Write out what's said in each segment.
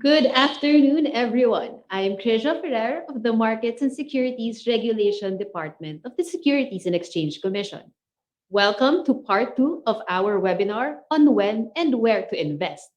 Good afternoon, everyone. I am Krisha Ferrer of the Markets and Securities Regulation Department of the Securities and Exchange Commission. Welcome to part 2 of our webinar on when and where to invest.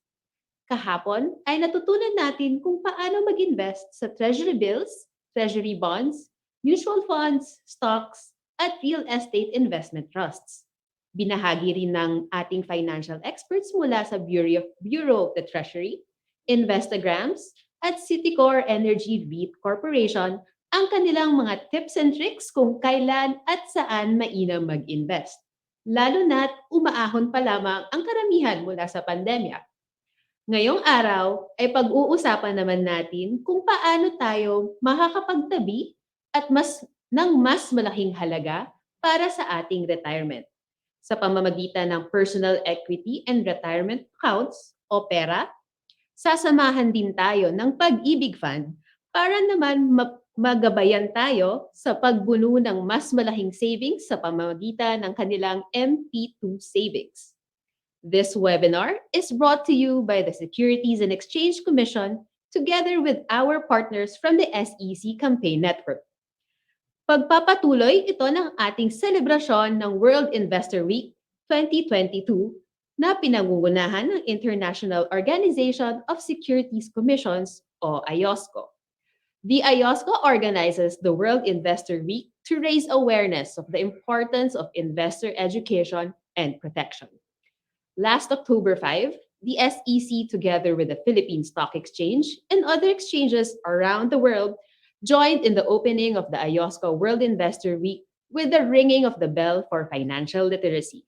Kahapon ay natutunan natin kung paano mag-invest sa treasury bills, treasury bonds, mutual funds, stocks, at real estate investment trusts. Binahagi rin ng ating financial experts mula sa Bureau of the Treasury, Investograms, at Citicorp Energy REIT Corporation ang kanilang mga tips and tricks kung kailan at saan mainam mag-invest. Lalo na't umaahon pa lamang ang karamihan mula sa pandemya. Ngayong araw ay pag-uusapan naman natin kung paano tayo makakapagtabi at mas malaking halaga para sa ating retirement sa pamamagitan ng personal equity and retirement accounts o pera. Sasamahan din tayo ng PAG-IBIG Fund para naman magabayan tayo sa pagbuno ng mas malaking savings sa pamamagitan ng kanilang MP2 savings. This webinar is brought to you by the Securities and Exchange Commission together with our partners from the SEC Campaign Network. Pagpapatuloy ito ng ating selebrasyon ng World Investor Week 2022 na pinangungunahan ng International Organization of Securities Commissions o IOSCO. The IOSCO organizes the World Investor Week to raise awareness of the importance of investor education and protection. Last October 5, the SEC, together with the Philippine Stock Exchange and other exchanges around the world, joined in the opening of the IOSCO World Investor Week with the ringing of the bell for financial literacy.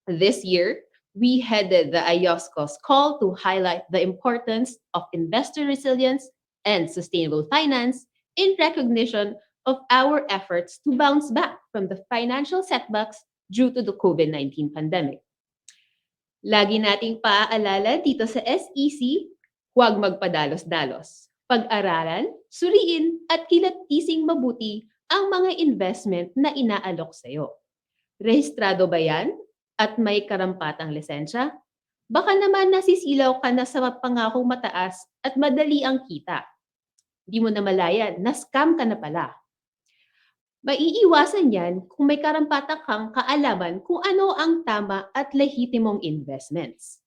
This year, we headed the IOSCO's call to highlight the importance of investor resilience and sustainable finance in recognition of our efforts to bounce back from the financial setbacks due to the COVID-19 pandemic. Lagi nating paaalala dito sa SEC, huwag magpadalos-dalos. Pag-aralan, suriin at kilatising mabuti ang mga investment na inaalok sa iyo. Rehistrado ba yan? At may karampatang lisensya? Baka naman nasisilaw ka na sa pangakong mataas at madali ang kita. Di mo na malayan, na-scam ka na pala. Maiiwasan yan kung may karampatang kang kaalaman kung ano ang tama at lehitimong investments.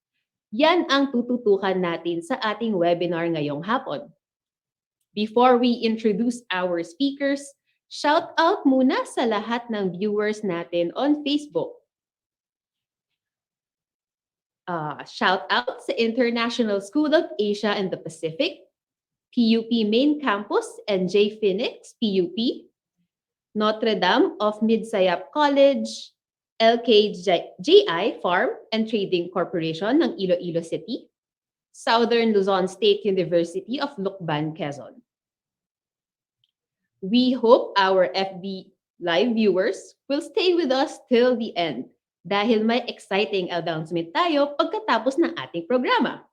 Yan ang tututukan natin sa ating webinar ngayong hapon. Before we introduce our speakers, shout out muna sa lahat ng viewers natin on Facebook. Shout out sa International School of Asia and the Pacific, PUP Main Campus and J. Phoenix, PUP, Notre Dame of Midsayap College, LKJI Farm and Trading Corporation ng Iloilo City, Southern Luzon State University of Lucban, Quezon. We hope our FB Live viewers will stay with us till the end dahil may exciting announcement tayo pagkatapos ng ating programa.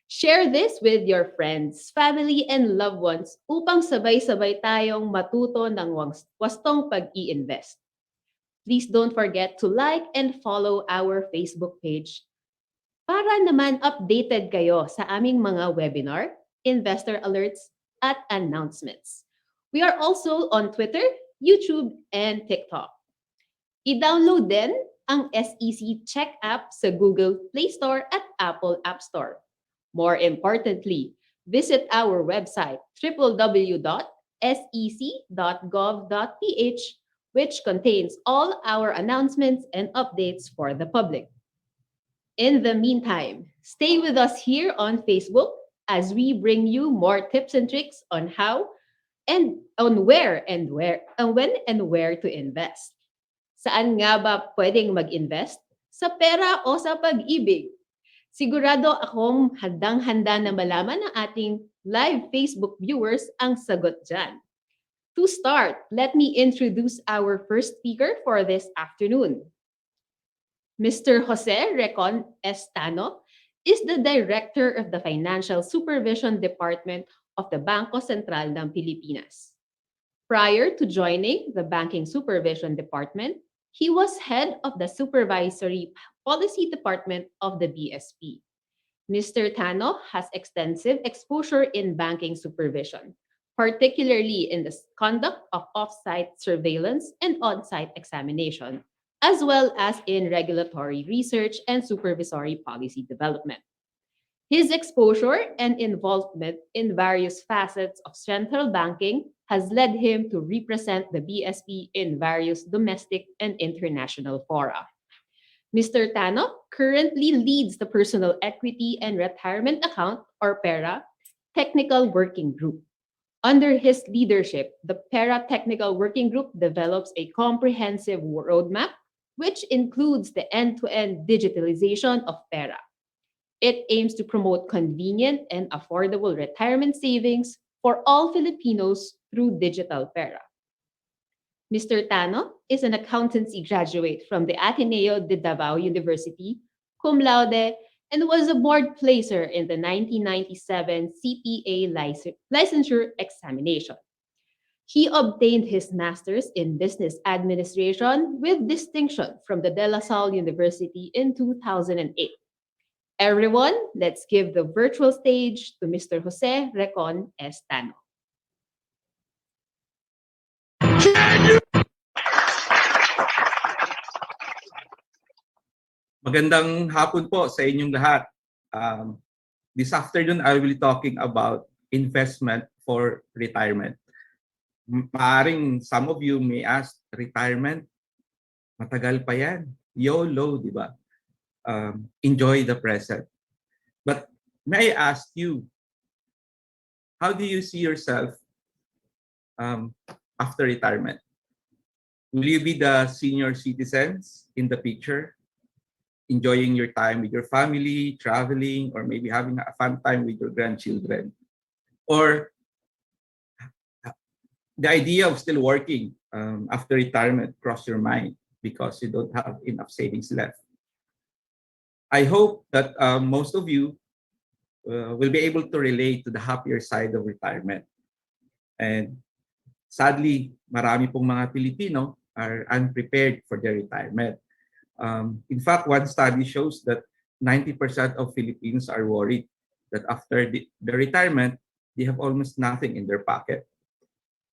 Share this with your friends, family, and loved ones upang sabay-sabay tayong matuto ng wastong pag-i-invest. Please don't forget to like and follow our Facebook page para naman updated kayo sa aming mga webinar, investor alerts, at announcements. We are also on Twitter, YouTube, and TikTok. I-download din ang SEC Check app sa Google Play Store at Apple App Store. More importantly, visit our website www.sec.gov.ph, which contains all our announcements and updates for the public. In the meantime, stay with us here on Facebook as we bring you more tips and tricks on how and on when and where to invest. Saan nga ba pwedeng mag-invest? Sa pera o sa pag-ibig? Sigurado akong handang-handa na malaman ng ating live Facebook viewers ang sagot dyan. To start, let me introduce our first speaker for this afternoon. Mr. Jose Recon Estano is the Director of the Financial Supervision Department of the Bangko Sentral ng Pilipinas. Prior to joining the Banking Supervision Department, he was head of the Supervisory Policy Department of the BSP. Mr. Tano has extensive exposure in banking supervision, particularly in the conduct of off-site surveillance and on-site examination, as well as in regulatory research and supervisory policy development. His exposure and involvement in various facets of central banking has led him to represent the BSP in various domestic and international fora. Mr. Tano currently leads the Personal Equity and Retirement Account, or PERA, Technical Working Group. Under his leadership, the PERA Technical Working Group develops a comprehensive roadmap which includes the end-to-end digitalization of PERA. It aims to promote convenient and affordable retirement savings for all Filipinos through digital PERA. Mr. Tano is an accountancy graduate from the Ateneo de Davao University, cum laude, and was a board placer in the 1997 CPA licensure examination. He obtained his master's in business administration with distinction from the De La Salle University in 2008. Everyone, let's give the virtual stage to Mr. Jose Recon Estano. Magandang hapon po sa inyong lahat. This afternoon, I will be talking about investment for retirement. Maaring some of you may ask, retirement? Matagal pa yan. YOLO, di ba? Enjoy the present. But may I ask you, how do you see yourself after retirement? Will you be the senior citizens in the picture, enjoying your time with your family, traveling, or maybe having a fun time with your grandchildren? Or the idea of still working after retirement cross your mind because you don't have enough savings left? I hope that most of you will be able to relate to the happier side of retirement. And sadly, marami pong mga Pilipino are unprepared for their retirement. In fact, one study shows that 90% of Filipinos are worried that after the retirement, they have almost nothing in their pocket.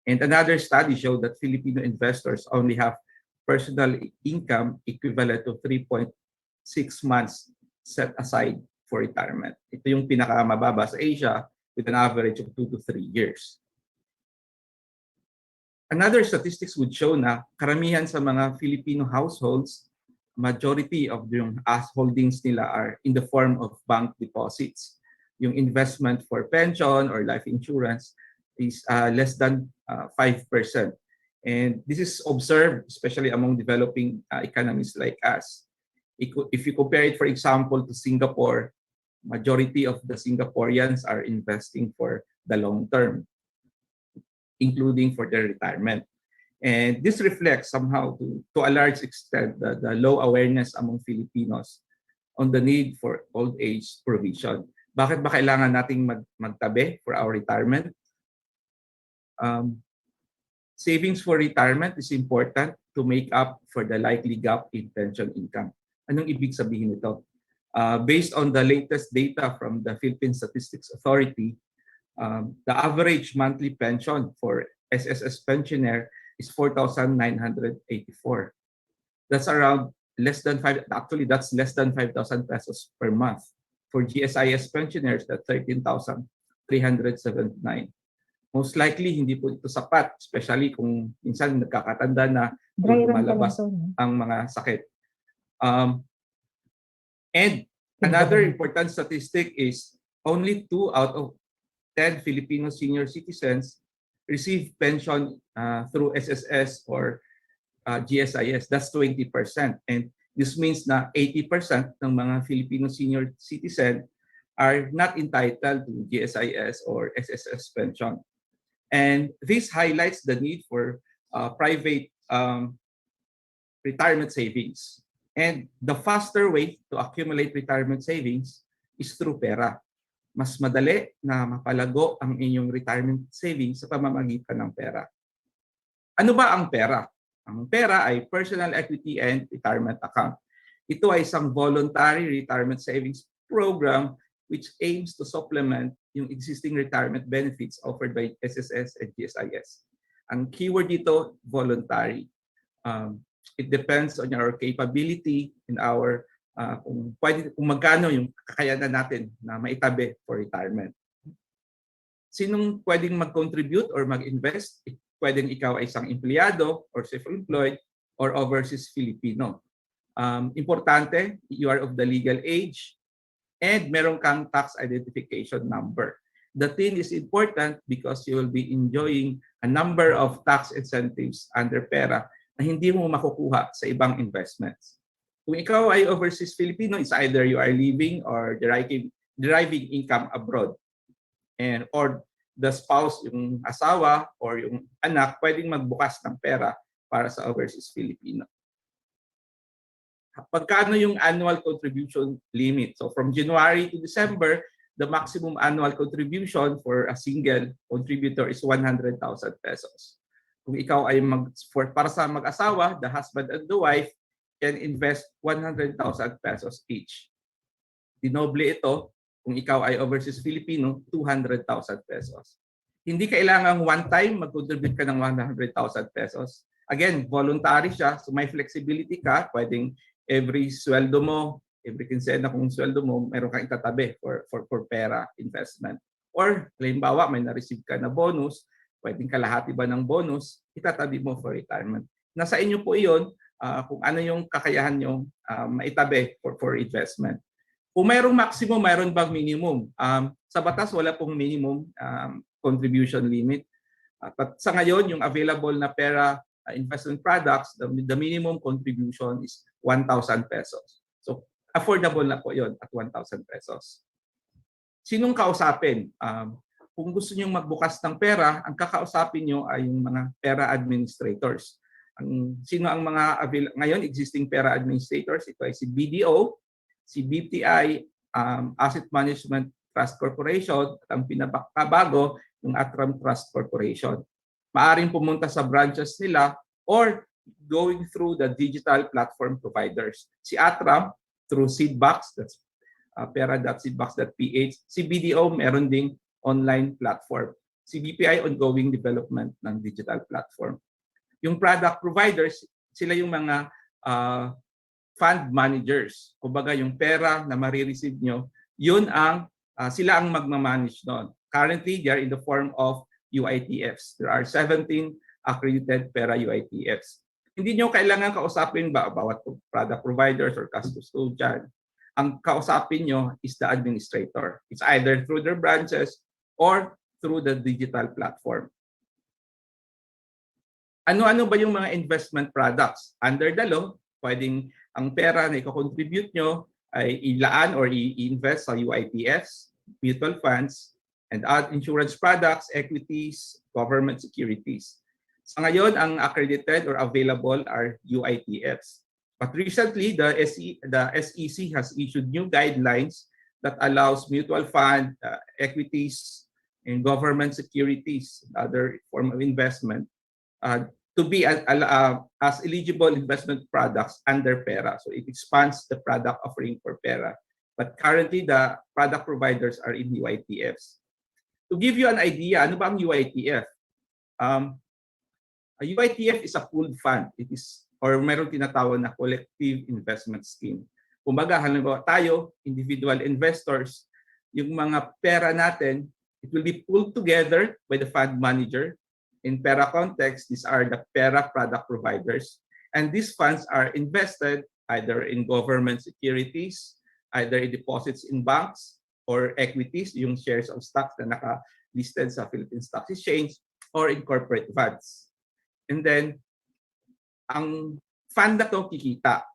And another study showed that Filipino investors only have personal income equivalent to 3.6 months set aside for retirement. Ito yung pinakamababa sa Asia with an average of 2 to 3 years. Another statistics would show na karamihan sa mga Filipino households, majority of yung holdings nila are in the form of bank deposits. Yung investment for pension or life insurance is less than 5%. And this is observed especially among developing economies like us. If you compare it, for example, to Singapore, majority of the Singaporeans are investing for the long term, including for their retirement. And this reflects somehow to a large extent the low awareness among Filipinos on the need for old age provision. Bakit ba kailangan nating magtabi for our retirement? Savings for retirement is important to make up for the likely gap in pension income. Anong ibig sabihin nito? Based on the latest data from the Philippine Statistics Authority, the average monthly pension for SSS pensioner is 4,984. That's around less than that's less than 5,000 pesos per month. For GSIS pensioners, that's 13,379. Most likely, hindi po ito sapat, especially kung minsan nagkakatanda na lumalabas ang mga sakit. And another important statistic is only 2 out of 10 Filipino senior citizens receive pension through SSS or GSIS. That's 20%. And this means na 80% ng mga Filipino senior citizen are not entitled to GSIS or SSS pension. And this highlights the need for private retirement savings. And the faster way to accumulate retirement savings is through PERA. Mas madali na mapalago ang inyong retirement savings sa pamamagitan ng PERA. Ano ba ang PERA? Ang PERA ay Personal Equity and Retirement Account. Ito ay isang voluntary retirement savings program which aims to supplement yung existing retirement benefits offered by SSS and GSIS. Ang keyword dito, voluntary. It depends on our capability and our kung magkano yung kakayanan natin na maitabi for retirement. Sinong pwedeng mag-contribute or mag-invest? Pwedeng ikaw ay isang empleyado or self-employed or overseas Filipino. Importante, you are of the legal age and meron kang tax identification number. The thing is important because you will be enjoying a number of tax incentives under PERA na hindi mo makukuha sa ibang investments. Kung ikaw ay overseas Filipino, it's either you are living or deriving income abroad. Or the spouse, yung asawa or yung anak, pwedeng magbukas ng pera para sa overseas Filipino. Pagkano yung annual contribution limit? So from January to December, the maximum annual contribution for a single contributor is 100,000 pesos. Kung ikaw ay para sa mag-asawa, the husband and the wife can invest 100,000 pesos each. Dinoble ito. Kung ikaw ay overseas Filipino, 200,000 pesos. Hindi kailangang one time mag-contribute ka ng 100,000 pesos. Again, voluntary siya, so may flexibility ka. Pwedeng every sweldo mo, every kinsena kung sweldo mo, meron kang itatabi for pera investment. Or, halimbawa, may na-receive ka na bonus, pwedeng kalahati ba ng bonus, itatabi mo for retirement. Nasa inyo po iyon kung ano yung kakayahan nyo maitabi for investment. Kung mayroong maximum, mayroon bang minimum? Sa batas, wala pong minimum contribution limit. But sa ngayon, yung available na pera investment products, the minimum contribution is 1,000 pesos. So, affordable na po yon at 1,000 pesos. Sinong kausapin? Kung gusto nyo magbukas ng pera, ang kakausapin nyo ay yung mga pera administrators. Sino ang mga ngayon existing pera administrators? Ito ay si BDO, si BPI, Asset Management Trust Corporation, at ang pinakabago, yung Atram Trust Corporation. Maaring pumunta sa branches nila or going through the digital platform providers. Si Atram, through Seedbox, that's pera.seedbox.ph. Si BDO, meron ding online platform. Si BPI, ongoing development ng digital platform. Yung product providers, sila yung mga fund managers. Kumbaga yung pera na marireceive nyo, yun sila ang magmamanage doon. Currently, they are in the form of UITFs. There are 17 accredited pera UITFs. Hindi nyo kailangan kausapin bawat product providers or custodian. Ang kausapin nyo is the administrator. It's either through their branches or through the digital platform. Ano-ano ba yung mga investment products? Under the law, pwedeng ang pera na i-contribute nyo ay ilaan or i-invest sa UITFs, mutual funds, and insurance products, equities, government securities. Sa ngayon, ang accredited or available are UITFs. But recently, the SEC has issued new guidelines that allows mutual fund, equities, and government securities, other form of investment, to be as eligible investment products under PERA. So it expands the product offering for PERA. But currently, the product providers are in UITFs. To give you an idea, ano ba ang UITF? A UITF is a pooled fund. It is, or meron tinatawag na collective investment scheme. Kumbaga, halimbawa tayo, individual investors, yung mga pera natin, it will be pooled together by the fund manager. In PERA context, these are the PERA product providers. And these funds are invested either in government securities, either in deposits in banks, or equities, yung shares of stocks na naka-listed sa Philippine Stock Exchange, or in corporate funds. And then, ang fund na to kikita.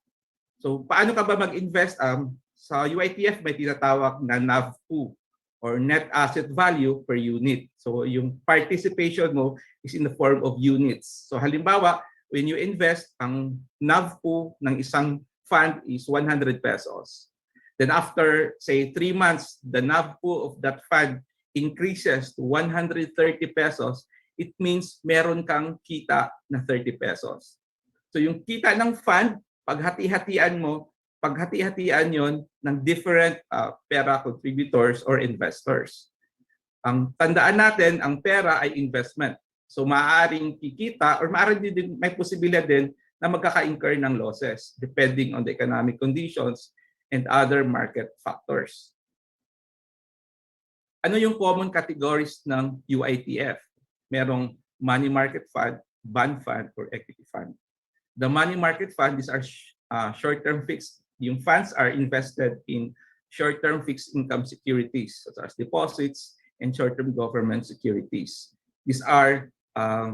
So, paano ka ba mag-invest? Sa UITF, may tinatawag na NAV2 or Net Asset Value per unit. So, yung participation mo is in the form of units. So, halimbawa, when you invest, ang NAV2 ng isang fund is 100 pesos. Then after, say, 3 months, the NAV pool of that fund increases to 130 pesos, it means meron kang kita na 30 pesos. So yung kita ng fund, pag hati-hatian mo, paghati-hatian yon ng different pera contributors or investors. Ang tandaan natin, ang pera ay investment. So maaaring kikita or maaaring din may posibilidad din na magkaka-incur ng losses depending on the economic conditions and other market factors. Ano yung common categories ng UITF? Merong money market fund, bond fund, or equity fund. The money market fund, these are short-term fixed. Yung funds are invested in short-term fixed income securities such as deposits and short-term government securities. These are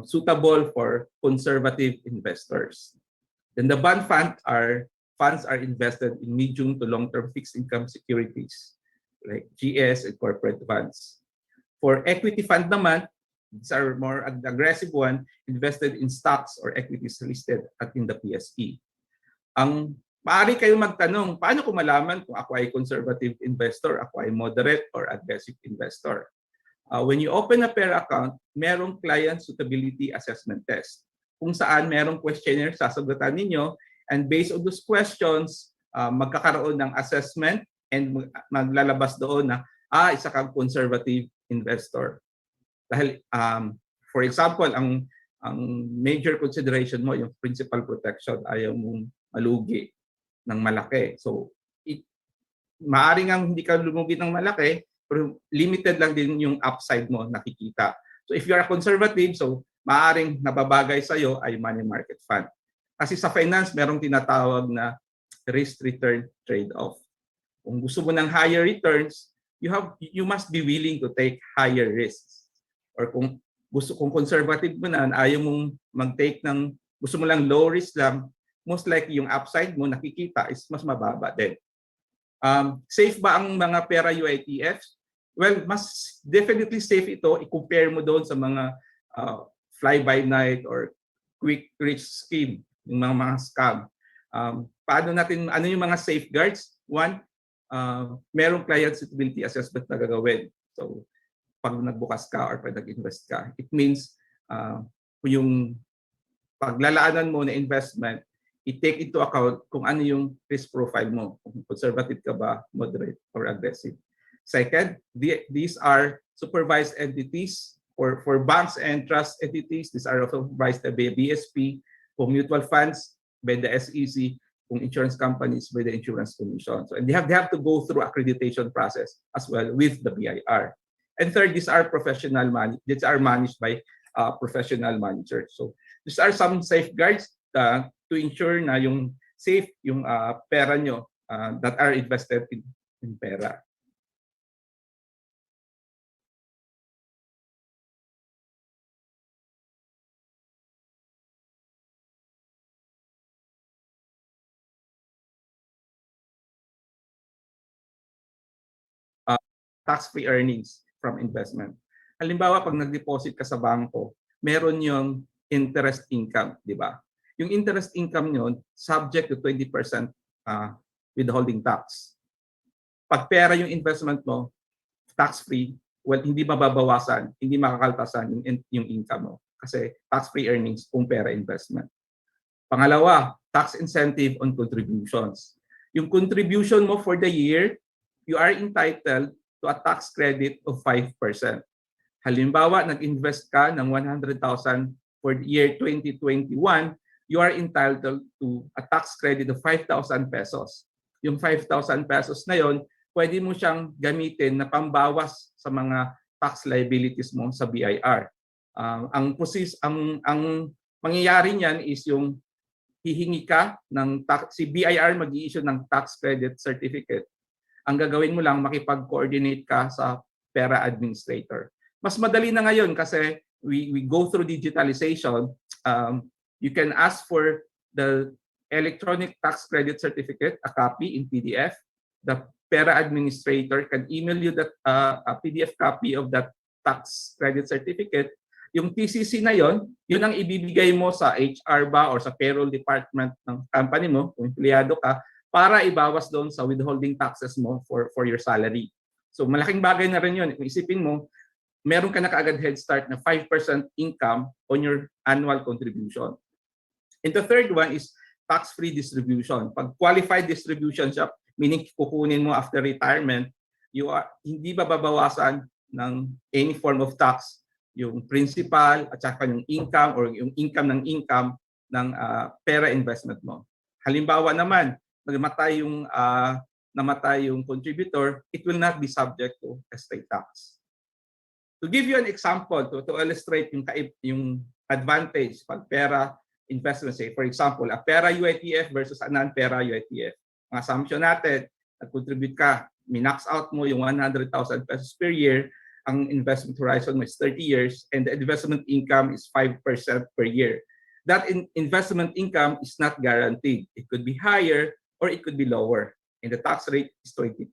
suitable for conservative investors. Then the bond funds are invested in medium to long-term fixed income securities like GS and corporate funds. For equity fund naman, these are more aggressive one, invested in stocks or equities listed at in the PSE. Ang maaari kayo magtanong, paano ko malaman kung ako ay conservative investor, ako ay moderate or aggressive investor? When you open a PER account, merong client suitability assessment test kung saan merong questionnaire sasagutan ninyo, and based on those questions, magkakaroon ng assessment and maglalabas doon na isa kang conservative investor. Dahil for example, ang major consideration mo yung principal protection, ayaw mong malugi ng malaki. So maaring ang hindi ka lumugi ng malaki, pero limited lang din yung upside mo nakikita. So if you are conservative, so maaring nababagay sa iyo ay money market fund. Kasi sa finance, merong tinatawag na risk-return trade-off. Kung gusto mo ng higher returns, you must be willing to take higher risks. Or kung conservative mo na, ayaw mong mag-take ng, gusto mo lang low risk lang, most likely yung upside mo nakikita is mas mababa din. Safe ba ang mga pera UITFs? Well, mas definitely safe ito. I-compare mo doon sa mga fly-by-night or quick rich scheme, yung mga scam. Ano yung mga safeguards? One, merong client suitability assessment na gagawin. So, pag nagbukas ka or pag nag-invest ka, it means yung paglalaanan mo na investment, i-take into account kung ano yung risk profile mo. Kung conservative ka ba, moderate, or aggressive. Second, these are supervised entities for banks and trust entities. These are supervised by BSP, for mutual funds by the SEC, kung insurance companies by the Insurance Commission. So, and they have to go through accreditation process as well with the BIR. And third, these are managed by professional managers. So these are some safeguards to ensure na yung safe yung pera nyo that are invested in pera. Tax-free earnings from investment. Halimbawa, pag nag-deposit ka sa bangko, meron yung interest income, di ba? Yung interest income nyon, subject to 20% withholding tax. Pag pera yung investment mo, tax-free, well, hindi mababawasan, hindi makakaltasan yung income mo. Kasi tax-free earnings kung pera investment. Pangalawa, tax incentive on contributions. Yung contribution mo for the year, you are entitled to a tax credit of 5%. Halimbawa, nag-invest ka ng 100,000 for the year 2021, you are entitled to a tax credit of 5,000 pesos. Yung 5,000 pesos na yon, pwede mo siyang gamitin na pambawas sa mga tax liabilities mo sa BIR. Ang mangyayari niyan is yung hihingi ka ng si BIR mag-i-issue ng tax credit certificate. Ang gagawin mo lang, makipag-coordinate ka sa pera administrator. Mas madali na ngayon kasi we go through digitalization. You can ask for the electronic tax credit certificate, a copy in PDF. The pera administrator can email you a PDF copy of that tax credit certificate. Yung TCC na yon, yun ang ibibigay mo sa HR ba or sa payroll department ng company mo, kung empleyado ka, para ibawas doon sa withholding taxes mo for your salary. So malaking bagay na rin yun. Kung isipin mo, meron ka na kaagad head start na 5% income on your annual contribution. And the third one is tax-free distribution. Pag qualified distribution siya, meaning kukunin mo after retirement, hindi babawasan ng any form of tax yung principal at saka yung income or yung income ng pera investment mo. Halimbawa naman, namatay yung contributor, it will not be subject to estate tax. To give you an example, to illustrate yung advantage pag pera investment, say for example, a pera UITF versus a non-pera UITF. Ang assumption natin, nag-contribute ka, minax out mo yung 100,000 pesos per year, ang investment horizon mo is 30 years, and the investment income is 5% per year. That investment income is not guaranteed. It could be higher or it could be lower, and the tax rate is 20%.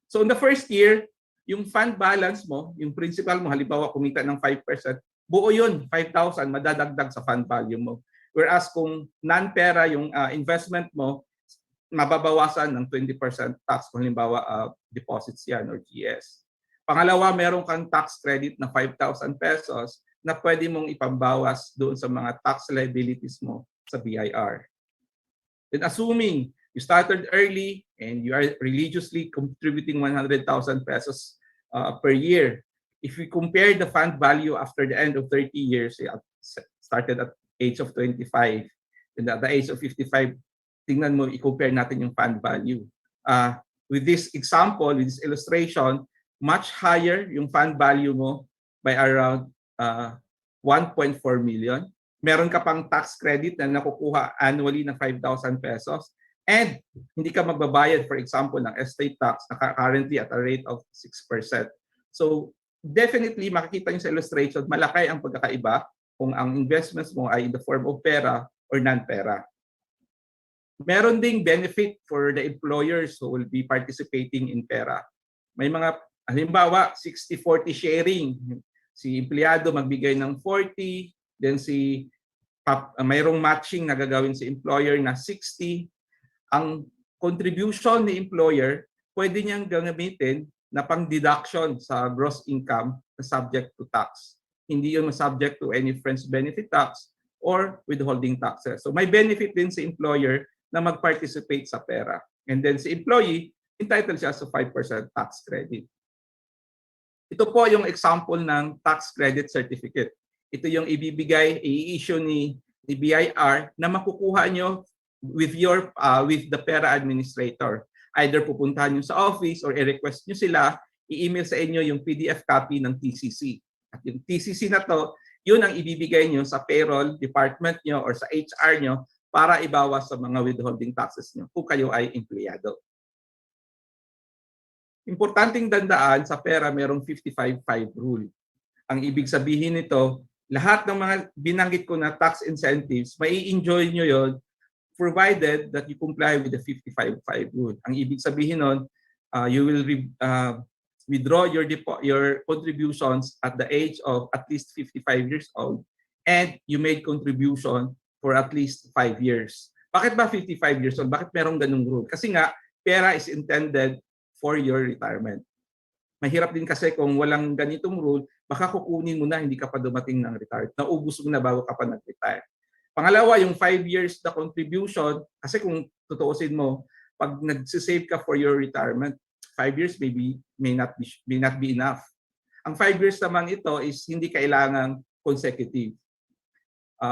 So in the first year, yung fund balance mo, yung principal mo, halimbawa kumita ng 5%, buo yun, 5,000, madadagdag sa fund value mo. Whereas kung non-pera yung investment mo, mababawasan ng 20% tax kung halimbawa deposits yan or GS. Pangalawa, meron kang tax credit na 5,000 pesos na pwede mong ipambawas doon sa mga tax liabilities mo sa BIR. Then assuming you started early and you are religiously contributing 100,000 pesos per year, if we compare the fund value after the end of 30 years, started at age of 25, and at the age of 55, tingnan mo, i-compare natin yung fund value. With this example, with this illustration, much higher yung fund value mo by around 1.4 million. Meron ka pang tax credit na nakukuha annually ng 5,000 pesos. And hindi ka magbabayad, for example, ng estate tax na currently at a rate of 6%. So definitely, makikita nyo sa illustration, malaki ang pagkakaiba kung ang investments mo ay in the form of pera or non-pera. Meron ding benefit for the employers who will be participating in pera. May mga, halimbawa, 60-40 sharing. Si empleyado magbigay ng 40, then mayroong matching na gagawin si employer na 60. Ang contribution ni employer, pwede niyang gamitin na pang-deduction sa gross income na subject to tax. Hindi yun subject to any friends benefit tax or withholding taxes. So may benefit din si employer na mag-participate sa pera. And then si employee, entitled siya sa 5% tax credit. Ito po yung example ng tax credit certificate. Ito yung ibibigay, i-issue ni BIR na makukuha nyo with the pera administrator. Either pupuntahan nyo sa office or i-request nyo sila, i-email sa inyo yung PDF copy ng TCC. At yung TCC na to, yun ang ibibigay nyo sa payroll department nyo or sa HR nyo para ibawas sa mga withholding taxes nyo kung kayo ay empleyado. Importanteng dandaan, sa pera merong 55-5 rule. Ang ibig sabihin nito, lahat ng mga binanggit ko na tax incentives, mai-enjoy nyo yon provided that you comply with the 55-5 rule. Ang ibig sabihin nun, you will withdraw your contributions at the age of at least 55 years old and you made contribution for at least 5 years. Bakit ba 55 years old? Bakit merong ganung rule? Kasi nga, pera is intended for your retirement. Mahirap din kasi kung walang ganitong rule, baka kukunin mo na, hindi ka pa dumating ng retire. Naubos mo na bago ka pa nag-retire. Pangalawa, yung 5 years na contribution, kasi kung tutuusin mo, pag nagsisave ka for your retirement, 5 years may not be enough. Ang 5 years naman ito is hindi kailangan consecutive.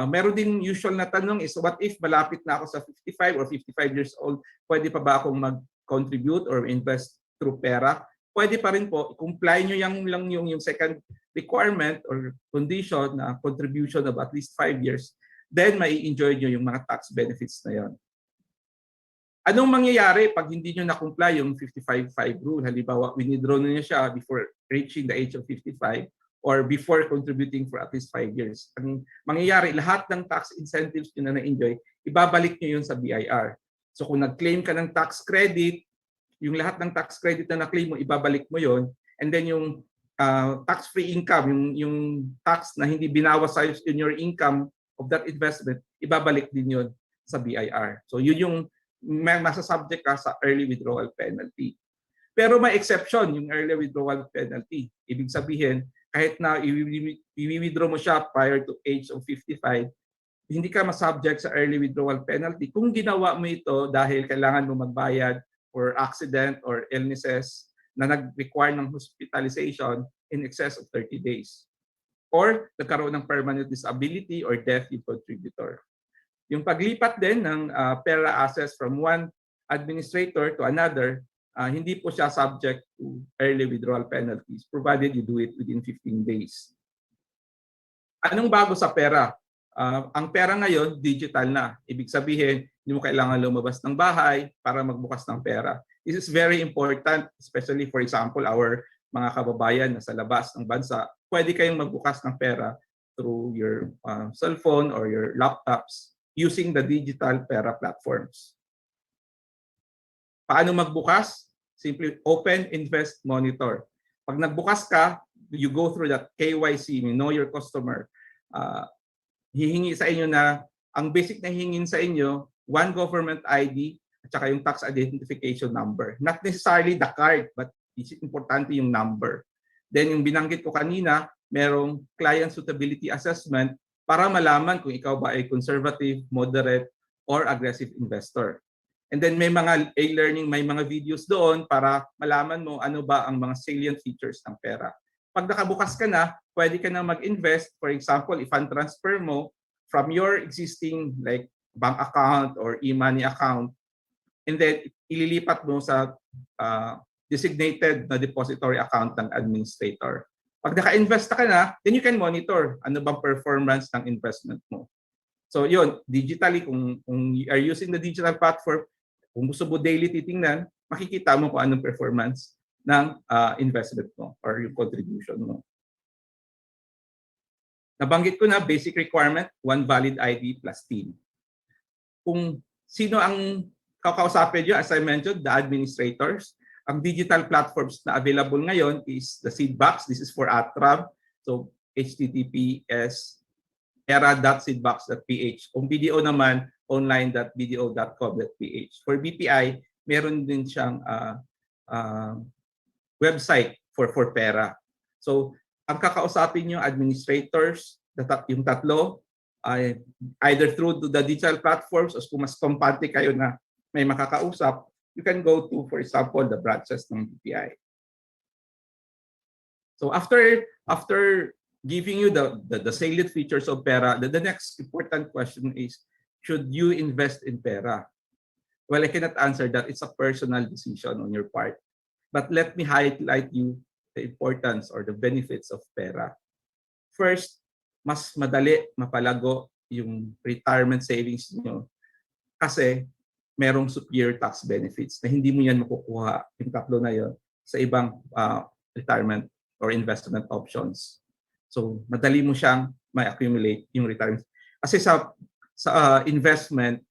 Meron din usual na tanong is, what if malapit na ako sa 55 or 55 years old, pwede pa ba akong mag-contribute or invest through pera? Pwede pa rin po, comply nyo yung second requirement or condition na contribution of at least 5 years, then mai-enjoy nyo yung mga tax benefits na yon. Anong mangyayari pag hindi nyo na-comply yung 55-5 rule? Halimbawa, withdraw nyo siya before reaching the age of 55 or before contributing for at least 5 years. Ang mangyayari, lahat ng tax incentives nyo na na-enjoy, ibabalik nyo yun sa BIR. So kung nag-claim ka ng tax credit, yung lahat ng tax credit na na-claim mo, ibabalik mo yon. And then yung tax-free income, yung tax na hindi binawas sa in your income of that investment, ibabalik din yun sa BIR. So yun yung masasubject ka sa early withdrawal penalty. Pero may exception yung early withdrawal penalty. Ibig sabihin, kahit na i-withdraw mo siya prior to age of 55, hindi ka masubject sa early withdrawal penalty kung ginawa mo ito dahil kailangan mo magbayad for accident or illnesses na nag-require ng hospitalization in excess of 30 days. Or nagkaroon ng permanent disability or death yung contributor. Yung paglipat din ng pera assets from one administrator to another, hindi po siya subject to early withdrawal penalties provided you do it within 15 days. Anong bago sa pera? Ang pera ngayon, digital na. Ibig sabihin, hindi mo kailangan lumabas ng bahay para magbukas ng pera. This is very important, especially for example, our mga kababayan na sa labas ng bansa. Pwede kayong magbukas ng pera through your cellphone or your laptops using the digital pera platforms. Paano magbukas? Simply open, invest, monitor. Pag nagbukas ka, you go through that KYC, you know your customer. Hihingi sa inyo na, ang basic na hihingin sa inyo, one government ID at saka yung tax identification number. Not necessarily the card, but it's importante yung number. Then yung binanggit ko kanina, merong client suitability assessment para malaman kung ikaw ba ay conservative, moderate, or aggressive investor. And then may mga e-learning, may mga videos doon para malaman mo ano ba ang mga salient features ng pera. Pag nakabukas ka na, pwede ka na mag-invest. For example, i-fund transfer mo from your existing like bank account or e-money account, and then ililipat mo sa designated na depository account ng administrator. Pag naka-invest ka na, then you can monitor ano bang performance ng investment mo. So yun, digitally, kung you are using the digital platform, kung gusto mo daily titingnan, makikita mo kung anong performance ng investment mo or yung contribution mo. Nabanggit ko na basic requirement, one valid ID plus TIN. Kung sino ang kakausapin nyo, as I mentioned, the administrators. Ang digital platforms na available ngayon is the seedbox. This is for ATRAB. So https era.seedbox.ph. Kung BDO naman, online.bdo.com.ph. For BPI, meron din siyang website for pera. So, ang kakausapin nyo, administrators, yung tatlo, either through the digital platforms o kung mas kompante kayo na may makakausap, you can go to, for example, the branches ng BPI. So, after giving you the salient features of pera, the next important question is, should you invest in pera? Well, I cannot answer that. It's a personal decision on your part. But let me highlight you the importance or the benefits of pera. First, mas madali mapalago yung retirement savings niyo kasi merong superior tax benefits na hindi mo yan makukuha yung tatlo na yun sa ibang retirement or investment options. So, madali mo siyang ma-accumulate yung retirement. Kasi sa investment,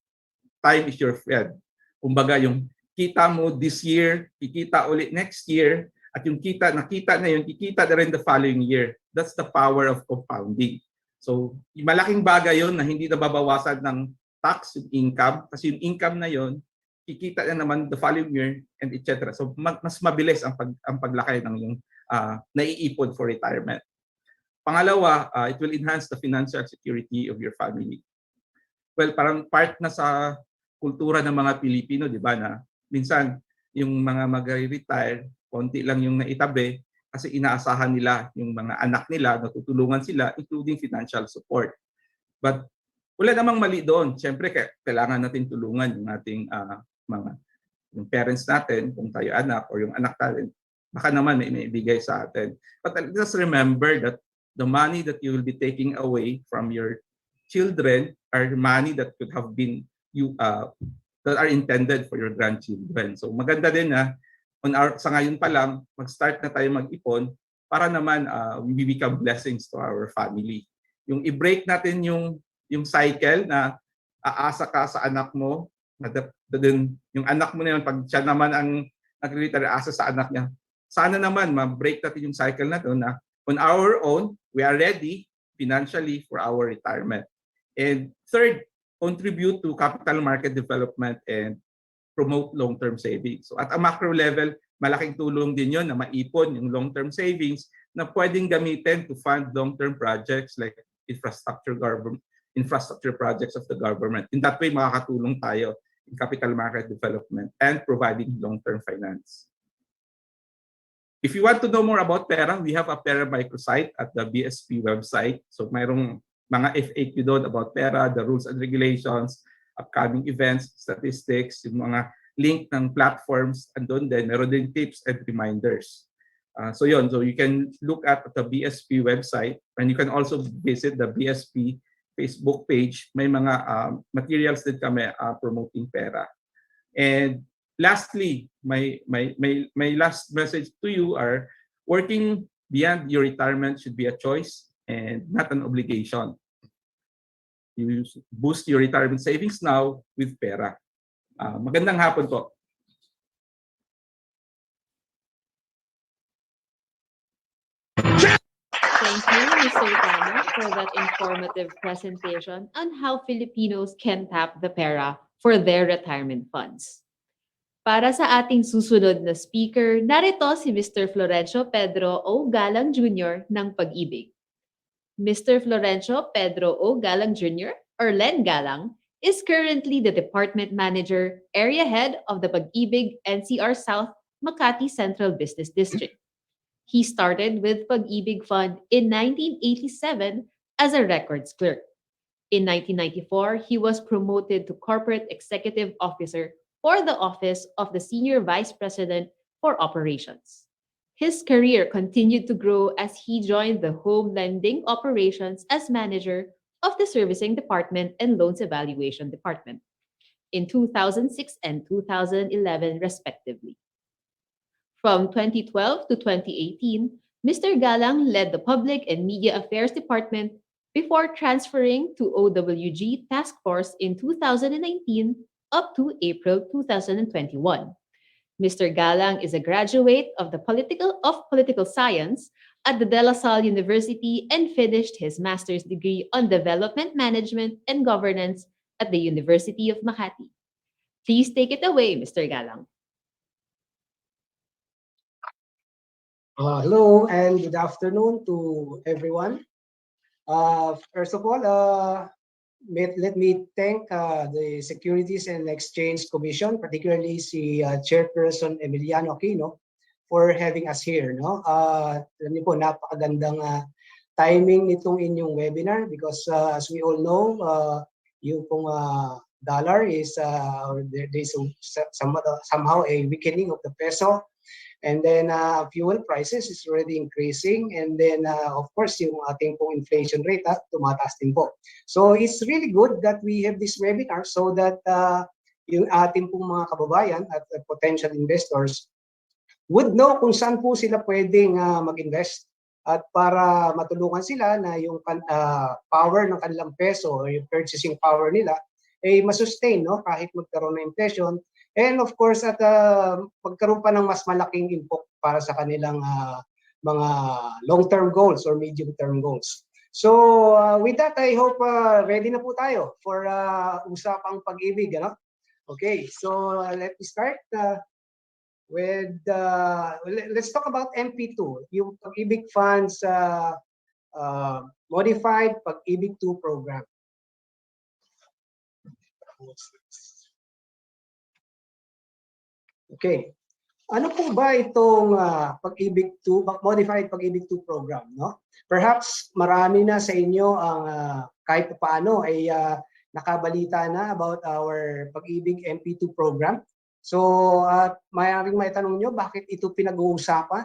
time is your friend. Kumbaga, yung kita mo this year, kikita ulit next year, at yung nakita na yun, kikita na rin the following year. That's the power of compounding. So, malaking bagay yun na hindi nababawasan ng tax, yung income, kasi yung income na yun, kikita na naman the following year, and etc. So, mas mabilis ang paglaki ng yung naiipon for retirement. Pangalawa, it will enhance the financial security of your family. Well, parang part na sa kultura ng mga Pilipino, di ba, na minsan yung mga mag-retire, konti lang yung naitabi kasi inaasahan nila yung mga anak nila, natutulungan sila, including financial support. But wala namang mali doon. Siyempre, kailangan natin tulungan yung ating yung parents natin, kung tayo anak or yung anak natin, baka naman may ibigay sa atin. But just remember that the money that you will be taking away from your children are money that could have been that are intended for your grandchildren. So maganda din na sa ngayon pa lang, mag-start na tayo mag-ipon para naman we become blessings to our family. Yung i-break natin yung cycle na aasa ka sa anak mo, yung anak mo na yun, pag siya naman ang nag-retire, aasa sa anak niya. Sana naman ma-break natin yung cycle na to na on our own, we are ready financially for our retirement. And third, contribute to capital market development and promote long-term savings. So at a macro level, malaking tulong din yun na maipon yung long-term savings na pwedeng gamitin to fund long-term projects like infrastructure infrastructure projects of the government. In that way, makakatulong tayo in capital market development and providing long-term finance. If you want to know more about pera, we have a pera microsite at the BSP website. So mayroong mga FAQ doon about pera, the rules and regulations, upcoming events, statistics, yung mga link ng platforms, and doon din, meron din tips and reminders. So you can look at the BSP website, and you can also visit the BSP Facebook page. May mga materials din kami promoting pera. And lastly, my last message to you are working beyond your retirement should be a choice and not an obligation. You boost your retirement savings now with pera. Magandang hapon po. Thank you, Mr. Tano, for that informative presentation on how Filipinos can tap the pera for their retirement funds. Para sa ating susunod na speaker, narito si Mr. Florencio Pedro O. Galang Jr. ng PAG-IBIG. Mr. Florencio Pedro O. Galang Jr., or Len Galang, is currently the Department Manager, Area Head of the PAG-IBIG NCR South Makati Central Business District. He started with PAG-IBIG Fund in 1987 as a records clerk. In 1994, he was promoted to Corporate Executive Officer for the Office of the Senior Vice President for Operations. His career continued to grow as he joined the Home Lending Operations as Manager of the Servicing Department and Loans Evaluation Department in 2006 and 2011, respectively. From 2012 to 2018, Mr. Galang led the Public and Media Affairs Department before transferring to OWG Task Force in 2019 up to April 2021. Mr. Galang is a graduate of the Political Science at the De La Salle University and finished his master's degree on Development Management and Governance at the University of Makati. Please take it away, Mr. Galang. Hello and good afternoon to everyone. First of all, let me thank the Securities and Exchange Commission, particularly si Chairperson Emiliano Aquino, for having us here. No? Alam niyo po, napakagandang timing nitong inyong webinar because as we all know, yung pong dollar is there's somehow a weakening of the peso. And then fuel prices is already increasing. And then, of course, yung ating pong inflation rate, tumataas din po. So it's really good that we have this webinar so that yung ating pong mga kababayan at potential investors would know kung saan po sila pwedeng mag-invest at para matulungan sila na yung power ng kanilang peso o yung purchasing power nila ay masustain, no? Kahit magkaroon ng inflation. And of course, at pagkaroon pa ng mas malaking impact para sa kanilang mga long-term goals or medium-term goals. So with that, I hope ready na po tayo for usapang pag-ibig. Ano? Okay, so let me start with, let's talk about MP2, yung Pag-IBIG Funds Modified Pag-IBIG 2 Program. Okay. Ano po ba itong Pag-IBIG 2, Modified Pag-IBIG 2 program, no? Perhaps marami na sa inyo ang kahit paano ay nakabalita na about our Pag-IBIG MP2 program. So, maaaring may tanong nyo, bakit ito pinag-uusapan?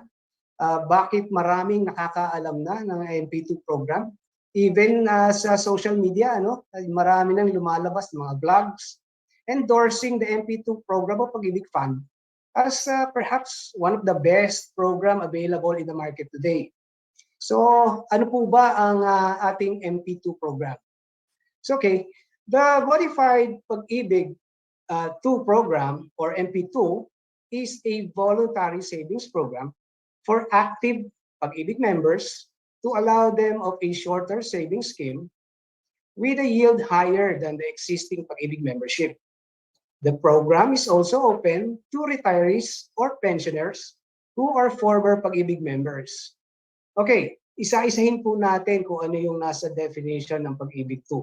Bakit maraming nakakaalam na ng MP2 program? Even sa social media, ano? Marami nang lumalabas ng mga blogs endorsing the MP2 program of Pag-IBIG Fund as perhaps one of the best program available in the market today. So, ano po ba ang ating MP2 program? So, okay, the Modified Pag-IBIG 2 program or MP2 is a voluntary savings program for active Pag-IBIG members to allow them of a shorter savings scheme with a yield higher than the existing Pag-IBIG membership. The program is also open to retirees or pensioners who are former Pag-IBIG members. Okay, isa-isahin po natin kung ano yung nasa definition ng Pag-IBIG 2.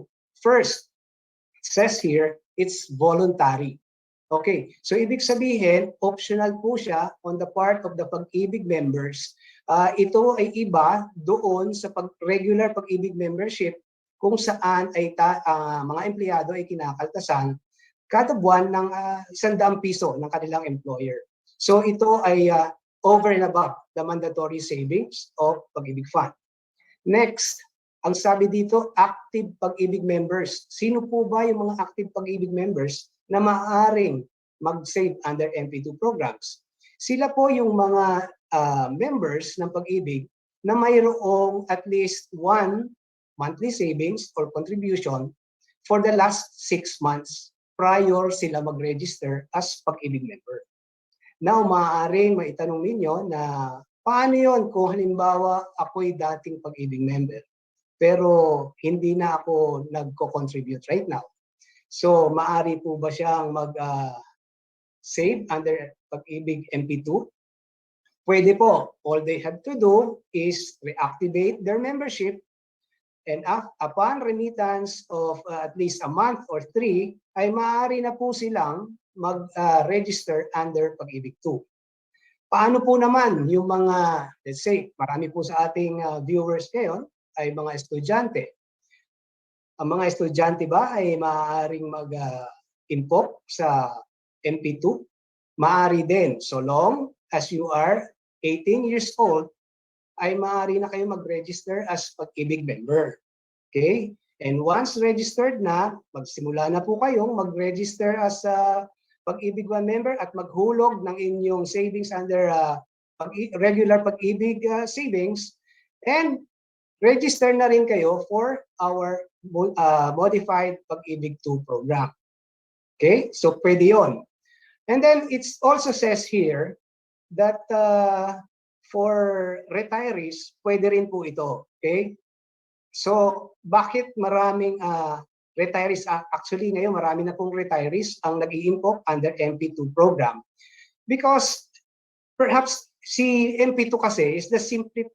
First, it says here, it's voluntary. Okay, so ibig sabihin, optional po siya on the part of the PAG-IBIG members. Ito ay iba doon sa regular PAG-IBIG membership kung saan ay mga empleyado ay kinakaltasan kada buwan ng 100 piso ng kanilang employer. So ito ay over and above the mandatory savings of PAG-IBIG Fund. Next, ang sabi dito, active PAG-IBIG members. Sino po ba yung mga active PAG-IBIG members na maaaring mag-save under MP2 programs? Sila po yung mga members ng PAG-IBIG na mayroong at least one monthly savings or contribution for the last 6 months prior sila mag-register as PAG-IBIG member. Now, maaaring maitanong ninyo na paano yon kung halimbawa ako'y dating PAG-IBIG member pero hindi na ako nagko-contribute right now. So, maaari po ba siyang mag-save under PAG-IBIG MP2? Pwede po. All they have to do is reactivate their membership, and upon remittance of at least a month or 3, ay maaari na po silang mag-register under PAG-IBIG 2. Paano po naman yung mga, let's say, marami po sa ating viewers ngayon ay mga estudyante. Ang mga estudyante ba ay maaaring mag-impok sa MP2? Maaari din. So long as you are 18 years old, ay maaari na kayo mag-register as PAG-IBIG member. Okay? And once registered na, magsimula na po kayong mag-register as PAG-IBIG 1 member at maghulog ng inyong savings under regular PAG-IBIG savings, and register na rin kayo for our modified PAG-IBIG 2 program. Okay? So pwede yun. And then it also says here that for retirees, pwede rin po ito. Okay? So bakit maraming retirees? Actually ngayon marami na pong retirees ang nag-i-impok under MP2 program. Because perhaps si MP2 kasi is the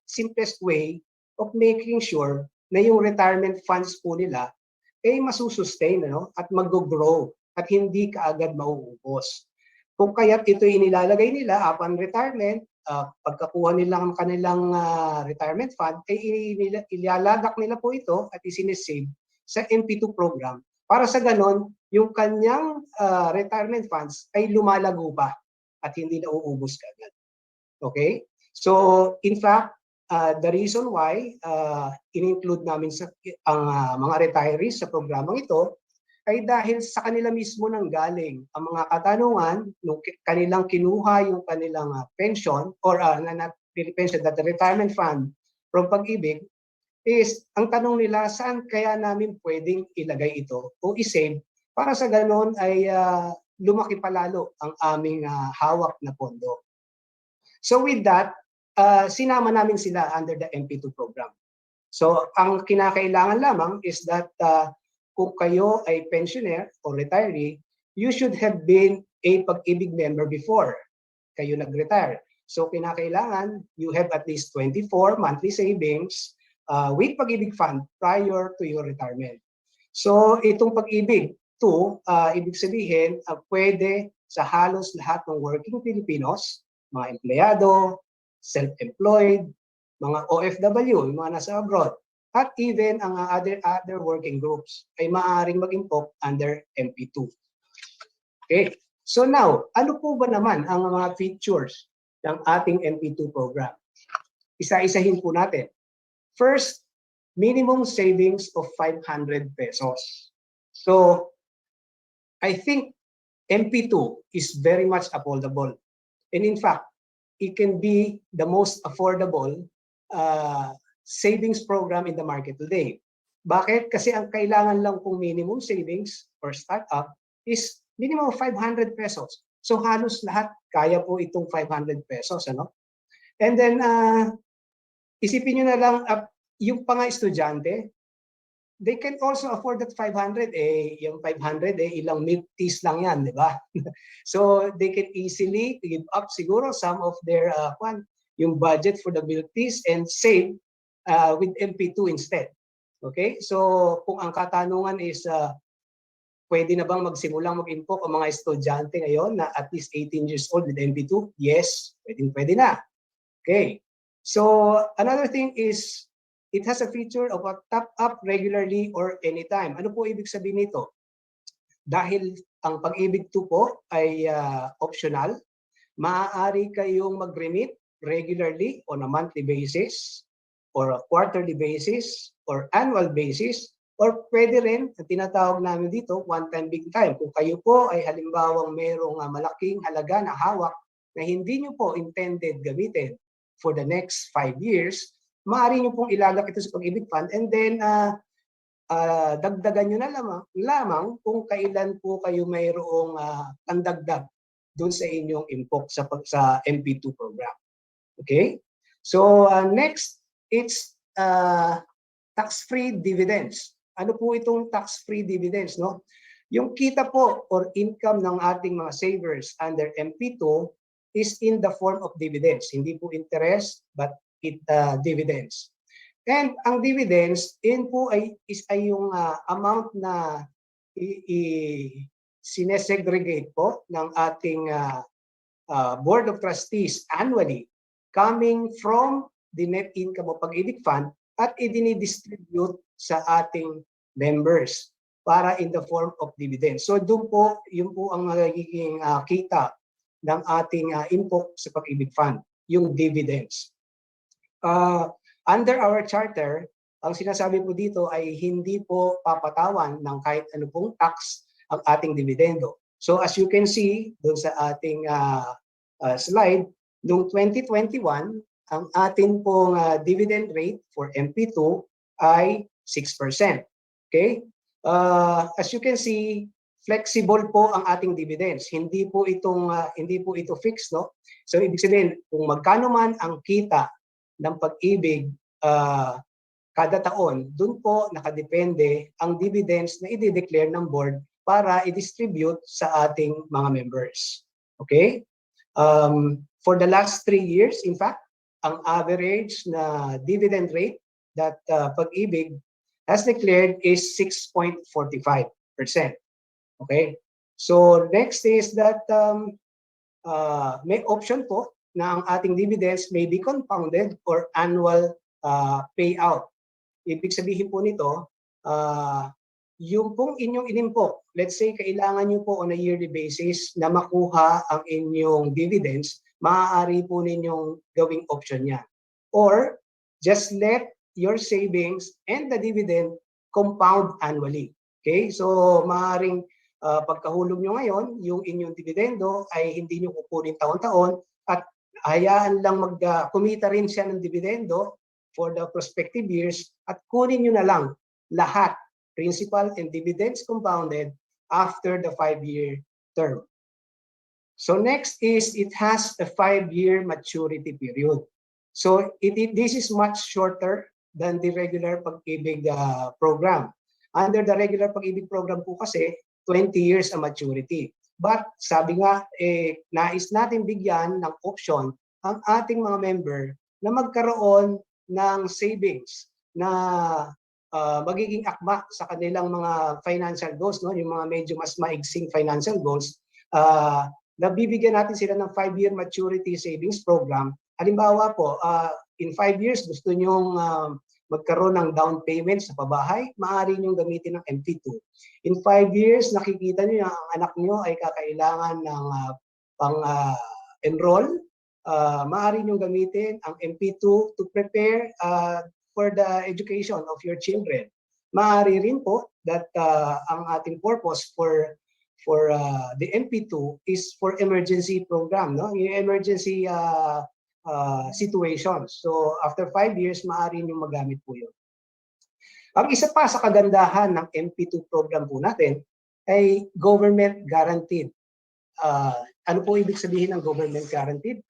simplest way of making sure na yung retirement funds po nila ay masusustain at mag-grow at hindi kaagad mauubos. Kung kaya't ito inilalagay nila upon retirement, pagkakuha nila ng kanilang retirement fund, ay ilalagak nila po ito at isinisave sa MP2 program para sa ganon, yung kanyang retirement funds ay lumalago pa at hindi nauubos kaagad. Okay? So, in fact, the reason why in-include namin ang mga retirees sa programang ito ay dahil sa kanila mismo nang galing ang mga katanungan nung kanilang kinuha yung kanilang pension or not pension, that the retirement fund from PAG-IBIG, is ang tanong nila, saan kaya namin pwedeng ilagay ito o isave para sa ganon ay lumaki palalo ang aming hawak na pondo. So with that, sinama namin sila under the MP2 program. So ang kinakailangan lamang is that kung kayo ay pensioner or retiree, you should have been a PAG-IBIG member before kayo nag-retire. So kinakailangan you have at least 24 monthly savings with PAG-IBIG fund prior to your retirement. So itong PAG-IBIG 2, ibig sabihin pwede sa halos lahat ng working Filipinos, mga empleyado, self-employed, mga OFW, yung mga nasa abroad, at even ang other working groups ay maaaring mag-impok under MP2. Okay, so now, ano po ba naman ang mga features ng ating MP2 program? Isa-isahin po natin. First, minimum savings of 500 pesos. So, I think MP2 is very much affordable. And in fact, it can be the most affordable savings program in the market today. Bakit? Kasi ang kailangan lang kung minimum savings or startup is minimum of 500 pesos. So halos lahat kaya po itong 500 pesos. And then, isipin nyo na lang, yung mga estudyante, they can also afford that 500. Yung 500, ilang milk teas lang yan, di ba? So they can easily give up siguro some of their yung budget for the milk teas and save with MP2 instead. Okay? So kung ang katanungan is pwede na bang magsimulang mag-impok ang mga estudyante ngayon na at least 18 years old with MP2? Yes, pwede na. Okay. So another thing is it has a feature of a top up regularly or anytime. Ano po ibig sabihin nito? Dahil ang Pag-IBIG 2 po ay optional, maaari kayong mag-remit regularly on a monthly basis or a quarterly basis or annual basis, or pwede rin, ang tinatawag namin dito, one-time big time. Kung kayo po ay halimbawang merong malaking halaga na hawak na hindi nyo po intended gamitin for the next 5 years, maaari nyo pong ilagak ito sa Pag-IBIG Fund, and then dagdagan nyo na lamang kung kailan po kayo mayroong pandagdag doon sa inyong impok sa MP2 program. Okay? So next, it's tax-free dividends. Ano po itong tax-free dividends, no? Yung kita po or income ng ating mga savers under MP2 is in the form of dividends. Hindi po interest, but dividends. And ang dividends, yun po ay yung amount na sinesegregate po ng ating Board of Trustees annually coming from the net income of Pag-IBIG Fund at idinidistribute sa ating members para in the form of dividends. So doon po, yun po ang magiging kita ng ating impok sa Pag-IBIG Fund, yung dividends. Under our charter, ang sinasabi po dito ay hindi po papatawan ng kahit ano pong tax ang ating dividendo. So as you can see doon sa ating slide, noong 2021, ang atin pong dividend rate for MP2 ay 6%. Okay? As you can see, flexible po ang ating dividends. Hindi po ito fixed, no? So ibig sabihin, kung magkano man ang kita ng Pag-IBIG kada taon, doon po nakadepende ang dividends na i-declare ng board para i-distribute sa ating mga members. Okay? For the last 3 years, in fact, ang average na dividend rate that Pag-IBIG has declared is 6.45%. Okay? So next is that may option po na ang ating dividends may be compounded or annual payout. Ibig sabihin po nito, yung pong inyong inimpok, let's say kailangan nyo po on a yearly basis na makuha ang inyong dividends, maaari po ninyong gawing option yan. Or just let your savings and the dividend compound annually. Okay? So maaaring pagkahulog nyo ngayon, yung inyong dividendo ay hindi nyo kukunin taon-taon at hayaan lang kumita rin siya ng dividendo for the prospective years at kunin nyo na lang lahat, principal and dividends compounded after the 5-year term. So next is it has a 5-year maturity period. So this is much shorter than the regular Pag-IBIG program. Under the regular Pag-IBIG program po kasi, 20 years ang maturity. But sabi nga, nais natin bigyan ng option ang ating mga member na magkaroon ng savings na magiging akma sa kanilang mga financial goals, no? Yung mga medyo mas maigsing financial goals, nabibigyan natin sila ng 5-year maturity savings program. Halimbawa po, in 5 years gusto nyong magkaroon ng down payment sa pabahay, maaari nyong gamitin ng MP2. In 5 years, nakikita nyo na ang anak nyo ay kakailangan ng pang-enroll, maaari nyong gamitin ang MP2 to prepare for the education of your children. Maaari rin po that ang ating purpose for the MP2 is for emergency program, no? Yung emergency situations. So after 5 years, maaari nyo magamit po yun. Ang isa pa sa kagandahan ng MP2 program po natin ay government guaranteed. Ano po ibig sabihin ng government guaranteed?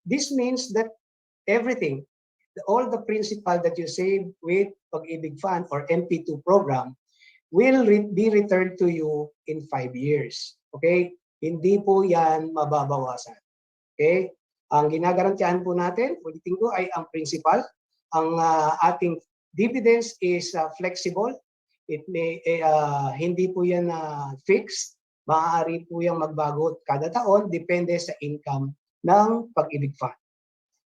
This means that everything, all the principal that you save with Pag-IBIG Fund or MP2 program will be returned to you in 5 years. Okay? Hindi po yan mababawasan. Okay? Ang ginagarantiyahan po natin, ulitin ko, ay ang principal, ang ating dividends is flexible. It may hindi po yan fixed. Maaari po yung magbago kada taon depende sa income ng Pag-IBIG Fund.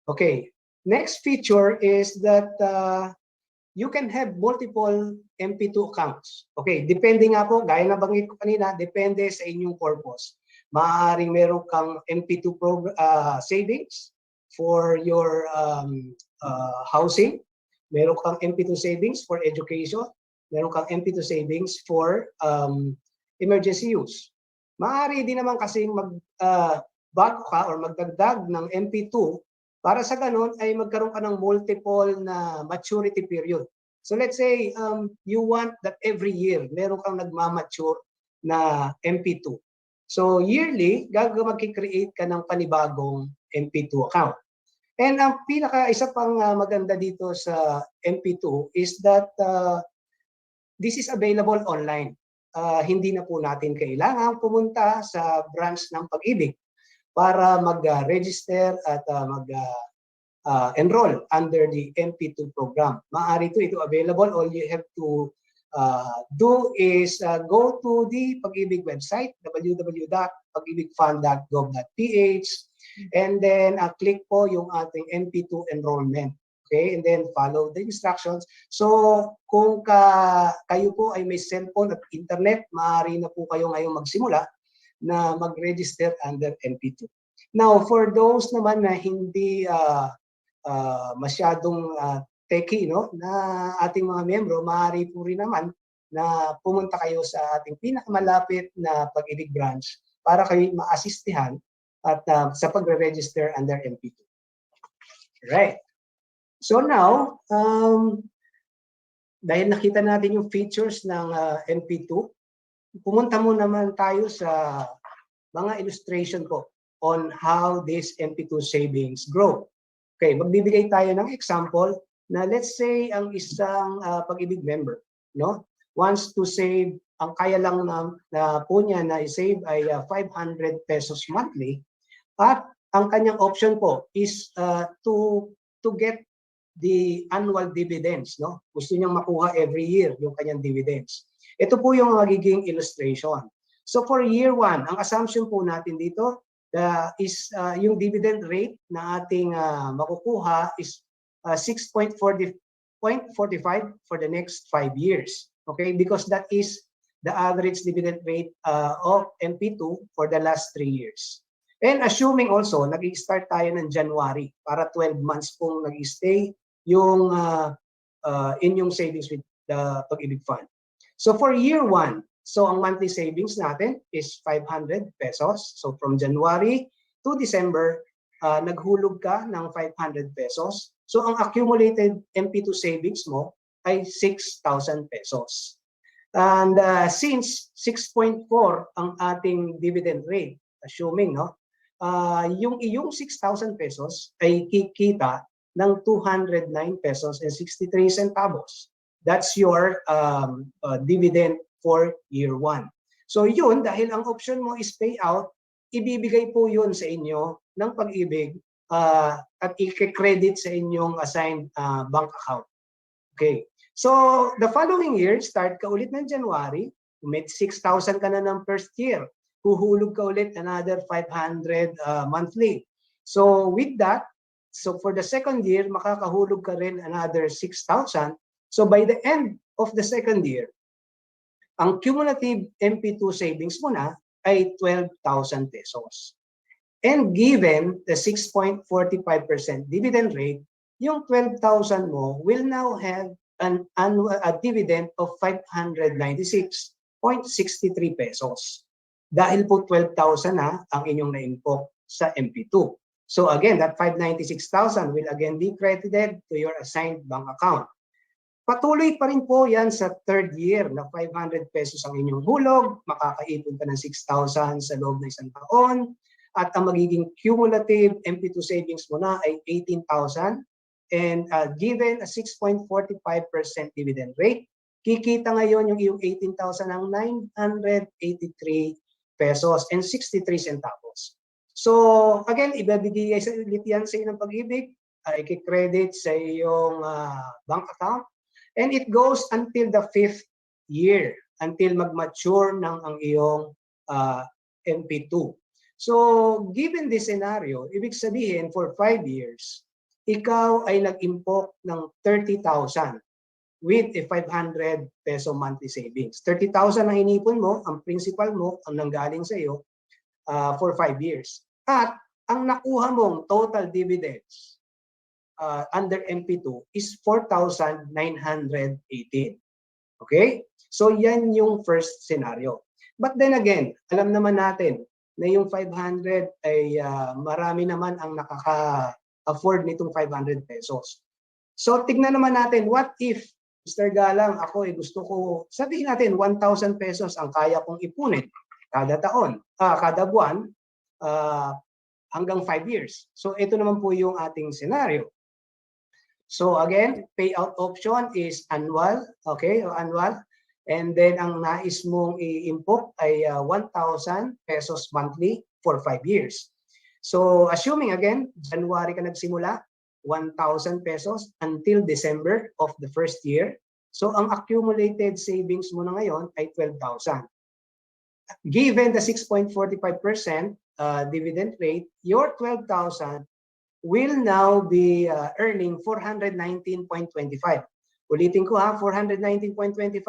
Okay. Next feature is that you can have multiple MP2 accounts. Okay, depende nga po, gaya na banggit ko kanina, depende sa inyong purpose. Maaaring meron kang MP2 savings for your housing, meron kang MP2 savings for education, meron kang MP2 savings for emergency use. Maaari din naman kasing bago ka or magdagdag ng MP2 para sa ganun ay magkaroon ka ng multiple na maturity period. So let's say you want that every year meron kang nagmamature na MP2. So yearly, magki-create ka ng panibagong MP2 account. And ang isa pang maganda dito sa MP2 is that this is available online. Hindi na po natin kailangan pumunta sa branch ng Pag-IBIG para mag-register at enroll under the MP2 program. Maaari ito available. All you have to do is go to the Pag-IBIG website, www.pagibigfund.gov.ph, and then click po yung ating MP2 enrollment. Okay, and then follow the instructions. So kung kayo po ay may cellphone at internet, maaari na po kayo ngayong magsimula na mag-register under MP2. Now, for those naman na hindi masyadong techy, no, na ating mga miyembro, maaari po rin naman na pumunta kayo sa ating pinakamalapit na Pag-IBIG branch para kayo ma-assistihan at sa pagre-register under MP2. Right. So now, dahil nakita natin yung features ng MP2, pumunta mo naman tayo sa mga illustration ko on how this MP2 savings grow. Okay, magbibigay tayo ng example na let's say ang isang Pag-IBIG member, no, wants to save, ang kaya lang na po niya na i-save ay 500 pesos monthly, at ang kanyang option po is to get the annual dividends, no? Gusto niyang makuha every year yung kanyang dividends. Ito po yung magiging illustration. So for year 1, ang assumption po natin dito is yung dividend rate na ating makukuha is 6.45 for the next 5 years. Okay, because that is the average dividend rate of MP2 for the last 3 years. And assuming also, nag-start tayo ng January para 12 months pong nag-stay yung inyong savings with the Pag-IBIG Fund. So for year 1, so ang monthly savings natin is 500 pesos. So from January to December, naghulog ka ng 500 pesos. So ang accumulated MP2 savings mo ay 6,000 pesos. And since 6.4 ang ating dividend rate, assuming, no, yung iyong 6,000 pesos ay kikita ng 209 pesos and 63 centavos. That's your dividend for year 1. So yun, dahil ang option mo is payout, ibibigay po yun sa inyo ng Pag-IBIG at i-credit sa inyong assigned bank account. Okay. So the following year, start ka ulit ng January, may 6,000 ka na ng first year, huhulog ka ulit another 500 monthly. So with that, so for the second year, makakahulog ka rin another 6,000. So by the end of the second year, ang cumulative MP2 savings mo na ay 12,000 pesos. And given the 6.45% dividend rate, yung 12,000 mo will now have an annual dividend of 596.63 pesos. Dahil po 12,000 na ang inyong na-input sa MP2. So again, that 596,000 will again be credited to your assigned bank account. Patuloy pa rin po yan sa third year na 500 pesos ang inyong hulog, makakaipon ka ng 6,000 sa loob ng isang taon, at ang magiging cumulative MP2 savings mo na ay 18,000, and given a 6.45% dividend rate, kikita ngayon yung iyong 18,000 ng 983 pesos and 63 centavos. So again, ibibigay ulit yan sa inyo ng Pag-IBIG, i-credit sa iyong bank account. And it goes until the 5th year, until mag-mature ng ang iyong MP2. So, given this scenario, ibig sabihin for 5 years, ikaw ay nag-impok ng 30,000 with a 500 peso monthly savings. 30,000 ang inipon mo, ang principal mo, ang nanggaling sa iyo for 5 years. At ang nakuha mong total dividends under MP2 is 4,918. Okay? So yan yung first scenario. But then again, alam naman natin na yung 500 ay marami naman ang nakaka-afford nitong 500 pesos. So tignan naman natin, what if, Mr. Galang, ako gusto ko, sabihin natin 1,000 pesos ang kaya kong ipunin kada taon, kada buwan, hanggang 5 years. So ito naman po yung ating scenario. So again, payout option is annual, okay, o annual. And then ang nais mong i-impok ay 1,000 pesos monthly for 5 years. So assuming again, January ka nagsimula, 1,000 pesos until December of the first year. So ang accumulated savings mo na ngayon ay 12,000. Given the 6.45% dividend rate, your 12,000 will now be earning 419.25. Ulitin ko 419.25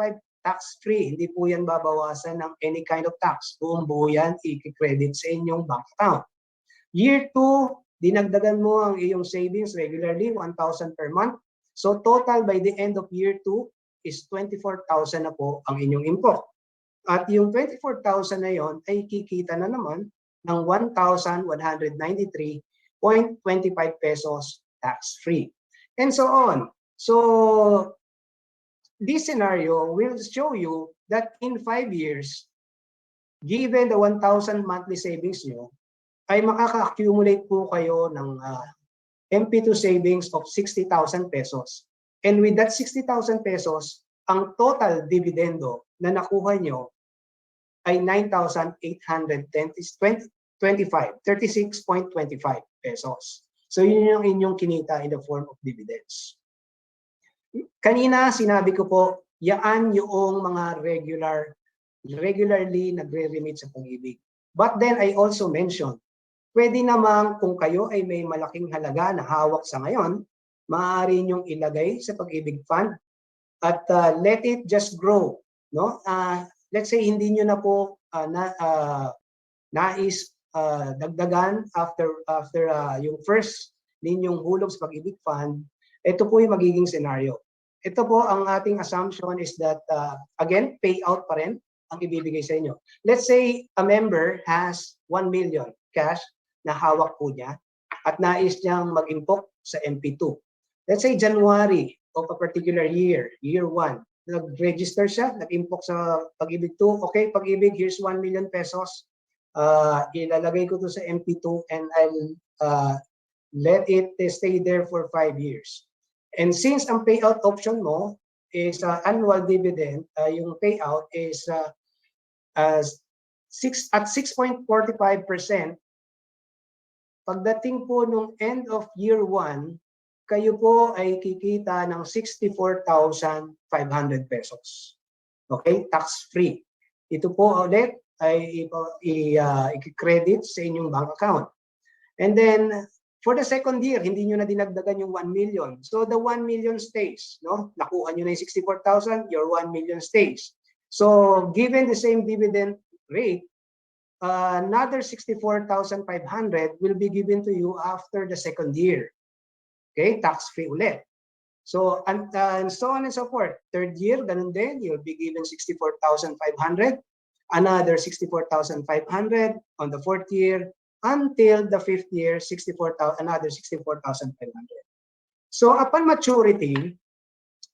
tax-free. Hindi po yan babawasan ng any kind of tax. Buong buo yan, i-credit sa inyong bank account. Year 2, dinagdagan mo ang iyong savings regularly, 1,000 per month. So total by the end of year 2 is 24,000 na po ang inyong impok. At yung 24,000 na yon ay kikita na naman ng 1,193.25 pesos tax-free. And so on. So this scenario will show you that in 5 years, given the 1,000 monthly savings nyo, ay makaka-accumulate po kayo ng MP2 savings of 60,000 pesos. And with that 60,000 pesos, ang total dividendo na nakuha nyo ay 9,826.25 pesos. So yun yung inyong kinita in the form of dividends. Kanina sinabi ko po, yaan yung mga regularly nagre-remit sa PAG-IBIG. But then I also mentioned, pwede naman kung kayo ay may malaking halaga na hawak sa ngayon, maaari niyong ilagay sa PAG-IBIG fund at let it just grow. No? Let's say hindi niyo na po nais dagdagan after yung first ninyong hulog sa PAG-IBIG fund, ito po yung magiging scenario. Ito po ang ating assumption is that, again, payout pa rin ang ibibigay sa inyo. Let's say a member has 1 million cash na hawak po niya at nais niyang mag-impok sa MP2. Let's say January of a particular year, year 1, nag-register siya, nag-impok sa PAG-IBIG 2. Okay, PAG-IBIG, here's 1 million pesos. Ilalagay ko to sa MP2 and I'll let it stay there for 5 years. And since ang payout option mo is annual dividend, yung payout is at 6.45%, pagdating po nung end of year 1, kayo po ay kikita ng 64,500 pesos. Okay? Tax-free. Ito po ulit ay i-credit sa inyong bank account. And then, for the second year, hindi nyo na dinagdagan yung 1 million. So, the 1 million stays. No? Nakuha nyo na yung 64,000, your 1 million stays. So, given the same dividend rate, another 64,500 will be given to you after the second year. Okay? Tax-free ulit. So, and so on and so forth. Third year, ganun din. You'll be given 64,500. Another 64,500 on the fourth year. Until the fifth year, another 64,500. So, upon maturity,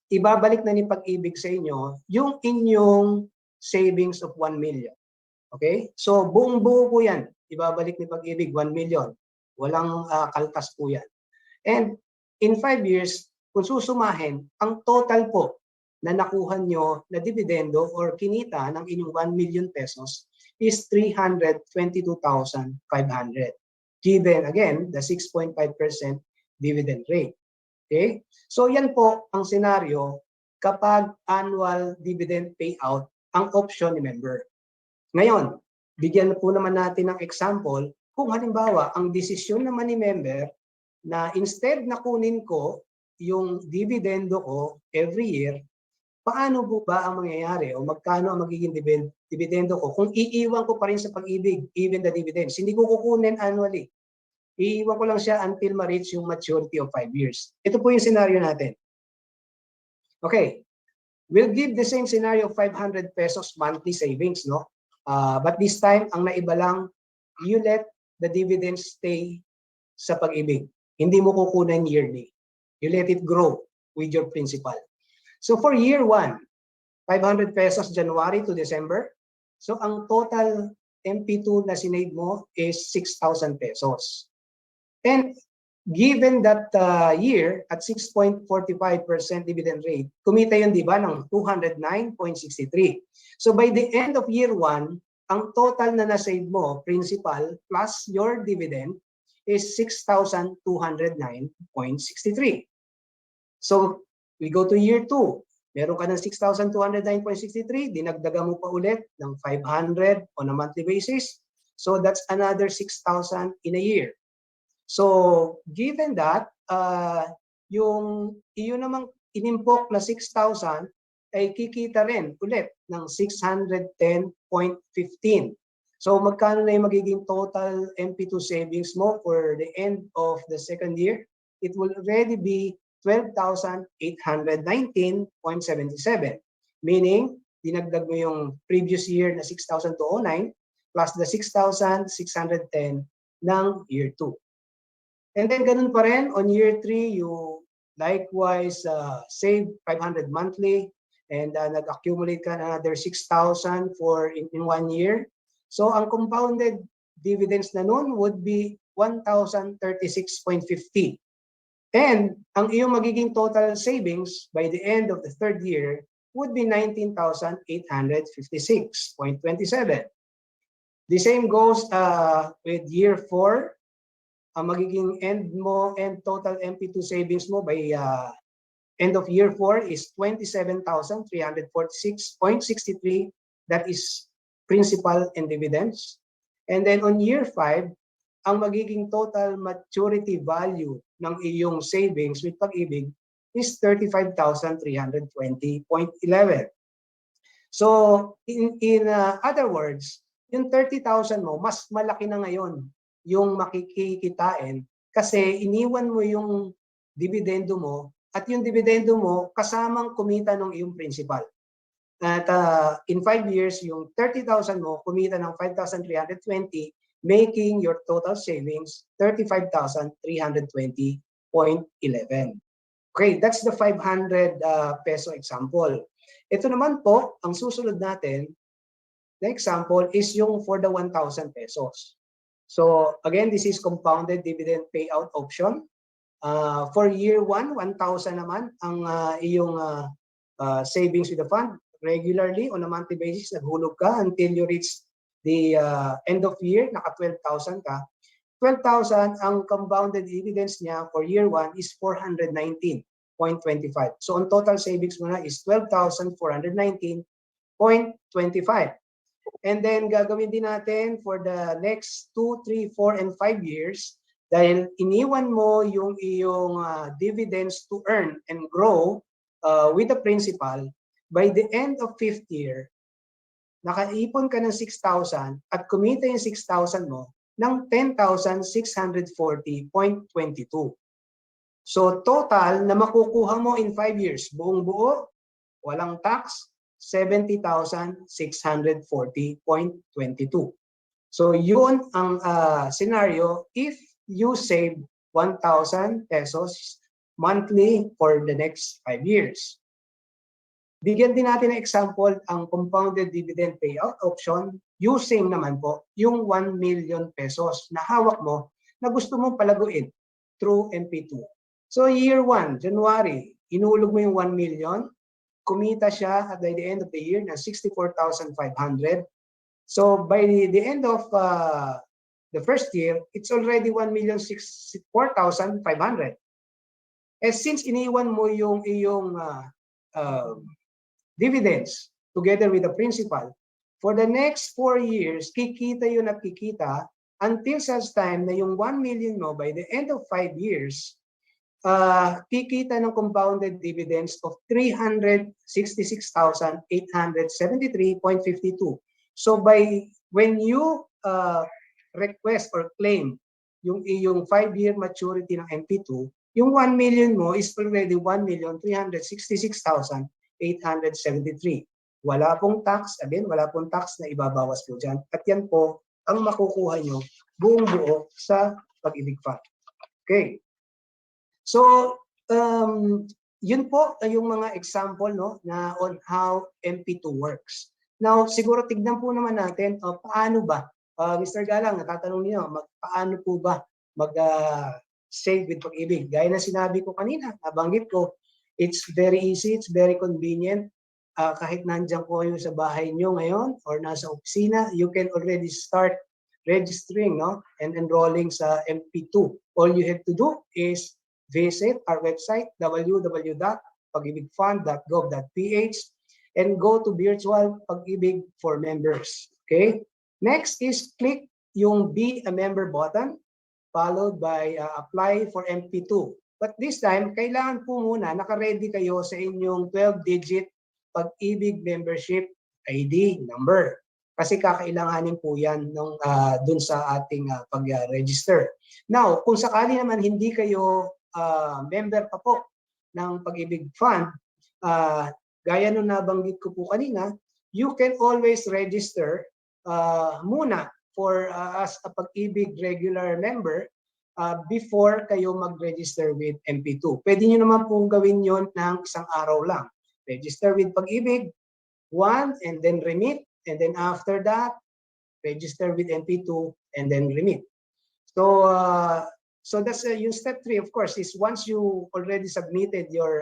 ibabalik na ni PAG-IBIG sa inyo yung inyong savings of 1 million. Okay? So, buong buo po yan. Ibabalik ni PAG-IBIG 1 million. Walang kaltas po yan. And in 5 years, kung susumahin, ang total po na nakuha nyo na dividendo or kinita ng inyong 1 million pesos is 322,500. Given, again, the 6.5% dividend rate. Okay? So, yan po ang senaryo kapag annual dividend payout ang option ni member. Ngayon, bigyan po naman natin ng example kung halimbawa ang desisyon naman ni member na instead na kunin ko yung dividendo ko every year, paano po ba ang mangyayari o magkano ang magiging dividendo ko kung iiwan ko pa rin sa pag-ibig, even the dividends. Hindi ko kukunin annually. Iiwan ko lang siya until ma-reach yung maturity of 5 years. Ito po yung scenario natin. Okay. We'll give the same scenario of 500 pesos monthly savings, no? But this time, ang naiba lang, you let the dividends stay sa pag-ibig. Hindi mo kukunan yearly. You let it grow with your principal. So for year 1, 500 pesos January to December. So ang total MP2 na sinave mo is 6,000 pesos. And given that year at 6.45% dividend rate, kumita yun, di ba, ng 209.63. So by the end of year 1, ang total na na-save mo, principal plus your dividend, is 6,209.63. So we go to year 2. Meron ka ng 6,209.63, dinagdagan mo pa ulit ng 500 on a monthly basis. So that's another 6,000 in a year. So given that, yung iyon namang inimpok na 6,000 ay kikita rin ulit ng 610.15. So magkano na yung magiging total MP2 savings mo for the end of the second year? It will already be 12,819.77. Meaning, dinagdag mo yung previous year na 6,209 plus the 6,610 ng year 2. And then ganun pa rin, on year 3, you likewise save 500 monthly and nag-accumulate ka another 6,000 for in 1 year. So ang compounded dividends na nun would be 1,036.50. And ang iyong magiging total savings by the end of the third year would be 19,856.27. The same goes with year 4. Ang magiging end total MP2 savings mo by end of year 4 is 27,346.63. That is principal and dividends. And then on year 5, ang magiging total maturity value ng iyong savings with Pag-IBIG is 35,320.11. So in other words, yung 30,000 mo, mas malaki na ngayon yung makikikitain kasi iniwan mo yung dividendo mo at yung dividendo mo kasamang kumita ng iyong principal. At in 5 years, yung 30,000 mo kumita ng 5,320, making your total savings 35,320.11. Okay, that's the 500 peso example. Ito naman po, ang susunod natin na example is yung for the 1,000 pesos. So again, this is compounded dividend payout option. For year 1, 1,000 naman ang iyong savings with the fund. Regularly on a monthly basis, naghulog ka until you reach the end of year, naka 12,000 ka. 12,000, ang compounded dividends niya for year 1 is 419.25. So on total savings mo na is 12,419.25. And then gagawin din natin for the next 2, 3, 4, and 5 years dahil iniwan mo yung iyong dividends to earn and grow with the principal. By the end of 5th year, nakaipon ka ng 6,000 at kumita yung 6,000 mo ng 10,640.22. So total na makukuha mo in 5 years, buong buo, walang tax, 70,640.22. So yun ang scenario if you save 1,000 pesos monthly for the next 5 years. Bigyan din natin ng example ang compounded dividend payout option using naman po yung 1 million pesos na hawak mo na gusto mong palaguin through MP2. So year 1, January, inulog mo yung 1 million, kumita siya at by the end of the year na 64,500. So by the end of the first year, it's already 1,064,500. Since iniwan mo yung iyong dividends together with the principal. For the next 4 years, kikita yun at kikita until such time na yung 1 million mo by the end of 5 years, kikita ng compounded dividends of 366,873.52. So when you request or claim yung iyong 5-year maturity ng MP2, yung 1 million mo is already 1,366,873. Wala pong tax, again, wala pong tax na ibabawas po dyan. At yan po ang makukuha nyo buong buo sa Pag-IBIG Fund. Okay. So, yun po yung mga example no, na on how MP2 works. Now, siguro tignan po naman natin, paano ba? Mr. Galang, natatanong niyo, paano po ba mag-save with Pag-IBIG? Gaya na sinabi ko kanina, nabanggit ko, it's very easy, it's very convenient. Kahit nandiyan po kayo sa bahay nyo ngayon or nasa opisina, you can already start registering no, and enrolling sa MP2. All you have to do is visit our website, www.pagibigfund.gov.ph, and go to virtual Pag-IBIG for members. Okay? Next is click yung Be a Member button, followed by Apply for MP2. But this time, kailangan po muna naka-ready kayo sa inyong 12-digit Pag-IBIG membership ID number. Kasi kakailanganin po yan dun sa ating pag-register. Now, kung sakali naman hindi kayo member pa po ng Pag-IBIG Fund, gaya nung nabanggit ko po kanina, you can always register muna for as a Pag-IBIG regular member before kayo mag-register with MP2. Pwede nyo naman pong gawin yon ng isang araw lang. Register with Pag-IBIG, 1, and then remit. And then after that, register with MP2, and then remit. So, so that's yung step 3, of course, is once you already submitted your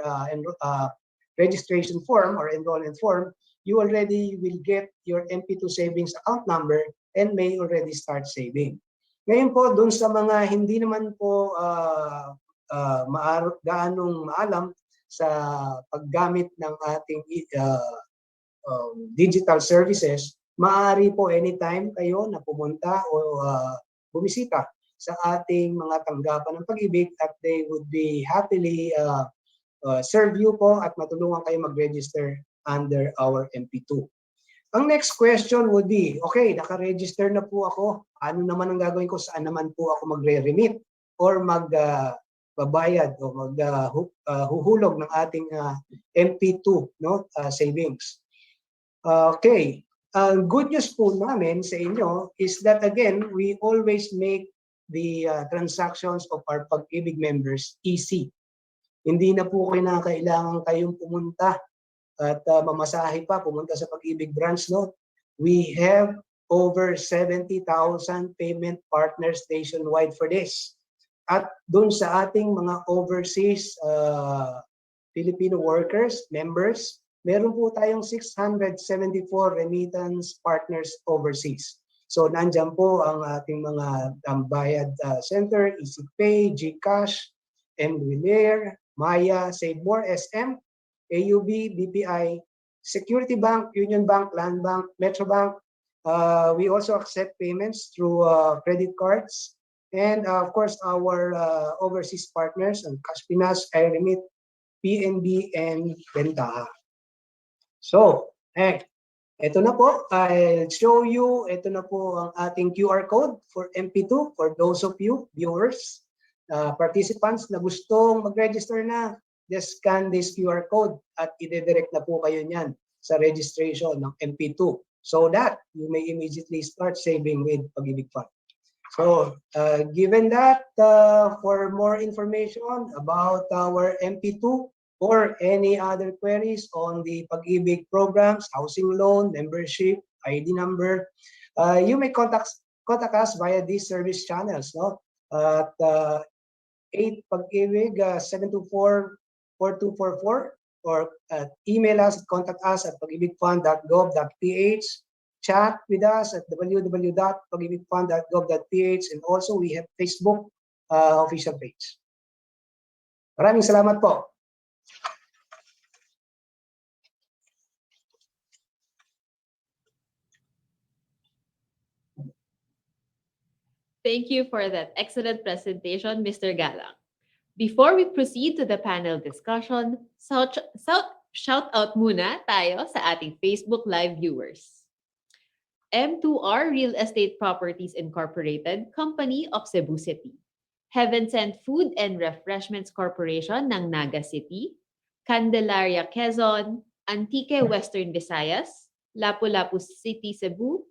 registration form or enrollment form, you already will get your MP2 savings account number and may already start saving. Ngayon po, dun sa mga hindi naman po gaanong maalam sa paggamit ng ating digital services, maaari po anytime kayo na pumunta o bumisita sa ating mga tanggapan ng Pag-IBIG at they would be happily serve you po at matulungan kayo mag-register under our MP2. Ang next question would be, okay, naka-register na po ako. Ano naman ang gagawin ko? Saan naman po ako magre-remit or magbabayad o maghuhulog ng ating MP2 no, savings? Okay. Good news po namin sa inyo is that again, we always make the transactions of our Pag-IBIG members easy. Hindi na po kailangan kayong pumunta at mamasahe pa, pumunta sa Pag-IBIG branch. No? We have over 70,000 payment partners nationwide for this. At dun sa ating mga overseas Filipino workers, members, meron po tayong 674 remittance partners overseas. So nandyan po ang ating mga bayad center, EasyPay, GCash, MWillier, Maya, Save More, SM, AUB, BPI, Security Bank, Union Bank, Land Bank, Metro Bank. We also accept payments through credit cards. And of course, our overseas partners, Cash-Pinas, iRemit, PNB, and Bentaha. So, ito na po, I'll show you, ito na po ang ating QR code for MP2 for those of you viewers, participants na gustong mag-register na, just scan this QR code at ide-direct na po kayo niyan sa registration ng MP2 so that you may immediately start saving with Pag-IBIG Fund. So, given that, for more information about our MP2, or any other queries on the Pag-IBIG programs, housing loan, membership, ID number, you may contact us via these service channels. No? At 8 Pag-IBIG 724-4244 or email us, contact us at pagibigfund.gov.ph, chat with us at www.pagibigfund.gov.ph, and also we have Facebook official page. Maraming salamat po. Thank you for that excellent presentation, Mr. Galang. Before we proceed to the panel discussion, shout out muna tayo sa ating Facebook Live viewers. M2R Real Estate Properties Incorporated, Company of Cebu City. Heaven Sent Food and Refreshments Corporation ng Naga City. Candelaria Quezon, Antique Western Visayas, Lapu-Lapu City, Cebu.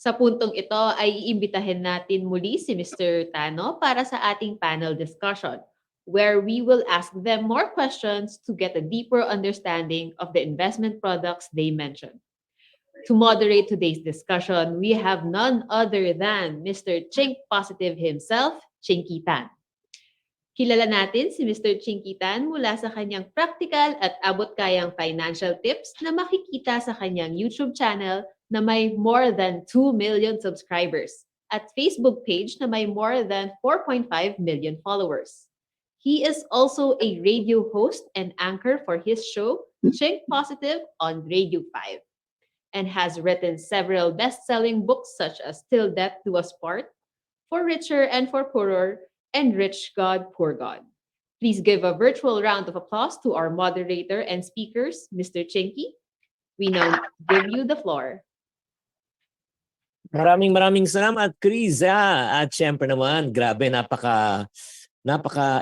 Sa puntong ito ay iimbitahin natin muli si Mr. Tano para sa ating panel discussion, where we will ask them more questions to get a deeper understanding of the investment products they mentioned. To moderate today's discussion, we have none other than Mr. Chink Positive himself, Chinkee Tan. Kilala natin si Mr. Chinkee Tan mula sa kanyang practical at abot-kayang financial tips na makikita sa kanyang YouTube channel na may more than 2 million subscribers at Facebook page na may more than 4.5 million followers. He is also a radio host and anchor for his show, Chink Positive on Radio 5, and has written several best-selling books such as Till Death Do Us Part, For Richer and For Poorer, and Rich God, Poor God. Please give a virtual round of applause to our moderator and speakers, Mr. Chinkee. We now give you the floor. Maraming salamat, Chris. At syempre naman, grabe, napaka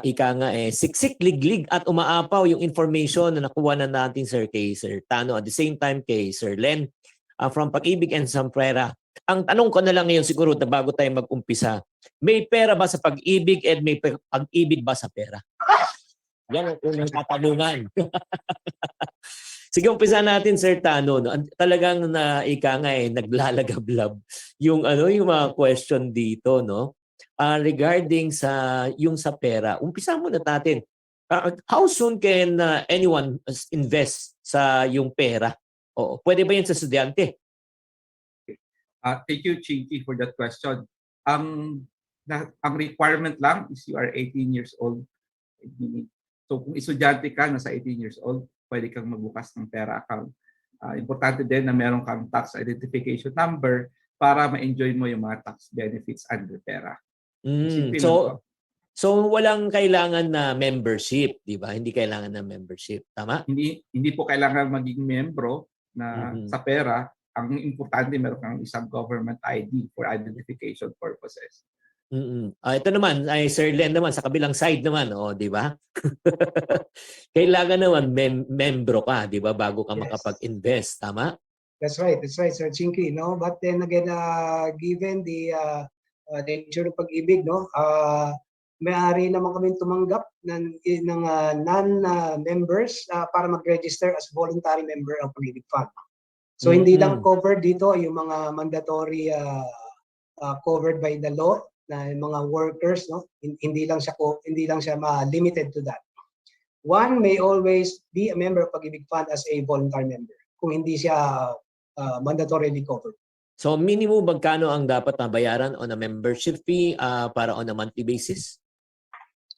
ika nga siksik, liglig at umaapaw yung information na nakuha na natin, sir, kay Sir Tano. At the same time kay Sir Len from PAG-IBIG and Samprera. Ang tanong ko na lang ngayon siguro na bago tayo mag-umpisa, may pera ba sa pag-ibig at may pag-ibig ba sa pera? Yan ang unang katanungan. Sige, umpisa natin, Sir Tano. No? Talagang naglalagablab yung mga question dito, no? Regarding sa pera. Umpisa muna natin. How soon can anyone invest sa yung pera? O pwede ba yan sa estudyante? Thank you, Chinkee, for that question. Ang requirement lang is you are 18 years old. So kung estudyante ka, nasa 18 years old, pwede kang magbukas ng pera account. Importante din na meron kang tax identification number para ma-enjoy mo yung mga tax benefits under pera. So walang kailangan na membership, di ba? Hindi kailangan na membership, tama? Hindi po kailangan maging membro na sa pera. Ang importante meron kang isang government ID for identification purposes. Ito naman ay Sir Len naman sa kabilang side naman, di ba? Kailangan naman membro ka, di ba, bago ka makapag-invest, tama? That's right, Sir Chinkee, no? But then again, given the nature ng pag-ibig, no? May-ari naman kami tumanggap ng non-members para mag-register as voluntary member ng Pag-IBIG Fund. So hindi lang covered dito yung mga mandatory covered by the law na mga workers, no? Hindi lang siya limited to that. One may always be a member of Pag-IBIG Fund as a voluntary member kung hindi siya mandatorily covered. So minimum magkano ang dapat na bayaran on a membership fee para on a monthly basis?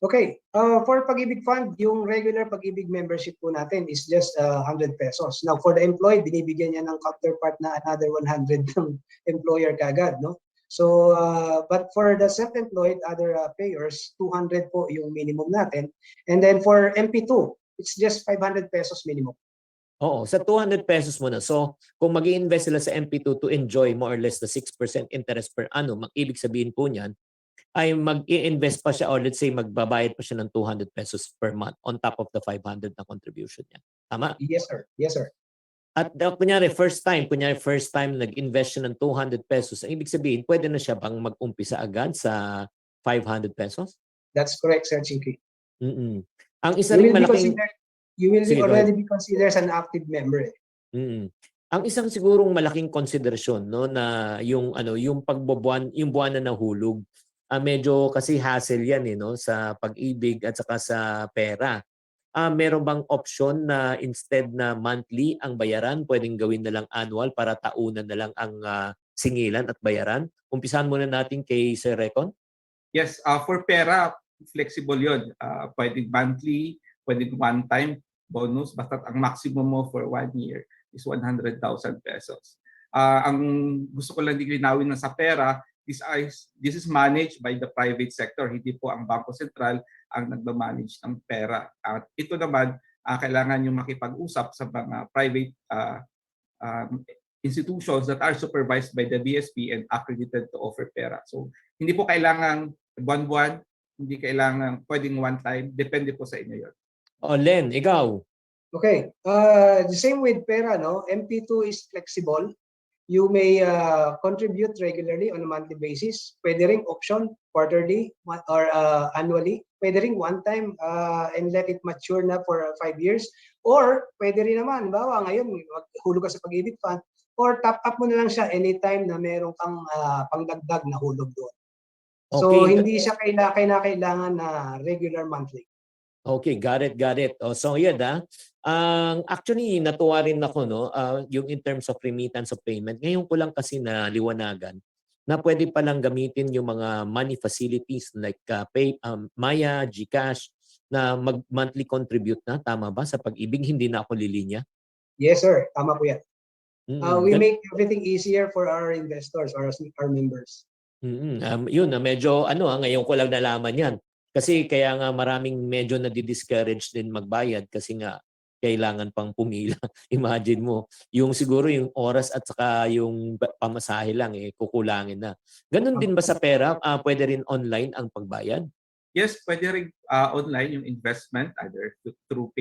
Okay, for Pag-IBIG Fund, yung regular Pag-IBIG membership po natin is just 100 pesos. Now, for the employed, binibigyan niya ng counterpart na another 100 ng employer kagad, no? So, but for the self-employed, other payers, 200 po yung minimum natin. And then for MP2, it's just 500 pesos minimum. Oo, sa 200 pesos muna. So, kung mag-i-invest sila sa MP2 to enjoy more or less the 6% interest per annum, ibig sabihin po niyan, ay mag-i-invest pa siya or let's say magbabayad pa siya ng 200 pesos per month on top of the 500 na contribution niya. Tama? Yes, sir. Yes, sir. At kunyari first time nag-invest siya ng 200 pesos, ang ibig sabihin, pwede na siya bang mag-umpisa agad sa 500 pesos? That's correct, Sir Chinkee. Ang isa ring malaking... You will already be considered as an active member. Ang isang sigurong malaking konsiderasyon, no, na yung yung buwanan na hulog. Medyo kasi hassle yan no, sa pag-ibig at saka sa pera. Meron bang option na instead na monthly ang bayaran, pwedeng gawin na lang annual para taunan na lang ang singilan at bayaran? Umpisahan muna natin kay Sir Recon. Yes, for pera, flexible yun. Pwedeng monthly, pwedeng one-time bonus, basta ang maximum mo for 1 year is 100,000 pesos. Ang gusto ko lang linawin na sa pera, this is managed by the private sector. Hindi po ang Bangko Sentral ang nagmamanage ng pera. At ito naman, kailangan yung makipag-usap sa mga private institutions that are supervised by the BSP and accredited to offer pera. So, hindi po kailangan buwan-buwan, hindi kailangan pwedeng one time. Depende po sa inyo yun. O Len, ikaw. Okay. The same with pera, no? MP2 is flexible. You may contribute regularly on a monthly basis. Pwede ring option, quarterly or annually. Pwede ring one time and let it mature na for 5 years. Or pwede rin naman, bawa ngayon, hulog ka sa Pag-IBIG fund, or top up mo na lang siya anytime na meron kang pangdagdag na hulog doon. So Okay. hindi siya kailangan na regular monthly. Okay, got it. Oh, so yan actually natuwa rin ako no, yung in terms of remittance of payment. Ngayon ko lang kasi na liwanagan na pwede pa lang gamitin yung mga money facilities like Maya, GCash na monthly contribute na, tama ba? Sa Pag-IBIG hindi na ako lilinya. Yes sir, tama po yan. We Gan- make everything easier for our investors or our members. Yun medyo ngayon ko lang nalaman yan. Kasi kaya nga maraming medyo nadi-discourage din magbayad kasi nga kailangan pang pumila. Imagine mo, yung siguro yung oras at saka yung pamasahe lang kukulangin na. Ganun din ba sa pera? Pwede rin online ang pagbayad? Yes, pwede rin online yung investment either through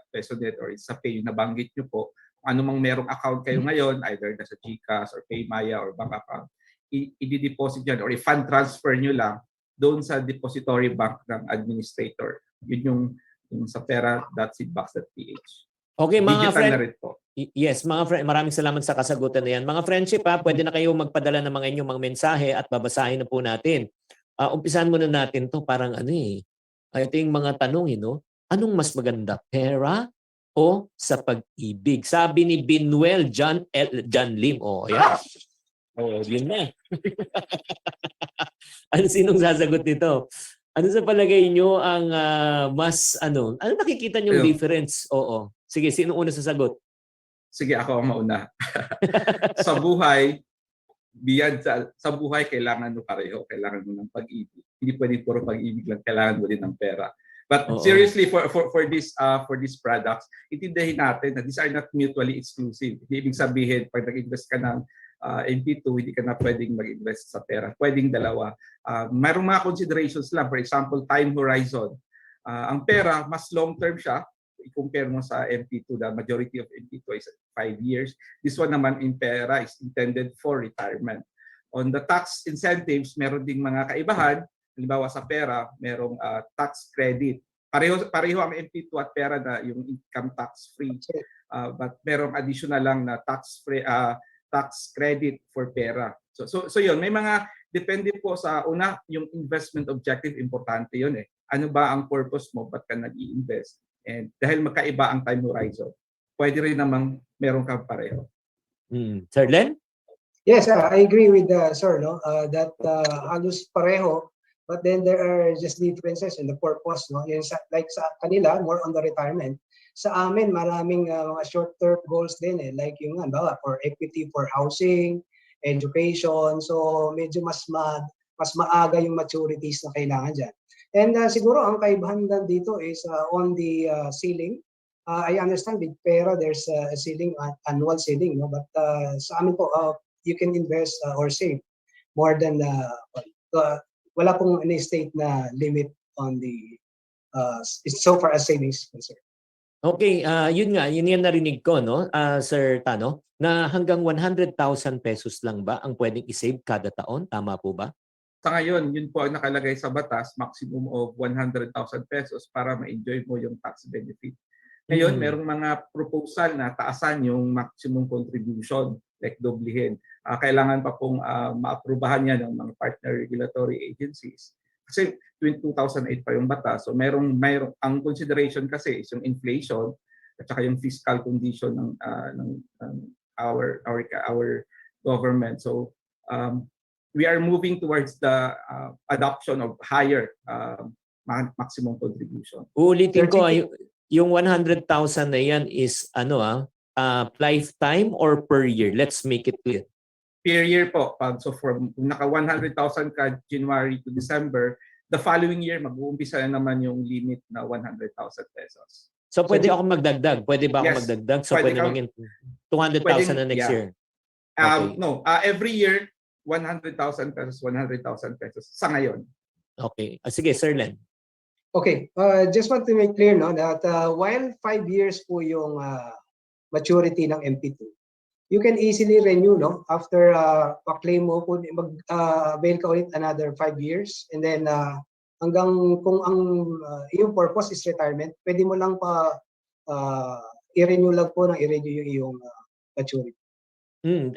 PesoNet or sa Pay na banggit nyo po. Kung ano mang merong account kayo ngayon, either nasa GCash or PayMaya or bank account, i-deposit yan or i-fund transfer nyo lang doon sa depository bank ng administrator. Yun yung sa pera.seedbox.ph. Okay, mga Digital friend. na rin po. Yes, mga friend, maraming salamat sa kasagutan na yan. Mga friendship pwede na kayo magpadala ng mga inyong mga mensahe at babasahin na po natin. Umpisahan muna natin to parang ito yung mga tanong, no? Anong mas maganda, pera o sa Pag-IBIG? Sabi ni Binuel John Lim. Oh, yeah. Oh, yun na. Sinong sasagot nito? Ano sa palagay nyo ang mas ano nakikita nyo difference? Oo. Sige, sino una sasagot? Sige, ako ang mauna. Sa buhay, sa buhay, kailangan mo pareho. Kailangan mo ng Pag-IBIG. Hindi pwede puro Pag-IBIG lang. Kailangan mo din ng pera. But seriously, for these products, itindihin natin na these are not mutually exclusive. Hindi ibig sabihin, pag nag-invest ka ng MP2, hindi ka na pwedeng mag-invest sa pera. Pwedeng dalawa. Mayroong mga considerations lang. For example, time horizon. Ang pera, mas long-term siya. I-compare mo sa MP2, the majority of MP2 is 5 years. This one naman in pera is intended for retirement. On the tax incentives, meron ding mga kaibahan. Halimbawa sa pera, merong tax credit. Pareho ang MP2 at pera na yung income tax free. But merong additional lang na tax credit for pera. So yun, may mga depende po sa una, yung investment objective, importante yun Ano ba ang purpose mo? Ba't ka nag-i-invest? And dahil magkaiba ang time horizon, pwede rin namang meron kang pareho. Sir Len? Yes, I agree with sir, no? That halos pareho, but then there are just differences in the purpose, no? Yan like sa kanila, more on the retirement. Sa amin, maraming mga short-term goals din like yung bawa for equity, for housing, education. So medyo mas maaga yung maturities na kailangan dyan. And siguro ang kaibahan dito is on the ceiling. I understand with pera there's a ceiling, annual ceiling, no? But sa amin po, you can invest or save more than wala pong any state na limit on the so far as savings concerned. Okay, yun yan narinig ko, no, Sir Tano, na hanggang 100,000 pesos lang ba ang pwedeng i-save kada taon? Tama po ba? Sa ngayon, yun po ang nakalagay sa batas, maximum of 100,000 pesos para ma-enjoy mo yung tax benefit. Ngayon, merong mga proposal na taasan yung maximum contribution, like doblihin. Kailangan pa pong maaprubahan yan ng mga partner regulatory agencies. Kasi 2008 pa yung batas. So ang consideration kasi is yung inflation at saka yung fiscal condition ng our government. So we are moving towards the adoption of higher maximum contribution. Uulitin ko, yung 100,000 na yan is lifetime or per year? Let's make it clear. Per year po. So from kung naka 100,000 ka January to December, the following year mag-uumpisa na naman yung limit na 100,000 pesos. So pwede ako magdagdag. Pwede ba ako Yes. magdagdag? So Pwede pwede ka- maging 200,000 na next yeah. year. Okay. No, every year 100,000 pesos, 100,000 pesos sa ngayon. Okay. Sige, Sir Len. Okay, just want to make clear no that while 5 years po yung maturity ng MP2, you can easily renew no after pa-claim mo po mag-avail ka ulit another 5 years, and then hanggang kung ang yung purpose is retirement, pwede mo lang pa i-renew lang po ng i-renew yung iyong maturity.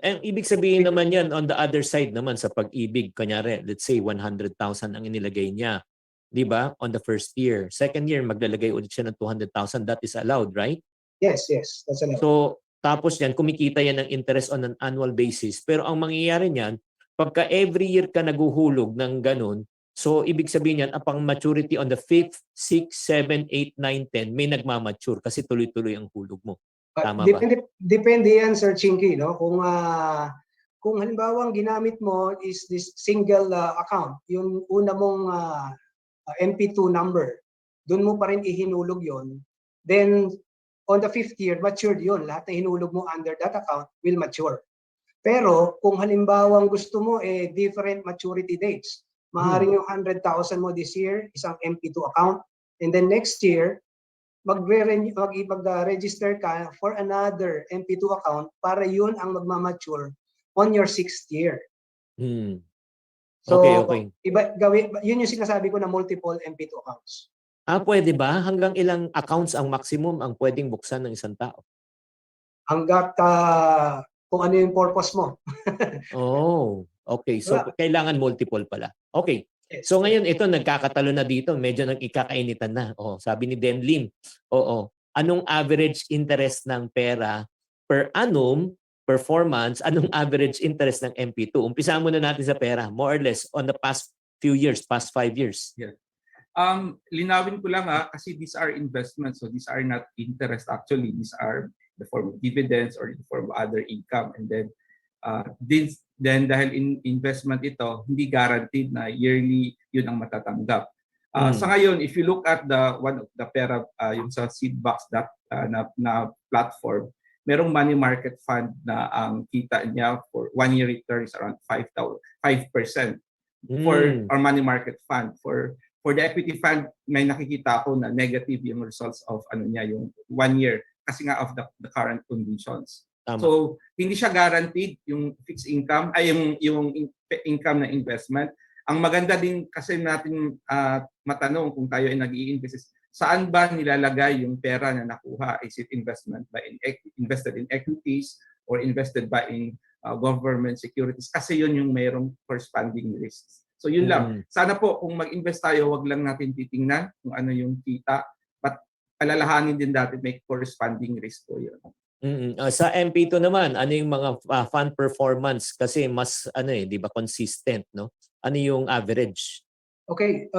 Ang ibig sabihin naman yan on the other side naman sa pag-ibig, kanyari, let's say 100,000 ang inilagay niya. Di ba? On the first year. Second year, maglalagay ulit siya ng 200,000. That is allowed, right? Yes, that's allowed. So, tapos yan, kumikita yan ng interest on an annual basis. Pero ang mangyayari niyan, pagka every year ka naguhulog ng ganun, so ibig sabihin yan, upang maturity on the 5th, 6th, 7th, 8th, 9th, 10th, may nagmamature kasi tuloy-tuloy ang hulog mo. Tama ba? Depende yan, Sir Chinkee, no? Kung halimbawa ang ginamit mo is this single account, yung una mong MP2 number, doon mo pa rin ihinulog yon. Then on the 5th year, matured yon. Lahat na hinulog mo under that account will mature. Pero kung halimbawa ang gusto mo different maturity dates, maaaring yung 100,000 mo this year, isang MP2 account, and then next year, mag-register ka for another MP2 account para yun ang magmamature on your 6th year. So, Okay. yun yung sinasabi ko na multiple MP2 accounts. Pwede ba? Hanggang ilang accounts ang maximum ang pwedeng buksan ng isang tao? Hanggat kung ano yung purpose mo. Oh, okay. So, kailangan multiple pala. Okay. Yes. So ngayon ito nagkakatalo na dito, medyo nag-ikakainitan na. Sabi ni Denlin, anong average interest ng pera per annum, performance, anong average interest ng MP2? Umpisahan muna natin sa pera, more or less on the past few years, past 5 years. Yeah. Linawin ko lang kasi these are investments, so these are not interest actually. These are the form of dividends or the form of other income, and then dahil investment ito, hindi guaranteed na yearly yun ang matatanggap. Sa ngayon, if you look at one of the pera, yung sa Seedbox na platform, merong money market fund na ang kita niya for 1 year return is around 5% for our money market fund. For the equity fund, may nakikita ako na negative yung results of yung 1 year kasi nga of the current conditions. Tama. So, hindi siya guaranteed yung fixed income, ay yung income na investment. Ang maganda din kasi natin matanong kung tayo ay nag-i-invest, saan ba nilalagay yung pera na nakuha? Is it invested in equities or invested ba in government securities? Kasi yun yung mayroong corresponding risks. So yun lang. Sana po kung mag-invest tayo, wag lang natin titingnan kung ano yung kita, but alalahanin din natin may corresponding risk po yun. Sa MP2 naman, ano yung mga fund performance? Kasi mas di ba consistent, no? Ano yung average? Okay,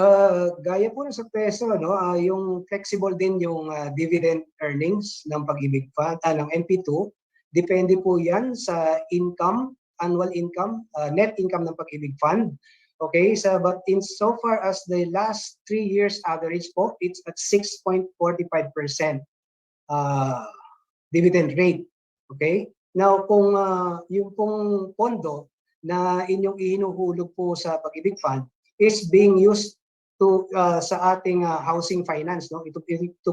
gaya po sa peso, no, yung flexible din yung dividend earnings ng PAG-IBIG fund, ng MP2. Depende po yan sa income, annual income, net income ng PAG-IBIG fund. Okay, but in so far as the last 3 years average po, it's at 6.45% dividend rate. Okay? Now, kung yung pong pondo na inyong ihinuhulog po sa PAG-IBIG fund is being used to sa ating housing finance, no? Ito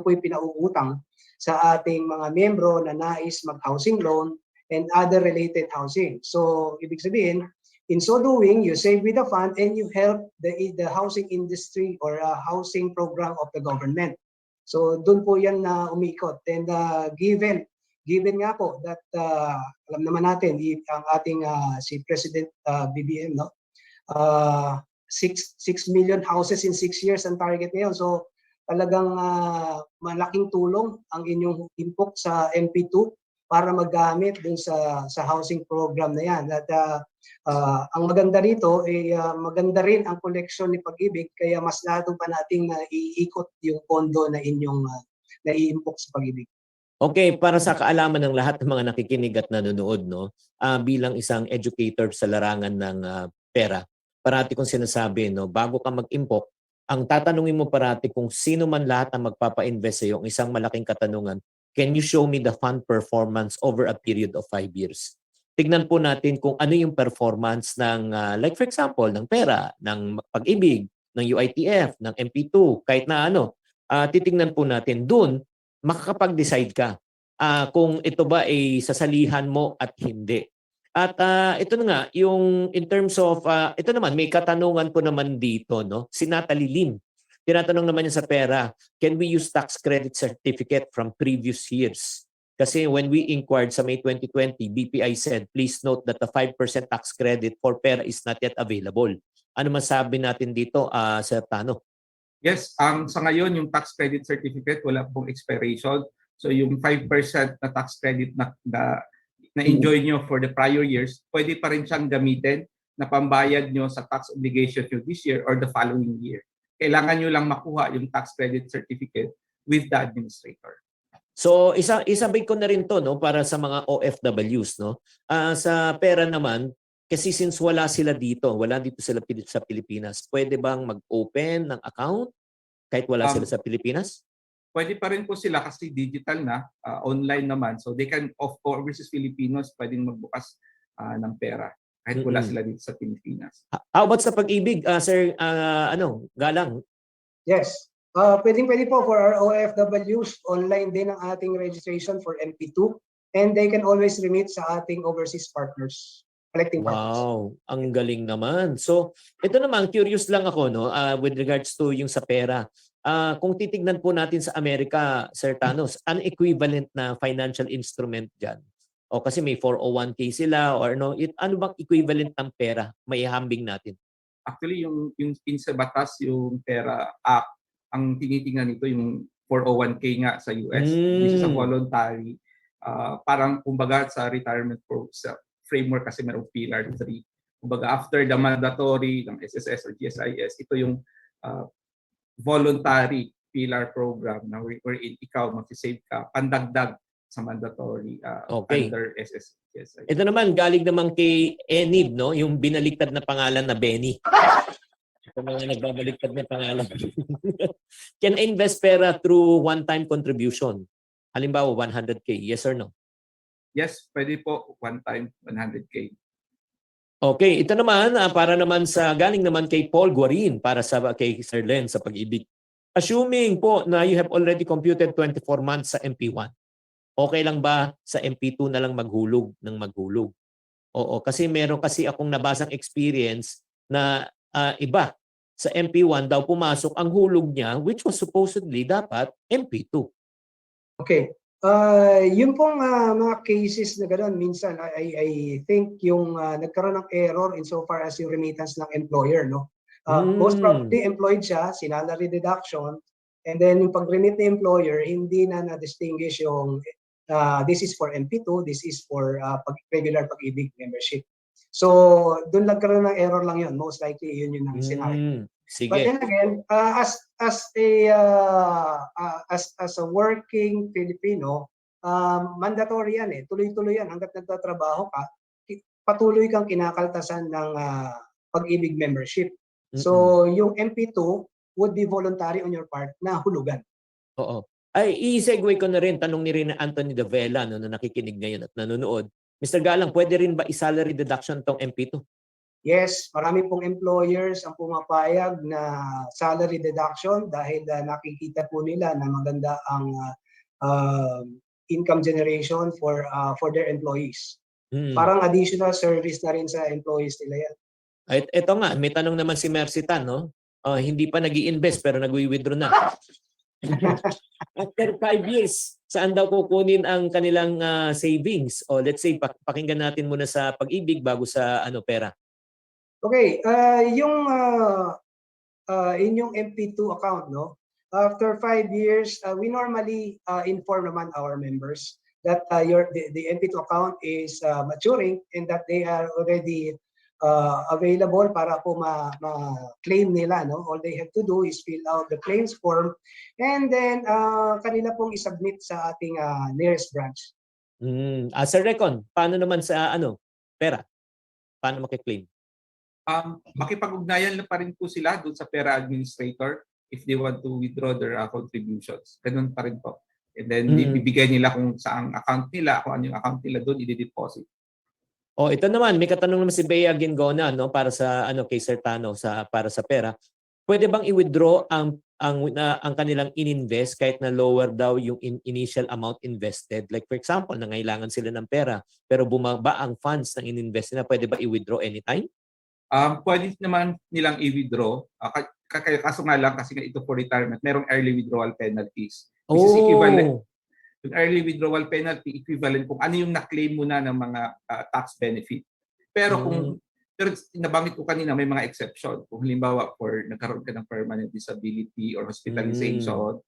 po yung pinauutang sa ating mga miyembro na nais mag-housing loan and other related housing. So, ibig sabihin, in so doing, you save with the fund and you help the housing industry or housing program of the government. So, doon po yan na umikot. And given nga po that alam naman natin ang ating si President BBM, no? 6 million houses in 6 years ang target ngayon. So talagang malaking tulong ang inyong input sa MP2 para magamit dun sa housing program na yan. At ang maganda rito maganda rin ang collection ni PAG-IBIG, kaya mas lalo pa nating iikot yung pondo na inyong nai-input sa PAG-IBIG. Okay, para sa kaalaman ng lahat ng mga nakikinig at nanonood, no, bilang isang educator sa larangan ng pera, parati kong sinasabi, no, bago ka mag-impok, ang tatanungin mo parati kung sino man lahat ang magpapa-invest sa iyo, ang isang malaking katanungan, can you show me the fund performance over a period of 5 years? Tignan po natin kung ano yung performance ng, like for example, ng pera, ng PAG-IBIG, ng UITF, ng MP2, kahit na ano, titignan po natin dun, makakapag-decide ka kung ito ba ay sasalihan mo at hindi. At ito na nga, yung in terms of, ito naman, may katanungan po naman dito, no? Si Natalie Lim. Tinatanong naman niya sa pera, can we use tax credit certificate from previous years? Kasi when we inquired sa May 2020, BPI said, please note that the 5% tax credit for pera is not yet available. Ano masabi natin dito, Sir Tano? Yes, sa ngayon yung tax credit certificate wala pong expiration. So yung 5% na tax credit na enjoy nyo for the prior years, pwede pa rin siyang gamitin na pambayad nyo sa tax obligation nyo this year or the following year. Kailangan nyo lang makuha yung tax credit certificate with the administrator. So isabay ko na rin to, no, para sa mga OFWs, no. Sa pera naman, kasi since wala sila dito sila sa Pilipinas, pwede bang mag-open ng account kahit wala sila sa Pilipinas? Pwede pa rin po sila kasi digital na, online naman. So they can, of overseas Filipinos, pwedeng magbukas ng pera kahit wala sila dito sa Pilipinas. How about sa PAG-IBIG, Sir Galang? Yes. Pwede po for our OFWs, online din ang ating registration for MP2 and they can always remit sa ating overseas partners. Wow, ang galing naman. So, ito naman, curious lang ako, no, with regards to yung sa pera. Kung titignan po natin sa Amerika, Sir Thanos, an equivalent na financial instrument dyan? O kasi may 401k sila or no, ano bang equivalent ng pera may hambing natin? Actually, yung sa batas, yung pera act, ang tinitingnan nito yung 401k nga sa US. This is a voluntary, parang kumbaga sa retirement framework kasi merong Pillar 3. Kumbaga after the mandatory ng SSS or GSIS, ito yung voluntary pillar program na wherein ikaw mag-save ka pandagdag sa mandatory under SSS. GSIS. Ito naman galing naman kay Enib, no, yung binaliktad na pangalan na Benny. Kung mga nagbabaliktad na pangalan. Can I invest pera through one-time contribution? Halimbawa 100k, yes or no? Yes, pwede po one time 100k. Okay, ito naman para naman sa galing naman kay Paul Guarin para sa kay Sir Len sa PAG-IBIG. Assuming po na you have already computed 24 months sa MP1. Okay lang ba sa MP2 na lang maghulog ng maghulog? Oo, kasi meron kasi akong nabasang experience na iba sa MP1 daw pumasok ang hulog niya which was supposedly dapat MP2. Okay. Yung pong mga cases na gano'n, minsan I think yung nagkaroon ng error insofar as yung remittance ng employer, no? Most probably employed siya, sinalary deduction, and then yung pag-remit ng employer, hindi na na-distinguish yung this is for MP2, this is for regular PAG-IBIG membership. So, doon nagkaroon ng error lang yun. Most likely, yun yung scenario. Sige. But then again, as a working Filipino, mandatory yan eh. Tuloy-tuloy yan hangga't nagtatrabaho ka, patuloy kang kinakaltasan ng PAG-IBIG membership. So yung MP2 would be voluntary on your part na hulugan. Oo. Ay, i-segue ko na rin tanong ni Rina Anthony de Vela no, na nakikinig ngayon at nanonood. Mr. Galang, pwede rin ba i-salary deduction tong MP2? Yes, marami pong employers ang pumapayag na salary deduction dahil nakikita po nila na maganda ang income generation for their employees. Parang additional service na rin sa employees nila yan. Ito nga, may tanong naman si Mercy Tan, no? Hindi pa nag-i-invest pero nag-withdraw na. After 5 years, saan daw kukunin ang kanilang savings? O let's say, pakinggan natin muna sa PAG-IBIG bago sa pera. Okay, yung inyong MP2 account, no? After 5 years, we normally inform naman our members that the MP2 account is maturing and that they are already available para po ma-claim nila, no? All they have to do is fill out the claims form and then kanila pong isubmit sa ating nearest branch. Sir Recon, paano naman sa pera? Paano makiklaim? Makipag-ugnayan pa rin po sila doon sa pera administrator if they want to withdraw their contributions. Ganun pa rin po. And then bibigay nila kung saang account nila, kung ano yung account nila doon i-deposit. Ito naman, may katanong naman si Bea Gingona para sa kay Sir Tano para sa pera. Pwede bang i-withdraw ang kanilang ininvest kahit na lower daw yung initial amount invested? Like for example, nangailangan sila ng pera pero bumaba ang funds ng ininvest nila, pwede ba i-withdraw anytime? Pwede naman nilang i-withdraw. Kaso nga lang kasi nga ito for retirement, merong early withdrawal penalties. Which is equivalent. Yung early withdrawal penalty equivalent kung ano yung na-claim mo na ng mga tax benefit. Pero pero nabanggit ko kanina may mga exception. Kung halimbawa nagkaroon ka ng permanent disability or hospitalization,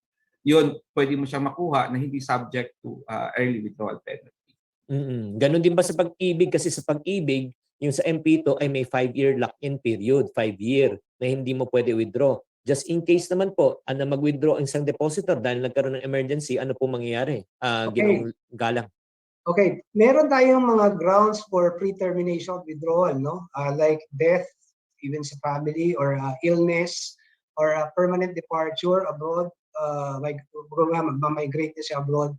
yun pwede mo siyang makuha na hindi subject to early withdrawal penalty. Ganon din ba sa pag-ibig? Kasi sa pag-ibig, yung sa MP2 ay may 5-year lock-in period, 5-year na hindi mo pwede withdraw. Just in case naman po, mag-withdraw ang isang depositor dahil nagkaroon ng emergency, ano po mangyayari? Ginoong Galang. Okay, meron tayong mga grounds for pre-termination withdrawal, no? Like death, even sa family, or illness, or permanent departure abroad, mag-migrate na siya abroad.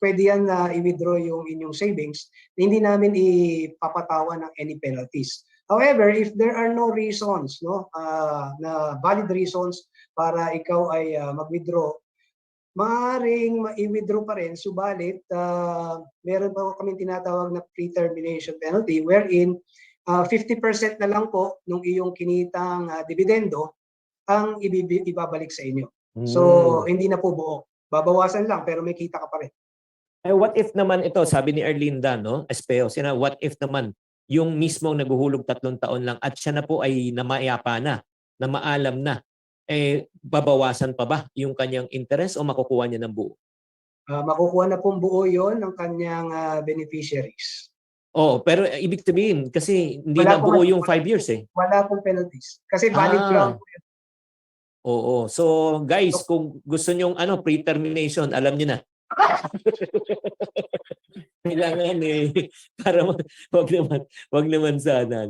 Pwede yan na i-withdraw yung inyong savings, hindi namin ipapatawan ng any penalties. However, if there are no reasons, na valid reasons para ikaw ay mag-withdraw, maaaring ma-withdraw pa rin, subalit meron pa kaming tinatawag na pre-termination penalty wherein 50% na lang po ng iyong kinitang dividendo ang ibabalik sa inyo. So, hindi na po buo. Babawasan lang pero may kita ka pa rin. What if naman ito, sabi ni Erlinda, Espeo, what if naman yung mismong naguhulog 3 taon lang at siya na po ay namayapa na maalam na, babawasan pa ba yung kanyang interest o makukuha niya ng buo? Makukuha na pong buo yon ng kanyang beneficiaries. Pero ibig sabihin, kasi hindi na buo yung 5 years eh. Wala pong penalties. Kasi valid ground po yun. Oo. So guys, kung gusto nyong pre-termination, alam niyo na. Kailangan para wag naman sana,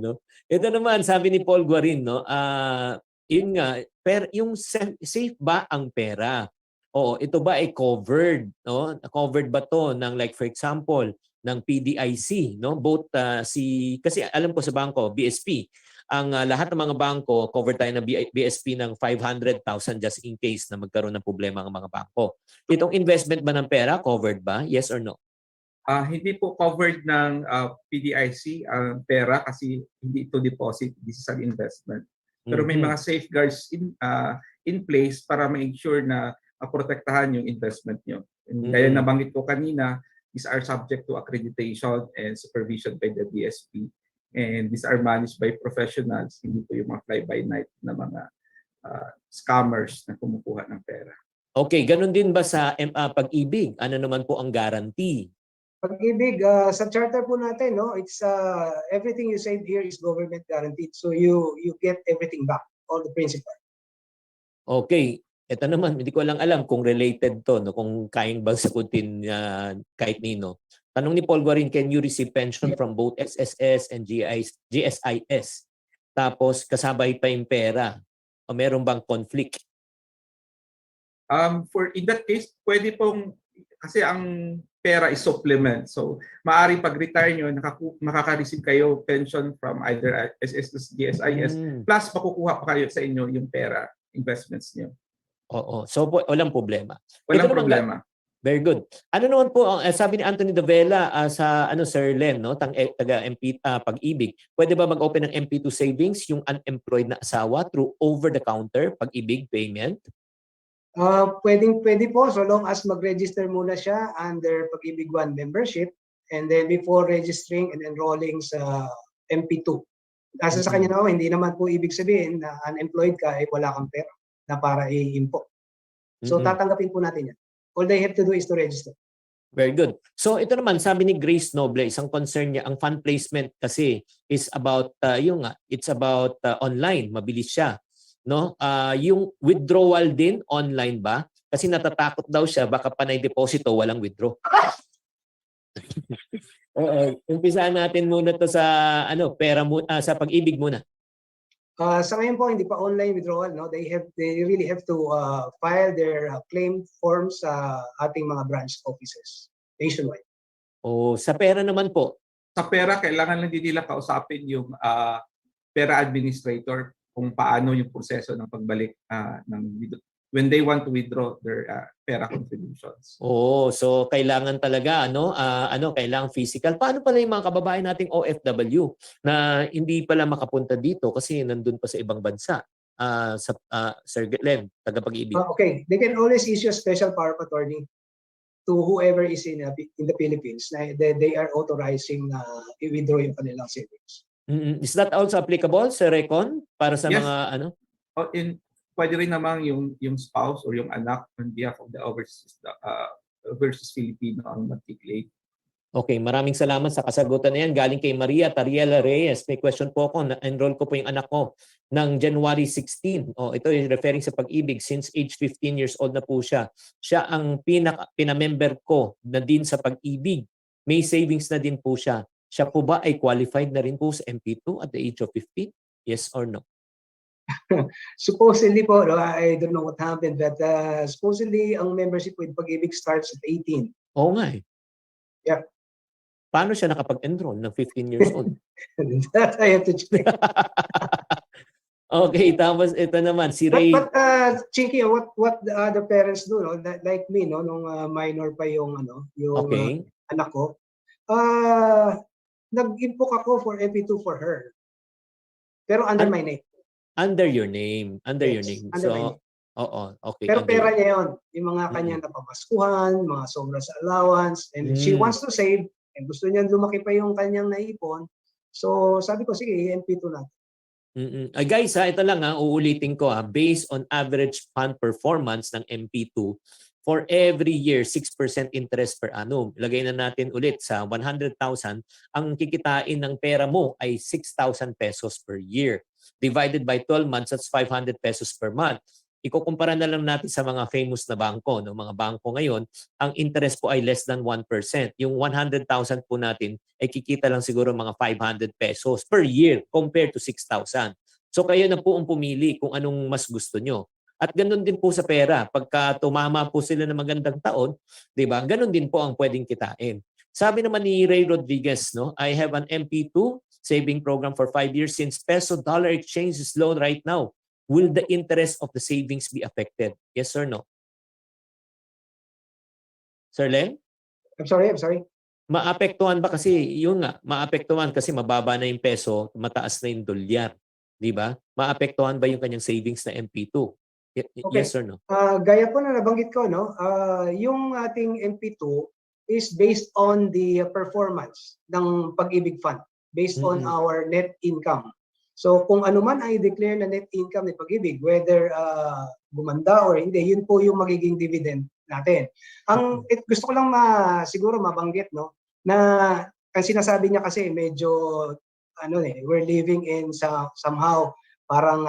Ito naman sabi ni Paul Guarin, yun nga, yung safe ba ang pera? Ito ba ay covered, Covered ba to ng like for example, ng PDIC, Both kasi alam ko sa bangko, BSP, ang lahat ng mga bangko, cover tayo ng BSP ng 500,000 just in case na magkaroon ng problema ang mga bangko. Itong investment ba ng pera, covered ba? Yes or no? Hindi po covered ng PDIC ang pera kasi hindi ito deposit, this is an investment. Pero may mga safeguards in place para ma-ensure na maprotektahan yung investment nyo. And dahil nabanggit ko kanina, these are subject to accreditation and supervision by the BSP. And these are managed by professionals, hindi po yung mga fly-by-night na mga scammers na kumukuha ng pera. Okay, ganun din ba sa Pag-IBIG? Ano naman po ang guarantee? Pag-IBIG, sa charter po natin, it's everything you save here is government guaranteed. So you get everything back, all the principal. Okay, ito naman, hindi ko lang alam kung related to, kung kayang bang sagutin kahit nino. Tanong ni Paul Guarin, can you receive pension from both SSS and GSIS? Tapos kasabay pa yung pera. O meron bang conflict? In that case, pwede pong, kasi ang pera is supplement. So, maaari pag-retire nyo, makaka-receive kayo pension from either SSS, GSIS, plus makukuha pa kayo sa inyo yung pera, investments nyo. Oo. So, walang problema. Walang problema. Very good. Ano naman po ang sabi ni Anthony Davela sa Sir Len, taga MP Pag-IBIG, pwede ba mag-open ng MP2 savings yung unemployed na asawa through over-the-counter Pag-IBIG payment? Pwede po so long as mag-register muna siya under Pag-IBIG 1 membership and then before registering and enrolling sa MP2. Kasi sa kanya naman, hindi naman po ibig sabihin na unemployed ka ay wala kang pera na para i-import. So tatanggapin po natin yan. All they have to do is to register. Very good. So ito naman, sabi ni Grace Noble, isang concern niya, ang fund placement kasi is about, it's about online, mabilis siya. No? Yung withdrawal din, online ba? Kasi natatakot daw siya, baka panay deposito, walang withdraw. Oo, umpisahan natin muna to sa pera sa pag-ibig muna. Sa ngayon po, hindi pa online withdrawal. No? They really have to file their claim forms sa ating mga branch offices nationwide. O sa pera naman po. Sa pera, kailangan lang din nila kausapin yung pera administrator kung paano yung proseso ng pagbalik when they want to withdraw their pera contributions. Oo, so kailangan talaga kailangan physical. Paano pala yung mga kababayan nating OFW na hindi pala makapunta dito kasi nandun pa sa ibang bansa? Sir Glenn, tagapag-ibig. Okay, they can always issue a special power of attorney to whoever is in the Philippines na they are authorizing i-withdraw yung kanilang savings. Is that also applicable sa Recon para sa Yes. mga Pwede rin naman yung spouse or yung anak on behalf of the overseas Filipino ang mag-claim. Okay, maraming salamat sa kasagutan na yan. Galing kay Maria Tariela Reyes. May question po ako. Na-enroll ko po yung anak ko ng January 16. Ito yung referring sa pag-ibig. Since age 15 years old na po siya. Siya ang pinamember ko na din sa pag-ibig. May savings na din po siya. Siya po ba ay qualified na rin po sa MP2 at the age of 15? Yes or no? Supposedly po, no, I don't know what happened, but supposedly ang membership with Pag-ibig starts at 18. Oo nga eh. Yeah. Paano siya nakapag-enroll ng 15 years old? That I have to check. Okay, tapos ito naman, si Ray. But Chinkee, what the other parents do, no? Like me, no, nung minor pa yung Okay. anak ko, nag-input ako for MP2 for her. Pero under my name. Under your name. Under your Yes, name. under my So, name. oo. Okay. Pero under pera your- niya yun. Yung mga kanya napamaskuhan, mga sobra sa allowance, and she wants to save, and gusto niya lumaki pa yung kanyang naipon. So sabi ko, sige, MP2 natin. Guys, ito lang uulitin ko based on average fund performance ng MP2 for every year 6% interest per annum. Lagay na natin ulit sa 100,000, ang kikitain ng pera mo ay 6,000 pesos per year. Divided by 12 months, that's 500 pesos per month. Ikukumpara na lang natin sa mga famous na bangko. No? Mga bangko ngayon, ang interest po ay less than 1%. Yung 100,000 po natin ay kikita lang siguro mga 500 pesos per year compared to 6,000. So kayo na po ang pumili kung anong mas gusto nyo. At ganun din po sa pera. Pagka tumama po sila ng magandang taon, di ba? Ganun din po ang pwedeng kitain. Sabi naman ni Ray Rodriguez, no, I have an MP2 saving program for 5 years since peso-dollar exchange is low right now. Will the interest of the savings be affected? Yes or no? Sir Len? I'm sorry. Maapektuhan ba kasi, yun nga, maapektuhan kasi mababa na yung peso, mataas na yung dolyar. Di ba? Maapektuhan ba yung kanyang savings na MP2? Yes or no? Gaya po na nabanggit ko, no, yung ating MP2 is based on the performance ng Pag-ibig Fund, based on our net income. So kung ano man ay declare na net income ni Pag-ibig, whether gumanda or hindi, yun po yung magiging dividend natin. Gusto ko lang siguro mabanggit, no, na ang sinasabi niya kasi medyo we're living in somehow parang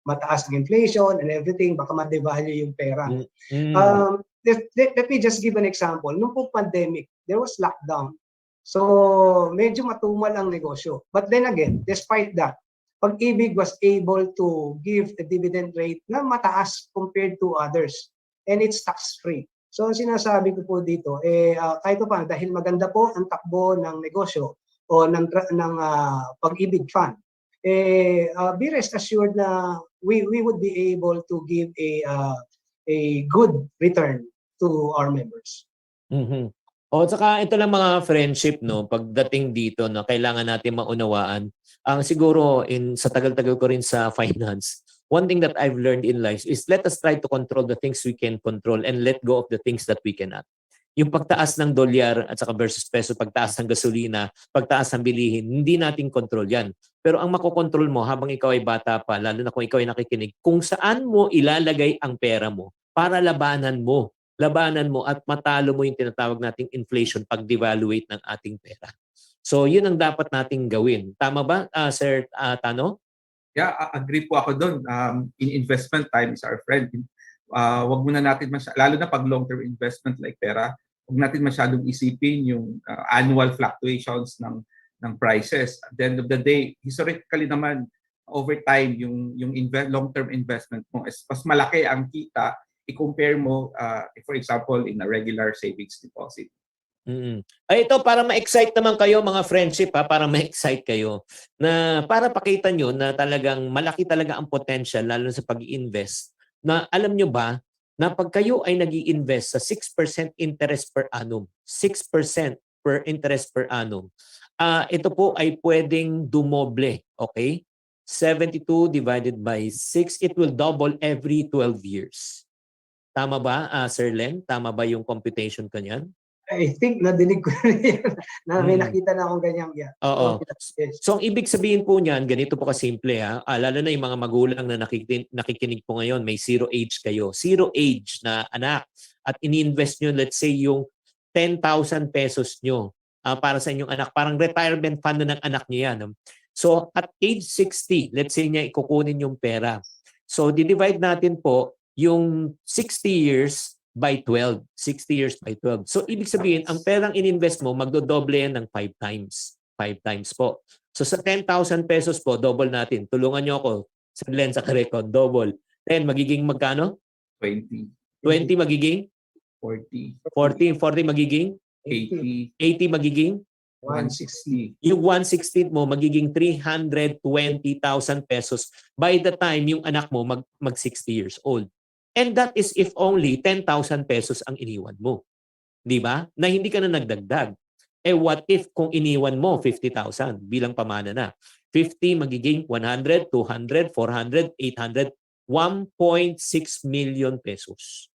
mataas ang inflation and everything, baka ma-devalue yung pera. Let me just give an example. Nung po pandemic, there was lockdown. So, medyo matumal ang negosyo. But then again, despite that, Pag-ibig was able to give a dividend rate na mataas compared to others. And it's tax-free. So, ang sinasabi ko po dito, kahit pa dahil maganda po ang takbo ng negosyo o ng Pag-ibig Fund, be rest assured na we would be able to give a good return to our members. O saka ito lang mga friendship, no, pagdating dito na kailangan natin maunawaan. Ang siguro sa tagal-tagal ko rin sa finance, one thing that I've learned in life is let us try to control the things we can control and let go of the things that we cannot. Yung pagtaas ng dolyar at saka versus peso, pagtaas ng gasolina, pagtaas ng bilihin, hindi natin control yan. Pero ang makokontrol mo habang ikaw ay bata pa, lalo na kung ikaw ay nakikinig, kung saan mo ilalagay ang pera mo para labanan mo labanan mo at matalo mo yung tinatawag nating inflation pag devaluate ng ating pera. So yun ang dapat nating gawin. Tama ba, Sir Tano? Yeah, agree po ako doon. In investment, time is our friend. Wag muna natin lalo na pag long-term investment like pera, wag natin masyadong isipin yung annual fluctuations ng prices. At the end of the day, historically naman, over time, yung long-term investment mo is mas malaki ang kita i-compare mo, for example, in a regular savings deposit. Ay, ito, para ma-excite naman kayo, mga friendship, para ma-excite kayo, na para pakita nyo na talagang malaki talaga ang potential, lalo sa pag-invest, na alam nyo ba, na pag kayo ay nag-i-invest sa 6% interest per annum, 6% per interest per annum, ito po ay pwedeng dumoble, okay? 72 divided by 6, it will double every 12 years. Tama ba, Sir Len? Tama ba yung computation ko niyan? I think nadinig ko na yan, na may nakita na akong ganyang yan. Oo. Yes. So, ang ibig sabihin po niyan, ganito po kasimple ha. Lalo na yung mga magulang na nakikinig po ngayon, may zero age kayo. Zero age na anak. At ini-invest nyo, let's say, yung 10,000 pesos nyo para sa inyong anak. Parang retirement fund na ng anak nyo yan. So, at age 60, let's say niya ikukunin yung pera. So, di-divide natin po yung 60 years by 12. 60 years by 12. So, ibig sabihin, ang perang in-invest mo, magdodoble yan ng 5 times. 5 times po. So, sa 10,000 pesos po, double natin. Tulungan nyo ako. Sa Len, sa record, double. 10, magiging magkano? 20, 20 magiging? 40, 40. 40 magiging? 80, 80 magiging? 160. Yung 1/16 mo, magiging 320,000 pesos by the time yung anak mo mag 60 years old. And that is if only 10,000 pesos ang iniwan mo. Di ba? Na hindi ka na nagdagdag. Eh what if kung iniwan mo 50,000 bilang pamana na? 50 magiging 100, 200, 400, 800, 1.6 million pesos.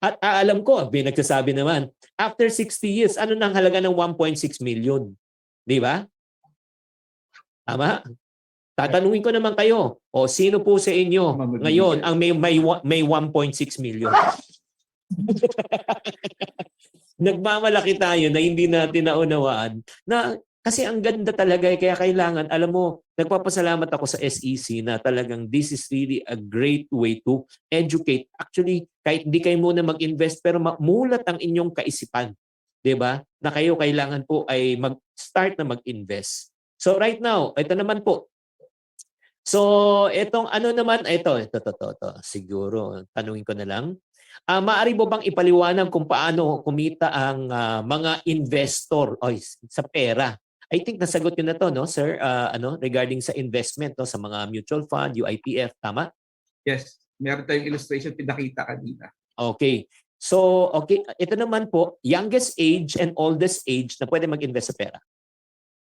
At alam ko, nagsasabi naman, after 60 years, ano nang halaga ng 1.6 million? Di ba? Tama? Tatanungin ko naman kayo, o sino po sa inyo ngayon ang may 1.6 million? Nagmamalaki tayo na hindi natin naunawaan na kasi ang ganda talaga kaya kailangan, alam mo, nagpapasalamat ako sa SEC na talagang this is really a great way to educate. Actually, kahit hindi kayo muna mag-invest pero mulat ang inyong kaisipan. 'Di ba? Na kayo kailangan po ay mag-start na mag-invest. So right now, ito naman po. So, itong ano naman, ito. Siguro, tanungin ko na lang. Maaari mo bang ipaliwanag kung paano kumita ang mga investor sa pera? I think nasagot niyo na to, no, sir, regarding sa investment, no, sa mga mutual fund, UIPF, tama? Yes, meron tayong illustration pinakita kanina. Okay. So, okay, ito naman po, youngest age and oldest age na pwede mag-invest sa pera.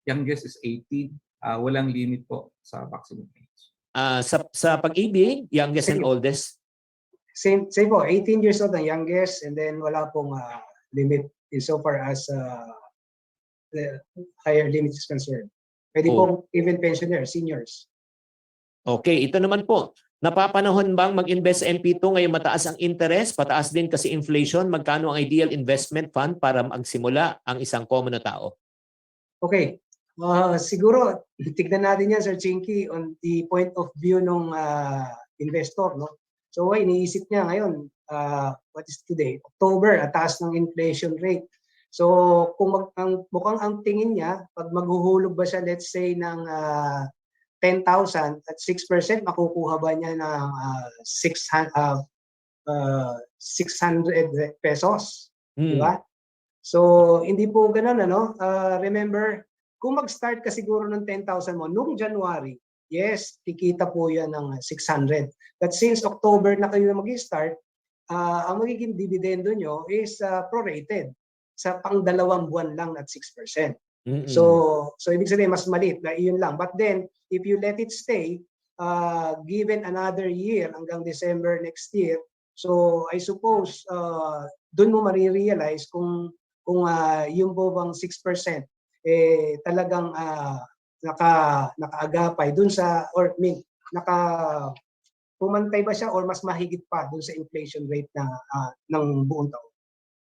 Youngest is 18. Walang limit po sa maximum age. Sa PAG-IBIG, youngest and oldest? Same po, 18 years old ang youngest, and then wala pong limit insofar as the higher limit is concerned. Pwede pong even pensioner, seniors. Okay, ito naman po. Napapanahon bang mag-invest sa MP2 ngayon mataas ang interest, pataas din kasi inflation, magkano ang ideal investment fund para magsimula ang isang common na tao? Okay. Siguro, tignan natin yan, Sir Chinkee, on the point of view ng investor, no? So, iniisip niya ngayon, what is today? October, taas ng inflation rate. So, kung mukhang ang tingin niya, pag maghuhulog ba siya, let's say, ng 10,000 at 6%, makukuha ba niya ng 600 pesos? Diba? So, hindi po ganun, ano? Remember, kung mag-start ka siguro ng 10,000 mo, noong January, yes, kikita po yan ng 600. But since October na kayo mag-start, ang magiging dividendo nyo is prorated sa pang 2 buwan lang at 6%. So ibig sabihin, mas maliit na iyon lang. But then, if you let it stay, given another year hanggang December next year, so I suppose, doon mo marirealize kung yung po bang 6%, talagang nakaagapay dun sa, pumantay ba siya or mas mahigit pa dun sa inflation rate na ng buong taon.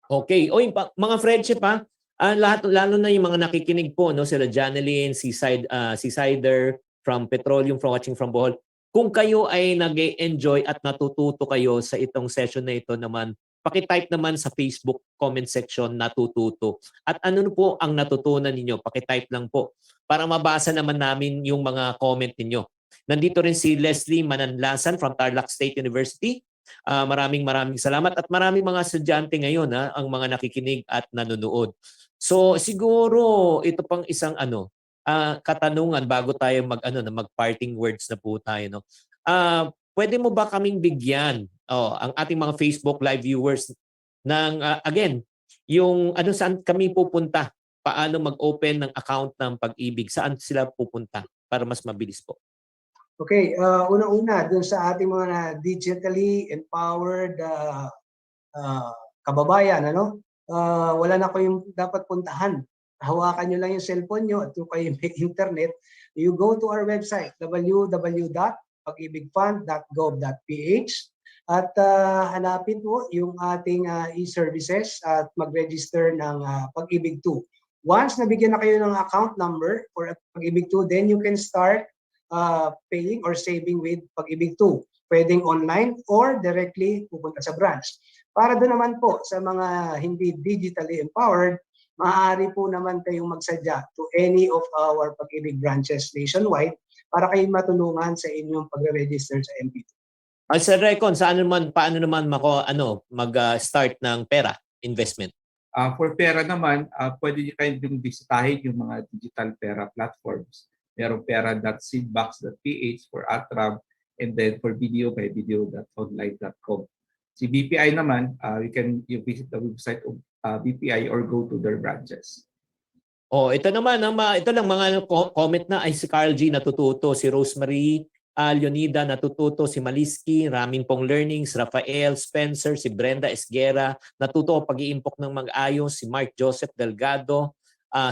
Okay. Oy, mga friendship ha. Lahat lalo na yung mga nakikinig po no, sila Janeline, Seasider from Petroleum from watching from Bohol. Kung kayo ay nag-enjoy at natututo kayo sa itong session na ito naman, paki-type naman sa Facebook comment section natututo. At ano po ang natutunan ninyo? Paki-type lang po para mabasa naman namin yung mga comment ninyo. Nandito rin si Leslie Mananlasan from Tarlac State University. Maraming salamat at maraming mga estudyante ngayon ang mga nakikinig at nanonood. So siguro ito pang isang katanungan bago tayo mag-parting words na po tayo no. Pwede mo ba kaming bigyan ang ating mga Facebook live viewers ng again yung saan kami pupunta, paano mag-open ng account ng PAG-IBIG, saan sila pupunta para mas mabilis po? Okay, unang-una dun sa ating mga digitally empowered kababayan, wala na kayong dapat puntahan. Hawakan nyo lang yung cellphone nyo at kung kayo may internet, you go to our website, www.pagibigfund.gov.ph at hanapin po yung ating e-services at mag-register ng PAG-IBIG 2. Once nabigyan na kayo ng account number for PAG-IBIG 2, then you can start paying or saving with PAG-IBIG 2. Pwedeng online or directly pupunta sa branch. Para doon naman po sa mga hindi digitally empowered, maaari po naman kayong magsadya to any of our PAG-IBIG branches nationwide para kayo matulungan sa inyong pagre-register sa MP2. Sir Recon, paano naman mag-start ng pera investment? For pera naman, pwede kayong bisitahin yung mga digital pera platforms. Merong pera.seedbox.ph for Atram, and then for video by video.online.com. Si BPI naman, you visit the website of BPI or go to their branches. Ito naman, ito lang mga comment na ay si Carl G natututo, si Rosemary Leonida natututo, si Maliski, raming pong learnings, Rafael, Spencer, si Brenda Esguera, natuto pag-iimpok ng mag-ayos, si Mark Joseph Delgado,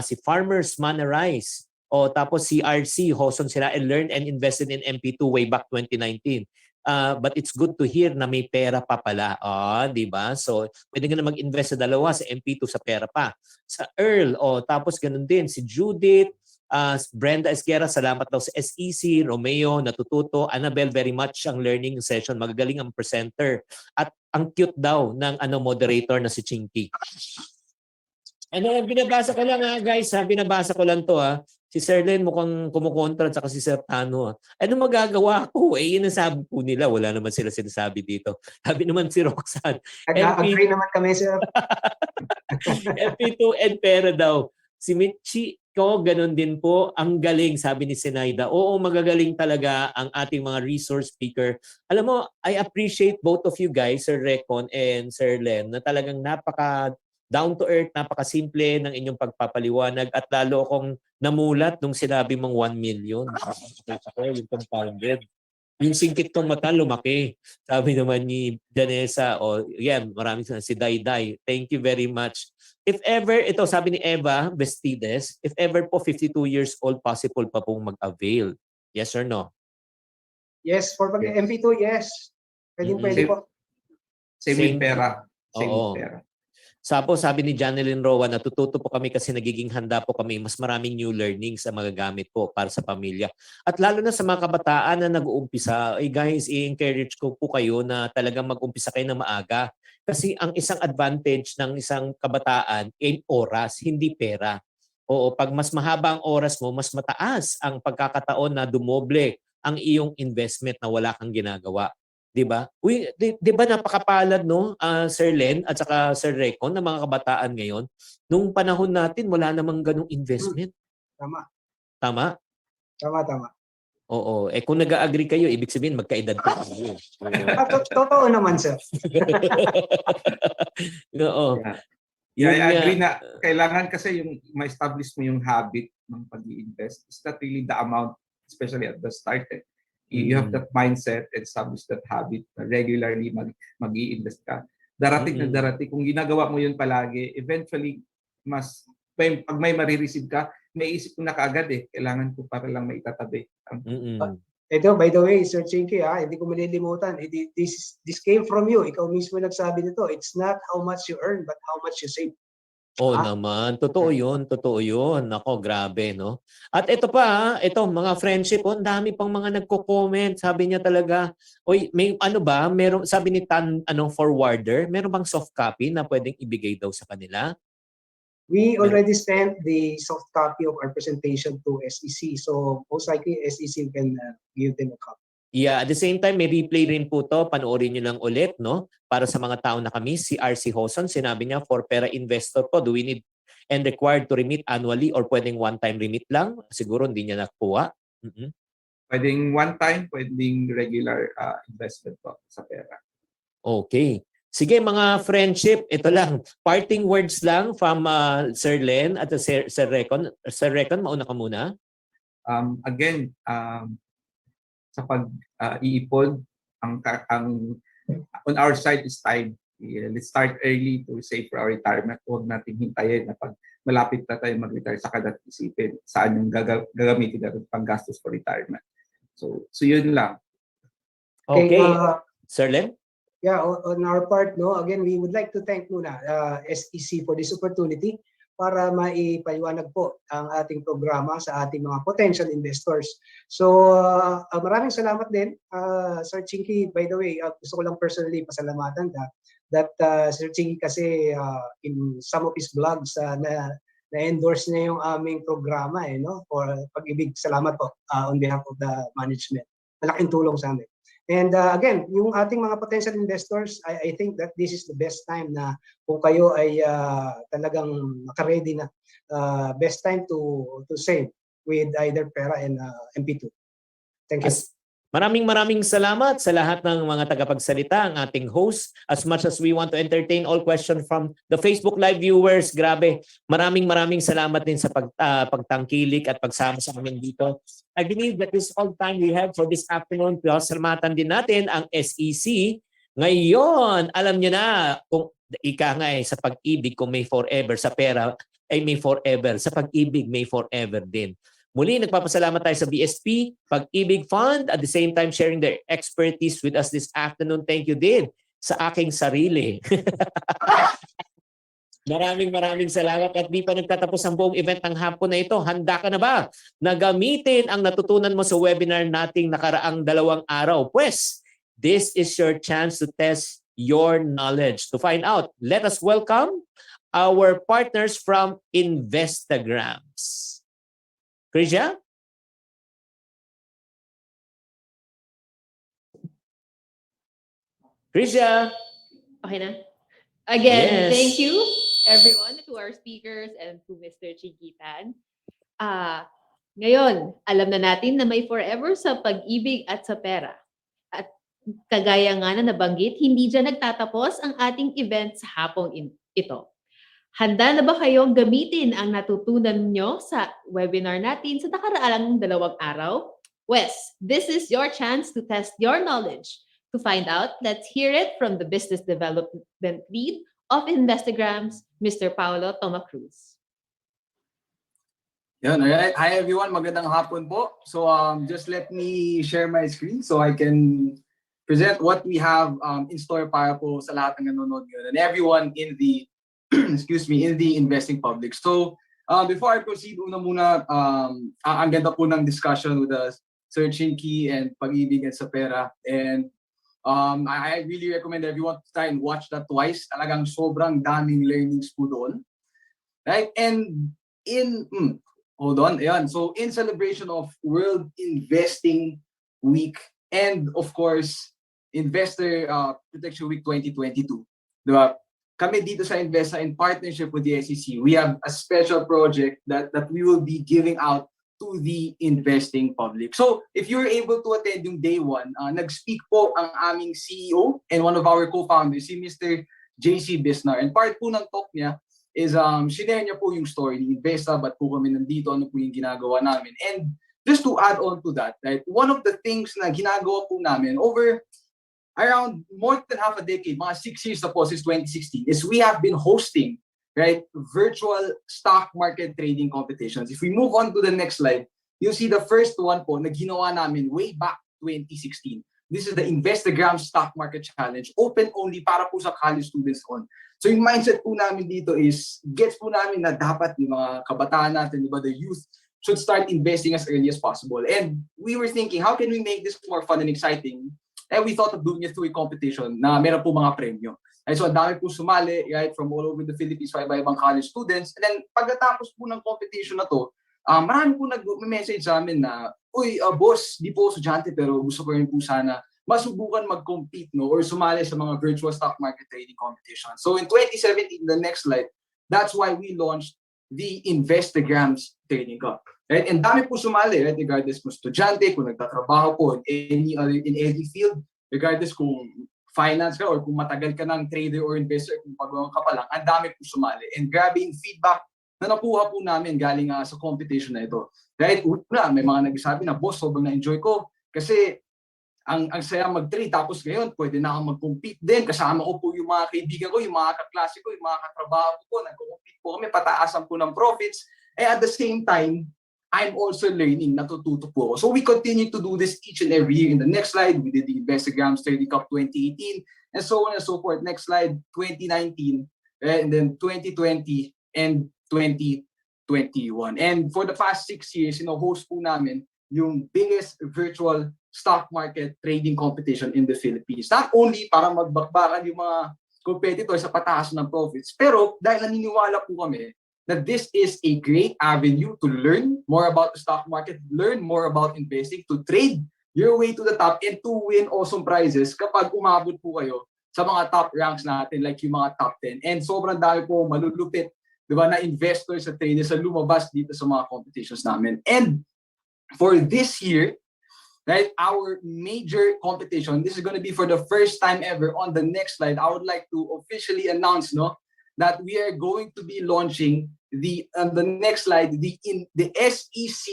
si Farmers Mana Rice, tapos si RC, Hoson sila and learned and invested in MP2 way back 2019. But it's good to hear na may pera pa pala. Di ba? So, pwede ka na mag-invest sa dalawa, sa MP2, sa pera pa. Sa Earl, tapos ganun din. Si Judith, Brenda Esguera, salamat daw sa SEC, Romeo, natututo, Annabelle, very much ang learning session. Magagaling ang presenter. At ang cute daw ng moderator na si Chinkee. Binabasa ko lang guys, binabasa ko lang to Si Sir Len mukhang kumukontra at si Sir Tano. Ano magagawa ko? Yun ang sabi po nila. Wala naman sila sinasabi dito. Sabi naman si Roxanne. Agree naman kami, sir. MP2 and pera daw. Si Michi ko, ganun din po. Ang galing, sabi ni Sinaida. Oo, magagaling talaga ang ating mga resource speaker. Alam mo, I appreciate both of you guys, Sir Recon and Sir Len, na talagang napaka down to earth, napaka-simple ng inyong pagpapaliwanag at lalo akong namulat nung sinabi mong 1 million. Yung compounded. Yung singkit kong mata, lumaki. Sabi naman ni Janessa, maraming si Dayday. Thank you very much. If ever, ito sabi ni Eva Vestides, if ever po 52 years old, possible pa pong mag-avail. Yes or no? Yes, for MP2, yes. Pwede po. Same with pera. Same with pera. Sabi ni Janeline Roa, natututo po kami kasi nagiging handa po kami. Mas maraming new learnings ang magagamit po para sa pamilya. At lalo na sa mga kabataan na nag-uumpisa, guys, i-encourage ko po kayo na talagang mag-umpisa kayo na maaga. Kasi ang isang advantage ng isang kabataan ay oras, hindi pera. Pag mas mahaba ang oras mo, mas mataas ang pagkakataon na dumoble ang iyong investment na wala kang ginagawa. 'Di ba? Di ba napakapalad no, Sir Len at saka Sir Recon ng mga kabataan ngayon. Nung panahon natin wala namang ganung investment. Tama. Tama? Tama. Oo, kung nag-agree kayo, ibig sabihin magkaedad pa kayo. Totoo naman, sir. Oo. Yeah, I agree na kailangan kasi yung ma-establish mo yung habit ng pag-i-invest. It's not really the amount, especially at the start. You have that mindset, establish that habit, regularly mag-i-invest ka. Darating na darating. Kung ginagawa mo yun palagi, eventually, pag may marireceive ka, may isip ko na kaagad kailangan ko para lang maitatabi. Ito, by the way, Sir Chinkee, hindi ko malilimutan. This came from you. Ikaw mismo nagsabi nito. It's not how much you earn, but how much you save. Oo Ah. naman, totoo yun, totoo yun. Nako, grabe, no? At ito pa, ito, mga friendship, ang dami pang mga nagko-comment. Sabi niya talaga, oy, may ano ba, meron, sabi ni Tan, forwarder, meron bang soft copy na pwedeng ibigay daw sa kanila? We already sent the soft copy of our presentation to SEC. So most likely SEC can give them a copy. Yeah, at the same time, may replay rin po to. Panoorin nyo lang ulit, no? Para sa mga tao na kami, si RC Hoson, sinabi niya, for pera investor po, do we need and required to remit annually or pwedeng one-time remit lang? Siguro hindi niya nakuha. Pwedeng one time, pwedeng regular investment po sa pera. Okay. Sige mga friendship, ito lang. Parting words lang from Sir Len at Sir Recon. Sir Recon, mauna ka muna. Again, sa pag-iipon, on our side is time. Let's start early to save for our retirement. Huwag natin hintayin na pag malapit na tayo mag-retire, saka natin isipin saan yung gagamitin natin pang-gastos for retirement. So yun lang. Okay. Sir Len? Yeah, on our part, no, again, we would like to thank muna SEC for this opportunity para maipaliwanag po ang ating programa sa ating mga potential investors. So maraming salamat din, Sir Chinkee. By the way, gusto ko lang personally pasalamatan that Sir Chinkee kasi in some of his blogs na-endorse niya yung aming programa no, for PAG-IBIG. Salamat po on behalf of the management. Malaking tulong sa amin. And again, yung ating mga potential investors, I think that this is the best time na kung kayo ay talagang naka-ready na, best time to save with either pera and MP2. Thank you. Maraming salamat sa lahat ng mga tagapagsalita, ang ating host. As much as we want to entertain all questions from the Facebook Live viewers, grabe, maraming salamat din sa pagtangkilik at pagsama sa amin dito. I believe that is all time we have for this afternoon. Salamatan din natin ang SEC. Ngayon, alam nyo na, kung ika nga sa pag-ibig, kung may forever, sa pera ay may forever. Sa pag-ibig, may forever din. Muli, nagpapasalamat tayo sa BSP, PAG-IBIG Fund, at the same time sharing their expertise with us this afternoon. Thank you din sa aking sarili. Maraming salamat at di pa nagtatapos ang buong event ng hapon na ito. Handa ka na ba na gamitin ang natutunan mo sa webinar nating nakaraang 2 araw? Pues, this is your chance to test your knowledge. To find out, let us welcome our partners from Investagrams. Krisha? Krisha? Okay na? Again, Yes. thank you everyone, to our speakers and to Mr. Chinkee Tan. Ngayon, alam na natin na may forever sa pag-ibig at sa pera. At kagaya nga na nabanggit, hindi dyan nagtatapos ang ating event sa hapong ito. Handa na ba kayong gamitin ang natutunan nyo sa webinar natin sa nakaraang 2 araw? Wes, this is your chance to test your knowledge. To find out, let's hear it from the Business Development Lead of Investagrams, Mr. Paolo Tomacruz. Yan, alright. Hi everyone, magandang hapon po. So just let me share my screen so I can present what we have in store para po sa lahat ng nanonood ngayon and everyone in the excuse me, in the investing public. So before I proceed, muna ang ganda po ng discussion with Sir Chinkee and PAG-IBIG and sa pera. And I really recommend everyone to try and watch that twice. Talagang sobrang daming learnings po doon. Right? And hold on. Ayan. So in celebration of World Investing Week and of course Investor Protection Week 2022, diba? Kami dito sa Investa in partnership with the SEC, we have a special project that we will be giving out to the investing public. So if you're able to attend yung day 1, nag-speak po ang aming CEO and one of our co-founders, si Mr. JC Bisnar. And part po ng talk niya is share niya po yung story ni Investa, ba't po kami nandito, ano po yung ginagawa namin. And just to add on to that, right, one of the things na ginagawa po namin over around more than half a decade, mga 6 years na po since 2016, is we have been hosting, right, virtual stock market trading competitions. If we move on to the next slide, you'll see the first one po na ginawa namin way back 2016. This is the Investagram Stock Market Challenge, open only para po sa college students on. So yung mindset po namin dito is, gets po namin na dapat yung mga kabataan natin, the youth, should start investing as early as possible. And we were thinking, how can we make this more fun and exciting? And we thought of doing it through a competition na meron po mga premyo. And so ang dami po sumali, right, from all over the Philippines, iba-ibang college students. And then pagkatapos po ng competition na to, marami po nag-message sa amin na, uy, boss, di po estudyante pero gusto ko rin po sana masubukan mag-compete, no, or sumali sa mga virtual stock market trading competition. So in 2017, the next slide, that's why we launched the Investagrams Trading Cup. Right? And dami po sumali, right? Regardless kung estudyante, kung nagtatrabaho po in any field, regardless kung finance ka or kung matagal ka ng trader or investor, kung pagawang ka pa lang, ang dami po sumali. And grabe yung feedback na nakuha po namin galing sa competition na ito. Right? Una, may mga nagsasabi na, boss, sobrang na-enjoy ko kasi ang saya mag-trade. Tapos ngayon, pwede na akong mag-compete din. Kasama ko po yung mga kaibigan ko, yung mga kaklase ko, yung mga katrabaho ko, nag-compete po kami, pataasan po ng profits. And at the same time, I'm also learning, natututo po ako. So we continue to do this each and every year. In the next slide, we did the Investagrams Trading Cup 2018, and so on and so forth. Next slide, 2019, and then 2020, and 2021. And for the past 6 years, host po namin yung biggest virtual stock market trading competition in the Philippines. Not only para magbakbakan yung mga competitors sa pataas ng profits, pero dahil naniniwala po kami that this is a great avenue to learn more about the stock market, learn more about investing, to trade your way to the top, and to win awesome prizes kapag umabot po kayo sa mga top ranks natin, like yung mga top 10. And sobrang dami po malulupit, di ba, na investors at traders sa lumabas dito sa mga competitions namin. And for this year, right, our major competition, this is going to be for the first time ever. On the next slide, I would like to officially announce, that we are going to be launching the next slide, the SEC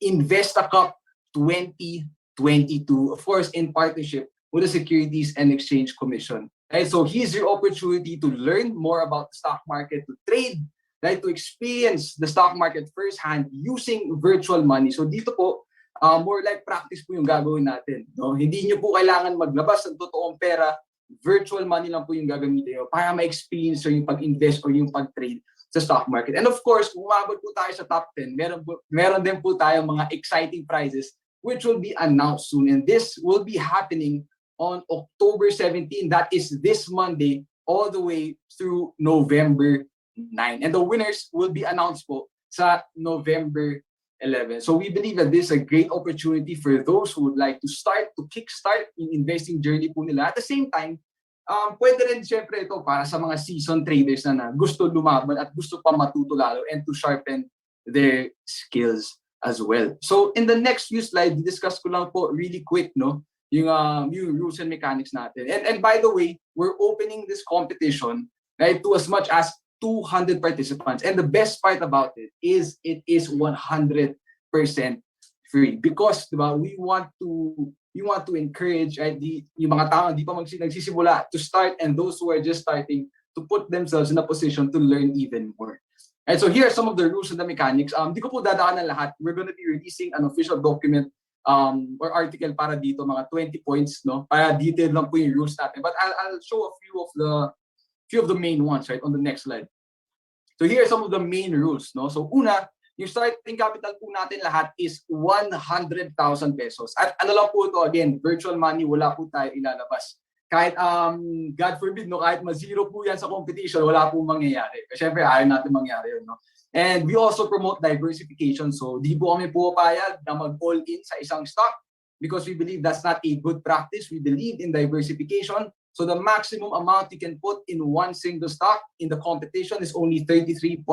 Investa Cup 2022, of course, in partnership with the Securities and Exchange Commission. Right, so here's your opportunity to learn more about the stock market, to trade, right, to experience the stock market firsthand using virtual money. So dito po, more like practice po yung gagawin natin. No? Hindi nyo po kailangan maglabas ng totoong pera, virtual money lang po yung gagamitin nyo para ma-experience yung pag-invest or yung pag-trade sa stock market. And of course, kung umabot po tayo sa top 10, meron din po tayong mga exciting prizes which will be announced soon. And this will be happening on October 17. That is this Monday all the way through November 9. And the winners will be announced po sa November 11. So we believe that this is a great opportunity for those who would like to kickstart in investing journey po nila. At the same time, pwede rin syempre ito para sa mga seasoned traders na gusto lumaban at gusto pa matuto lalo and to sharpen their skills as well. So in the next few slides, discuss ko lang po really quick, yung rules and mechanics natin. And by the way, we're opening this competition, right, to as much as 200 participants. And the best part about it is 100% free. Because, diba, we want to encourage, right, yung mga tao hindi pa nagsisimula to start, and those who are just starting to put themselves in a position to learn even more. And so here are some of the rules and the mechanics. Di ko po dadaan ng lahat. We're going to be releasing an official document or article para dito, mga 20 points, para detailed lang po yung rules natin. But I'll show a few of the main ones, right, on the next slide. So here are some of the main rules, So una, yung starting capital po natin lahat is 100,000 pesos. At ano lang po ito, again, virtual money, wala po tayo ilalabas. Kahit, God forbid, kahit ma-zero po yan sa competition, wala po mangyayari. Siyempre, ayaw natin mangyari yun, And we also promote diversification. So di po kami pupayag na mag-all in sa isang stock because we believe that's not a good practice. We believe in diversification. So the maximum amount you can put in one single stock in the competition is only 33.33%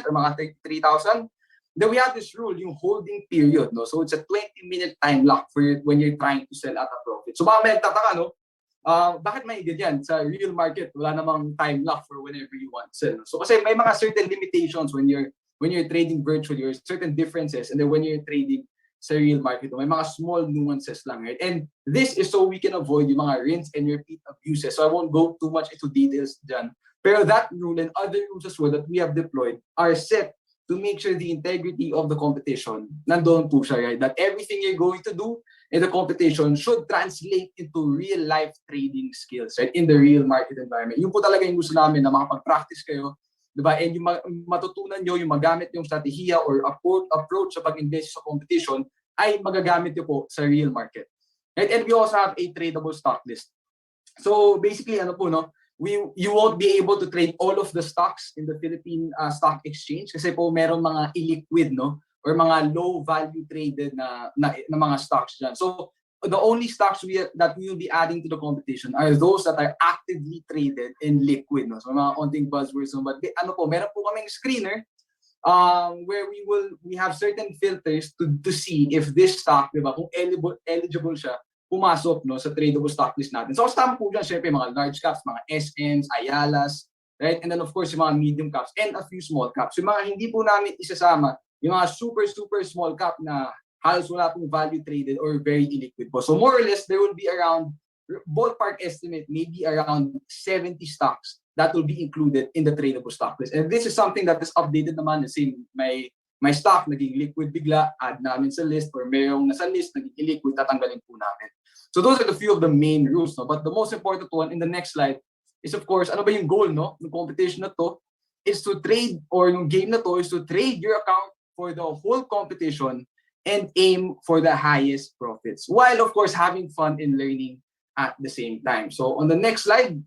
or mga 33,000. Then we have this rule, yung holding period. So it's a 20-minute time lock for when you're trying to sell at a profit. So baka may nagtataka, bakit may ganyan sa real market? Wala namang time lock for whenever you want to sell. So kasi may mga certain limitations when you're trading virtually, or certain differences, and then when you're trading sa real market, may mga small nuances lang, right? And this is so we can avoid yung mga rinse and repeat abuses. So I won't go too much into details dyan. Pero that rule and other rules as well that we have deployed are set to make sure the integrity of the competition nandoon po siya, right? That everything you're going to do in the competition should translate into real life trading skills, right? In the real market environment. Yun po talaga yung gusto namin, na makapag-practice kayo, diba? And yung matutunan nyo, yung magamit yung strategiya or approach sa pag-invest sa competition ay magagamit nyo po sa real market. Right? And we also have a tradable stock list. So basically, ano po, no? You won't be able to trade all of the stocks in the Philippine Stock Exchange kasi po meron mga illiquid, no? Or mga low value traded na mga stocks dyan. So the only stocks that we will be adding to the competition are those that are actively traded and liquid. No? So mga onting buzzwords. But ano po, meron po kaming screener where we have certain filters to see if this stock, diba, kung eligible siya, pumasok, no, sa tradable stock list natin. So kasama po dyan, syempre, mga large caps, mga SMs, Ayalas, right? And then of course, yung mga medium caps and a few small caps. Yung mga hindi po namin isasama, yung mga super small cap na halos wala pong value traded or very illiquid po. So more or less, there will be around, ballpark estimate, maybe around 70 stocks that will be included in the tradable stock list. And this is something that is updated naman. Kasi may stock naging liquid bigla, add namin sa list, or mayroong nasa list naging illiquid, tatanggalin po namin. So those are the few of the main rules. No? But the most important one in the next slide is, of course, ano ba yung goal, no? Ng competition na to is to trade, or yung game na to is to trade your account for the whole competition and aim for the highest profits, while of course having fun and learning at the same time. So on the next slide,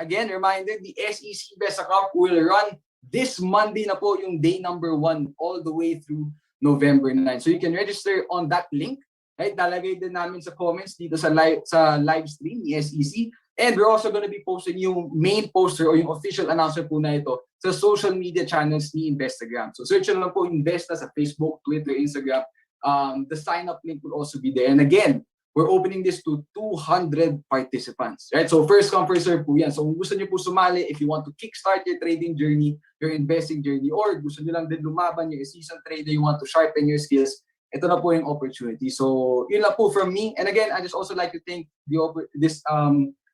again, reminder, the SEC Besta Cup will run this Monday na po, yung day number 1 all the way through November 9. So you can register on that link. Right? Lalagay din namin sa comments dito sa live stream ni SEC. And we're also going to be posting yung main poster or yung official announcement po na ito sa social media channels ni Investagram. So search nyo lang po Investa sa Facebook, Twitter, Instagram. The sign-up link will also be there. And again, we're opening this to 200 participants. Right? So first come, first serve po yan. So kung gusto nyo po sumali, if you want to kickstart your trading journey, your investing journey, or gusto nyo lang din lumaban, you're a seasoned trader, you want to sharpen your skills, ito na po yung opportunity. So yun lang po from me. And again, I just also like to thank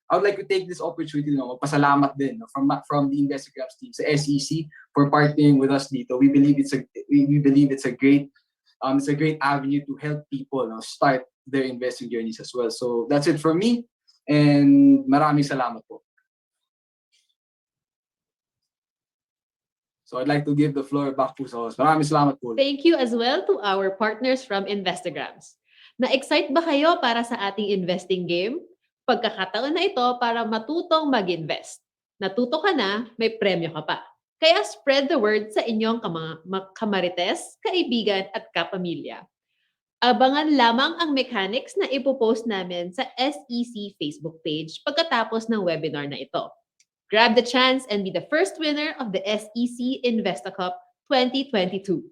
I would like to take this opportunity, no, magpasalamat din, no, from the Investagram team sa SEC for partnering with us dito. We believe it's a great avenue to help people, no, start their investing journeys as well. So that's it from me, and maraming salamat po. So I'd like to give the floor back to sa host. Maraming salamat po. Thank you as well to our partners from Investagrams. Na-excite ba kayo para sa ating investing game? Pagkakataon na ito para matutong mag-invest. Natuto ka na, may premyo ka pa. Kaya spread the word sa inyong kamarites, kaibigan at kapamilya. Abangan lamang ang mechanics na ipopost namin sa SEC Facebook page pagkatapos ng webinar na ito. Grab the chance and be the first winner of the SEC Investa Cup 2022.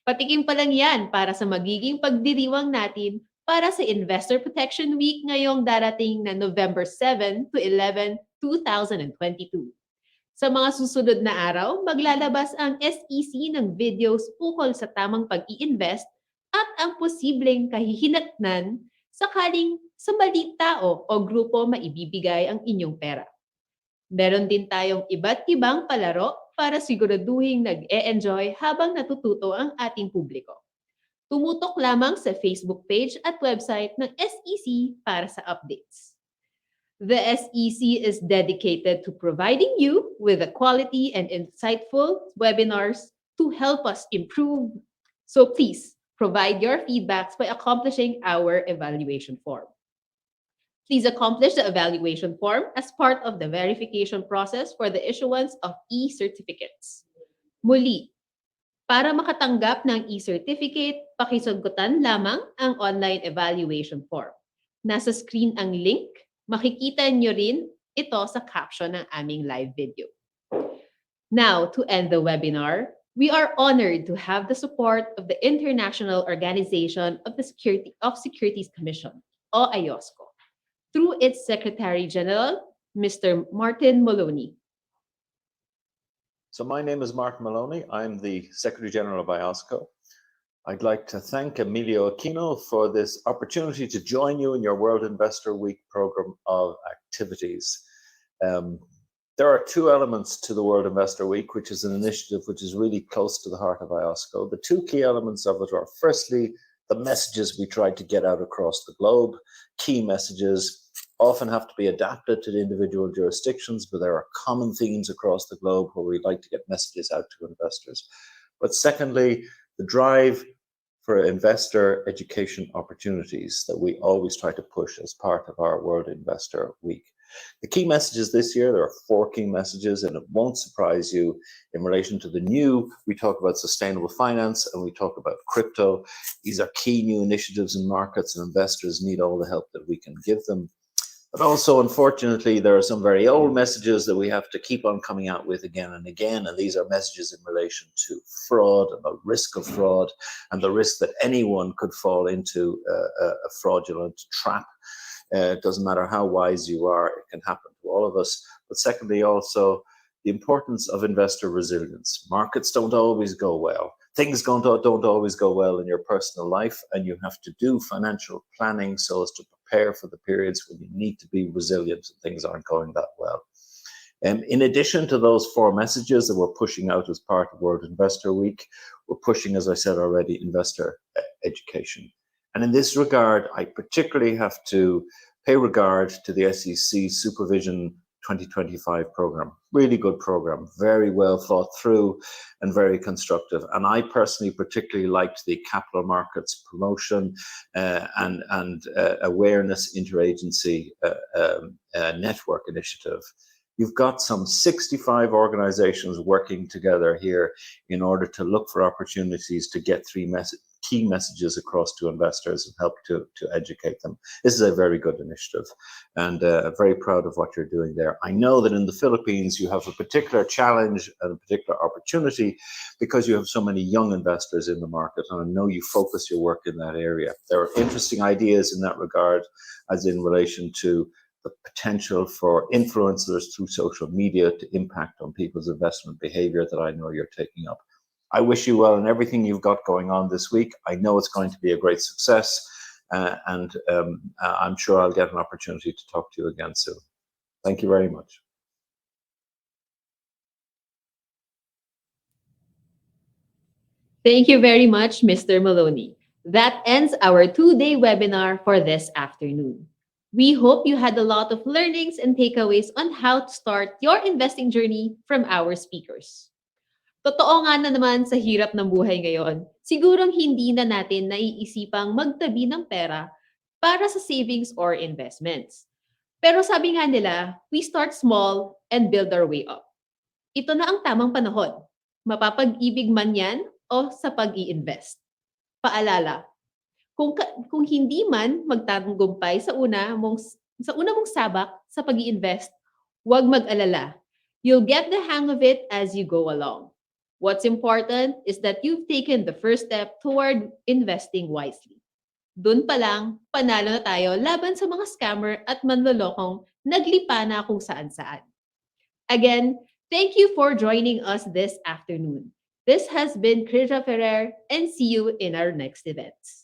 Patikim pa lang yan para sa magiging pagdiriwang natin para sa Investor Protection Week ngayong darating na November 7 to 11, 2022. Sa mga susunod na araw, maglalabas ang SEC ng videos ukol sa tamang pag-i-invest at ang posibleng kahihinatnan sakaling sa maling tao o grupo maibibigay ang inyong pera. Meron din tayong iba't ibang palaro para siguraduhin nag-e-enjoy habang natututo ang ating publiko. Tumutok lamang sa Facebook page at website ng SEC para sa updates. The SEC is dedicated to providing you with the quality and insightful webinars to help us improve. So please provide your feedbacks by accomplishing our evaluation form. Please accomplish the evaluation form as part of the verification process for the issuance of e-certificates. Muli, para makatanggap ng e-certificate, pakisagutan lamang ang online evaluation form. Nasa screen ang link. Makikita nyo rin ito sa caption ng aming live video. Now, to end the webinar, we are honored to have the support of the International Organization of the Securities Commission, o IOSCO, through its Secretary General, Mr. Martin Moloney. So my name is Mark Maloney. I'm the Secretary General of IOSCO. I'd like to thank Emilio Aquino for this opportunity to join you in your World Investor Week program of activities. There are two elements to the World Investor Week, which is an initiative which is really close to the heart of IOSCO. The two key elements of it are, firstly, the messages we try to get out across the globe. Key messages often have to be adapted to the individual jurisdictions, but there are common themes across the globe where we like to get messages out to investors. But secondly, the drive for investor education opportunities that we always try to push as part of our World Investor Week. The key messages this year, there are 4 key messages, and it won't surprise you in relation to the new. We talk about sustainable finance and we talk about crypto. These are key new initiatives in markets, and investors need all the help that we can give them. But also, unfortunately, there are some very old messages that we have to keep on coming out with again and again. And these are messages in relation to fraud and the risk of fraud and the risk that anyone could fall into a fraudulent trap. It doesn't matter how wise you are, it can happen to all of us. But secondly, also the importance of investor resilience. Markets don't always go well. Things don't always go well in your personal life, and you have to do financial planning so as to prepare for the periods when you need to be resilient and things aren't going that well. In addition to those 4 messages that we're pushing out as part of World Investor Week, we're pushing, as I said already, investor education. And in this regard, I particularly have to pay regard to the SEC Supervision 2025 program. Really good program, very well thought through and very constructive. And I personally particularly liked the capital markets promotion and awareness interagency network initiative. You've got some 65 organizations working together here in order to look for opportunities to get 3 key messages across to investors and help to educate them. This is a very good initiative, and very proud of what you're doing there. I know that in the Philippines, you have a particular challenge and a particular opportunity because you have so many young investors in the market, and I know you focus your work in that area. There are interesting ideas in that regard, as in relation to the potential for influencers through social media to impact on people's investment behavior that I know you're taking up. I wish you well in everything you've got going on this week. I know it's going to be a great success, and I'm sure I'll get an opportunity to talk to you again soon. Thank you very much. Thank you very much, Mr. Maloney. That ends our 2-day webinar for this afternoon. We hope you had a lot of learnings and takeaways on how to start your investing journey from our speakers. Totoo nga na naman sa hirap ng buhay ngayon, sigurong hindi na natin naiisipang magtabi ng pera para sa savings or investments. Pero sabi nga nila, we start small and build our way up. Ito na ang tamang panahon. Mapapag-ibig man yan o sa pag-i-invest. Paalala, kung hindi man magtagumpay sa una mong sabak sa pag-i-invest, huwag mag-alala. You'll get the hang of it as you go along. What's important is that you've taken the first step toward investing wisely. Doon pa lang, panalo na tayo laban sa mga scammer at manlolokong naglipa na kung saan-saan. Again, thank you for joining us this afternoon. This has been Krisha Ferrer, and see you in our next events.